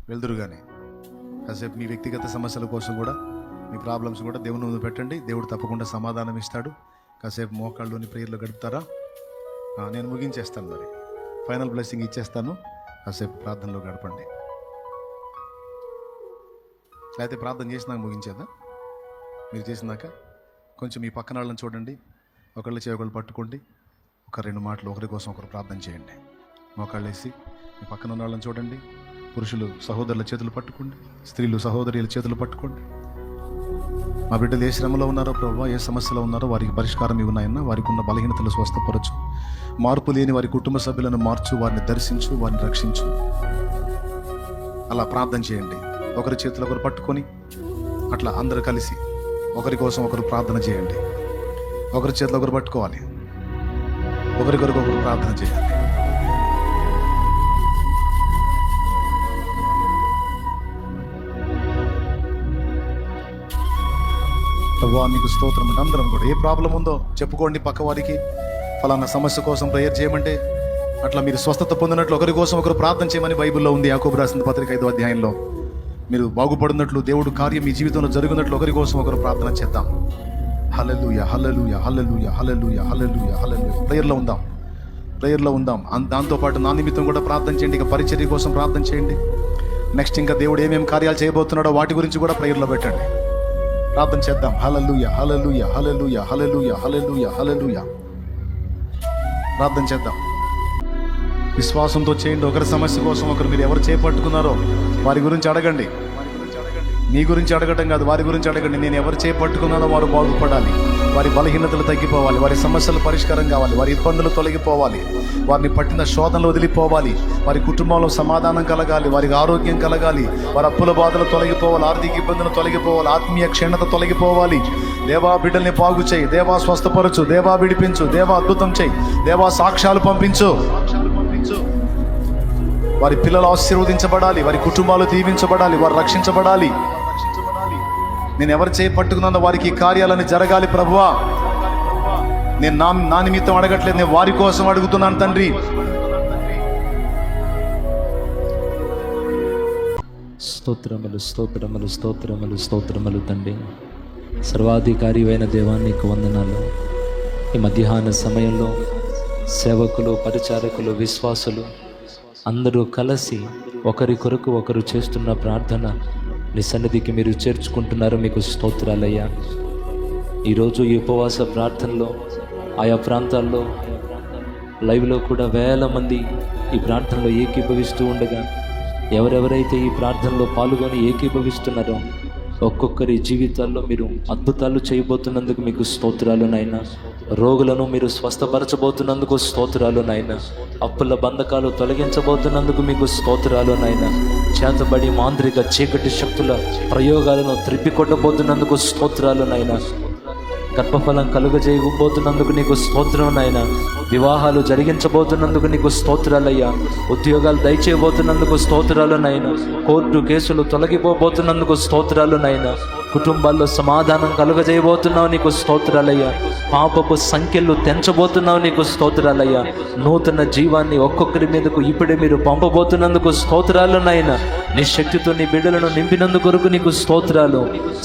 వెళ్దురుగానే కాసేపు మీ వ్యక్తిగత సమస్యల కోసం కూడా, మీ ప్రాబ్లమ్స్ కూడా దేవుని ముందు పెట్టండి. దేవుడు తప్పకుండా సమాధానం ఇస్తాడు. కాసేపు మోకాళ్ళలోని ప్రేయర్లో గడుపుతారా? నేను ముగించేస్తాను, మరి ఫైనల్ బ్లెస్సింగ్ ఇచ్చేస్తాను. కాసేపు ప్రార్థనలో గడపండి. అయితే ప్రార్థన చేసినాక ముగించేదా? మీరు చేసినాక కొంచెం మీ పక్కన వాళ్ళని చూడండి, ఒకళ్ళు ఒకళ్ళు పట్టుకోండి, ఒక రెండు మాటలు ఒకరి కోసం ఒకరు ప్రార్థన చేయండి. మోకాళ్ళు వేసి మీ పక్కన ఉన్న వాళ్ళని చూడండి. పురుషులు సహోదరుల చేతులు పట్టుకోండి, స్త్రీలు సహోదరుల చేతులు పట్టుకోండి. మా బిడ్డలు ఏ శ్రమలో ఉన్నారో ప్రభావ, ఏ సమస్యలో ఉన్నారో వారికి పరిష్కారం ఇవ్వనాయన్నా. వారికి ఉన్న బలహీనతలు స్వస్థపరచు. మార్పు లేని వారి కుటుంబ సభ్యులను మార్చు, వారిని దర్శించు, వారిని రక్షించు. అలా ప్రార్థన చేయండి. ఒకరి చేతులు ఒకరు పట్టుకొని అట్లా అందరూ కలిసి ఒకరి కోసం ఒకరు ప్రార్థన చేయండి. ఒకరి చేతులు ఒకరు పట్టుకోవాలి, ఒకరికొరకు ఒకరు ప్రార్థన చేయాలి. ప్రభువా నీకు స్తోత్రం. అంటే అందరం కూడా ఏ ప్రాబ్లం ఉందో చెప్పుకోండి పక్క వారికి. ఫలానా సమస్య కోసం ప్రేయర్ చేయమంటే అట్లా మీరు స్వస్థత పొందినట్లు ఒకరి కోసం ఒకరు ప్రార్థన చేయమని బైబిల్లో ఉంది. యాకోబు రాసిన పత్రిక 5వ అధ్యాయంలో మీరు బాగుపడినట్లు, దేవుడు కార్యం మీ జీవితంలో జరుగునట్లు ఒకరి కోసం ఒకరు ప్రార్థన చేద్దాం. హల్లెలూయా, హల్లెలూయా, హల్లెలూయా, హల్లెలూయా, హల్లెలూయా, హల్లెలూయా. ప్రేయర్లో ఉందాం. దాంతోపాటు నా నిమిత్తం కూడా ప్రార్థన చేయండి. ఇక పరిచర్య కోసం ప్రార్థన చేయండి. నెక్స్ట్ ఇంకా దేవుడు ఏమేమి కార్యాలు చేయబోతున్నాడో వాటి గురించి కూడా ప్రేయర్లో పెట్టండి. ప్రార్థన చేద్దాం. హల్లెలూయా, హల్లెలూయా, హల్లెలూయా, హల్లెలూయా, హల్లెలూయా, హల్లెలూయా. ప్రార్థన చేద్దాం. విశ్వాసంతో చేయండి. ఒకరి సమస్య కోసం ఒకరు మీరు ఎవరు చేపట్టుకున్నారో వారి గురించి అడగండి. మీ గురించి అడగటం కాదు, వారి గురించి అడగండి. నేను ఎవరు చేపట్టుకున్నానో వారు బాగుపడాలి, వారి బలహీనతలు తగ్గిపోవాలి, వారి సమస్యలు పరిష్కారం కావాలి, వారి ఇబ్బందులు తొలగిపోవాలి, వారిని పట్టిన శోధనలు వదిలిపోవాలి, వారి కుటుంబంలో సమాధానం కలగాలి, వారికి ఆరోగ్యం కలగాలి, వారి అప్పుల బాధలు తొలగిపోవాలి, ఆర్థిక ఇబ్బందులు తొలగిపోవాలి, ఆత్మీయ క్షీణత తొలగిపోవాలి. దేవా బిడ్డల్ని బాగు చేయి, దేవా స్వస్థపరచు, దేవా విడిపించు, దేవా అద్భుతం చేయి, దేవా సాక్ష్యాలు పంపించు. వారి పిల్లలు ఆశీర్వదించబడాలి, వారి కుటుంబాలు దీవించబడాలి, వారు రక్షించబడాలి. నేను ఎవరు చేయి పట్టుకున్నానో వారికి కార్యాలని జరగాలి ప్రభువా. నేను నా నిమిత్తం అడగట్లేదు, నేను వారి కోసం అడుగుతున్నాను తండ్రి. స్తోత్రములు, స్తోత్రములు, స్తోత్రములు, స్తోత్రములు తండ్రి. సర్వాధికారి అయిన దేవానికి వందనాలు. ఈ మధ్యాహ్న సమయంలో సేవకులు, పరిచారకులు, విశ్వాసులు అందరూ కలిసి ఒకరి కొరకు ఒకరు చేస్తున్న ప్రార్థన నీ సన్నిధికి మీరు చేర్చుకుంటున్నారు. మీకు స్తోత్రాలయ్యా. ఈరోజు ఈ ఉపవాస ప్రార్థనలో ఆయా ప్రాంతాల్లో లైవ్లో కూడా వేల మంది ఈ ప్రార్థనలో ఏకీభవిస్తూ ఉండగా ఎవరెవరైతే ఈ ప్రార్థనలో పాల్గొని ఏకీభవిస్తున్నారో ఒక్కొక్కరి జీవితాల్లో మీరు అద్భుతాలు చేయబోతున్నందుకు మీకు స్తోత్రాలు నాయనా. రోగులను మీరు స్వస్థపరచబోతున్నందుకు స్తోత్రాలు నాయనా. అప్పుల బంధకాలు తొలగించబోతున్నందుకు మీకు స్తోత్రాలు నాయనా. చేతబడి మాంత్రిక చీకటి శక్తుల ప్రయోగాలను త్రిప్పికొట్టబోతున్నందుకు స్తోత్రాలు నాయనా. గర్భఫలం కలుగజేయబోతున్నందుకు నీకు స్తోత్రం నాయనా. వివాహాలు జరిగించబోతున్నందుకు నీకు స్తోత్రాలయ్యా. ఉద్యోగాలు దయచేయబోతున్నందుకు స్తోత్రాలు నాయనా. కోర్టు కేసులు తొలగిపోబోతున్నందుకు స్తోత్రాలు నాయనా. కుటుంబాల్లో సమాధానం కలుగజేయబోతున్నావు, నీకు స్తోత్రాలయ్యా. పాపపు సంఖ్యలు తెంచబోతున్నావు, నీకు స్తోత్రాలయ్యా. నూతన జీవాన్ని ఒక్కొక్కరి మీదకు ఇప్పుడే మీరు పంపబోతున్నందుకు స్తోత్రాలు నాయనా. నీ శక్తితో నీ బిడ్డలను నింపినందుకు నీకు స్తోత్రాలు.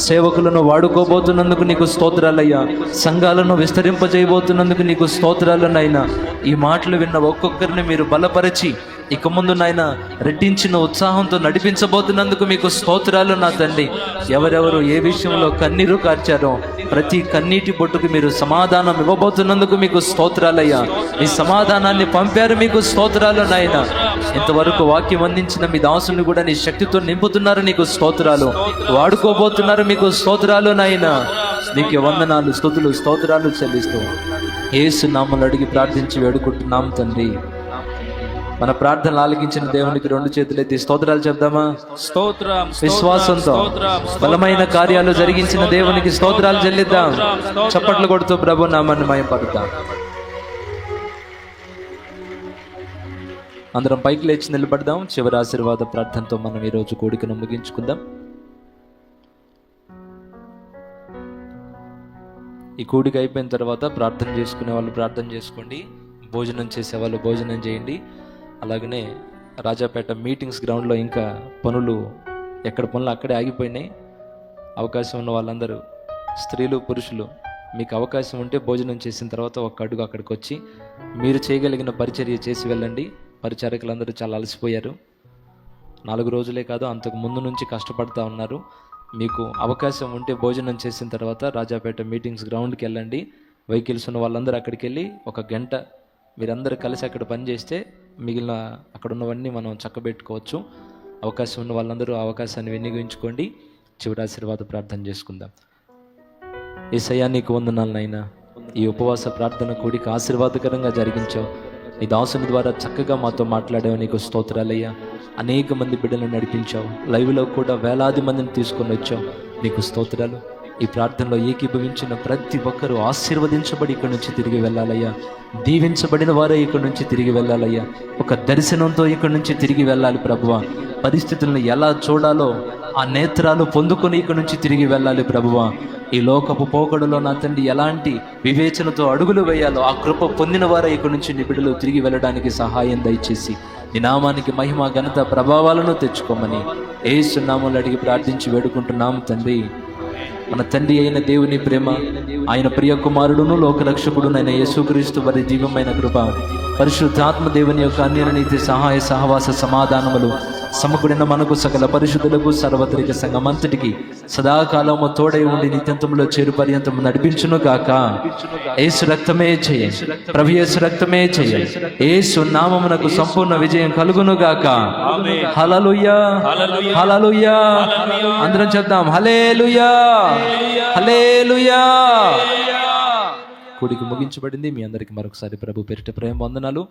సేవకులను వాడుకోబోతున్నందుకు నీకు స్తోత్రాలయ్యా. సంఘాలను విస్తరింపజేయబోతున్నందుకు నీకు స్తోత్రాలు నాయనా. ఈ మాటలు విన్న ఒక్కొక్కరిని మీరు బలపరిచి ఇక ముందు నాయన రెట్టించిన ఉత్సాహంతో నడిపించబోతున్నందుకు మీకు స్తోత్రాలు నా తండ్రి. ఎవరెవరు ఏ విషయంలో కన్నీరు కార్చారో ప్రతి కన్నీటి బొట్టుకు మీరు సమాధానం ఇవ్వబోతున్నందుకు మీకు స్తోత్రాలయ్యా. మీ సమాధానాన్ని పంపారు, మీకు స్తోత్రాలు నాయన. ఇంతవరకు వాక్యం అందించిన మీ దాసుని కూడా నీ శక్తితో నింపుతున్నారు, నీకు స్తోత్రాలు. వాడుకోబోతున్నారు, మీకు స్తోత్రాలు నాయన. నీకు వందనాలు, స్తుతులు, స్తోత్రాలు చెల్లిస్తూ యేసు నామములో అడిగి ప్రార్థించి వేడుకుంటున్నాం తండ్రి. మన ప్రార్థనలు ఆలకించిన దేవునికి రెండు చేతులెత్తి స్తోత్రాలు చెప్దామా? స్తోత్రం. విశ్వాసంతో బలమైన కార్యాలు జరిగించిన దేవునికి స్తోత్రాలు చెల్లిద్దాం. చప్పట్లు కొడుతూ ప్రభు నామాన్ని మహిమపడతాం. అందరం పైకి లేచి నిలబడదాం. చివరి ఆశీర్వాద ప్రార్థనతో మనం ఈరోజు కూడికను ముగించుకుందాం. ఈ కూడిక అయిపోయిన తర్వాత ప్రార్థన చేసుకునే వాళ్ళు ప్రార్థన చేసుకోండి, భోజనం చేసే వాళ్ళు భోజనం చేయండి. అలాగనే రాజాపేట మీటింగ్స్ గ్రౌండ్లో ఇంకా పనులు, ఎక్కడ పనులు అక్కడే ఆగిపోయినాయి. అవకాశం ఉన్న వాళ్ళందరూ, స్త్రీలు పురుషులు, మీకు అవకాశం ఉంటే భోజనం చేసిన తర్వాత ఒక అడుగు అక్కడికి వచ్చి మీరు చేయగలిగిన పరిచర్య చేసి వెళ్ళండి. పరిచారకులందరూ చాలా అలసిపోయారు. 4 రోజులే కాదు, అంతకు ముందు నుంచి కష్టపడుతూ ఉన్నారు. మీకు అవకాశం ఉంటే భోజనం చేసిన తర్వాత రాజాపేట మీటింగ్స్ గ్రౌండ్కి వెళ్ళండి. వెహికల్స్ ఉన్న వాళ్ళందరూ అక్కడికి వెళ్ళి 1 గంట మీరందరూ కలిసి అక్కడ పనిచేస్తే మిగిలిన అక్కడ ఉన్నవన్నీ మనం చక్కబెట్టుకోవచ్చు. అవకాశం ఉన్న వాళ్ళందరూ అవకాశాన్ని వినియోగించుకోండి. చివరి ఆశీర్వాద ప్రార్థన చేసుకుందాం. యేసయ్యా నీకు వందనాలు నాయనా. ఈ ఉపవాస ప్రార్థన కూడిక ఆశీర్వాదకరంగా జరిగించావు. నీ దాసుని ద్వారా చక్కగా మాతో మాట్లాడావు. నీకు స్తోత్రాలయ్యా. అనేక మంది బిడ్డలను నడిపించావు. లైవ్లో కూడా వేలాది మందిని తీసుకొని వచ్చావు. నీకు స్తోత్రాలు. ఈ ప్రార్థనలో ఏకీభవించిన ప్రతి ఒక్కరూ ఆశీర్వదించబడి ఇక్కడి నుంచి తిరిగి వెళ్ళాలయ్యా. దీవించబడిన వారే ఇక్కడి నుంచి తిరిగి వెళ్ళాలయ్యా. ఒక దర్శనంతో ఇక్కడి నుంచి తిరిగి వెళ్ళాలి ప్రభువా. పరిస్థితులను ఎలా చూడాలో ఆ నేత్రాలు పొందుకొని ఇక్కడి నుంచి తిరిగి వెళ్ళాలి ప్రభువా. ఈ లోకపు పోకడలో నా తండ్రి ఎలాంటి వివేచనతో అడుగులు వేయాలో ఆ కృప పొందిన వారే ఇక్కడి నుంచి నీ బిడ్డలు తిరిగి వెళ్ళడానికి సహాయం దయచేసి నీ నామానికి మహిమ ఘనత ప్రభావాలను తెచ్చుకోమని యేసు నామములో అడిగి ప్రార్థించి వేడుకుంటున్నాం తండ్రి. మన తండ్రి అయిన దేవుని ప్రేమ, ఆయన ప్రియ కుమారుడును లోకరక్షకుడు అయిన యేసుక్రీస్తు వారి దివ్యమైన కృప, పరిశుద్ధాత్మ దేవుని యొక్క అన్యనీతి సహాయ సహవాస సమాధానములు సమకూడిన మనకు సకల పరిశుద్ధులకు సర్వత్రిక సంఘమంతటికి సదాకాలము తోడై ఉండి నిత్యంతంలో చేరు పర్యంతము నడిపించును గాక. యేసు రక్తమే జయం, ప్రభు యేసు రక్తమే జయం. యేసు నామమునకు సంపూర్ణ విజయం కలుగును గాక. హల్లెలూయా, హల్లెలూయా. అందరం చెప్దాం హల్లెలూయా, హల్లెలూయా. కూడికి ముగించబడింది. మీ అందరికి మరొకసారి ప్రభు పేరిట ప్రేమ వందనాలు.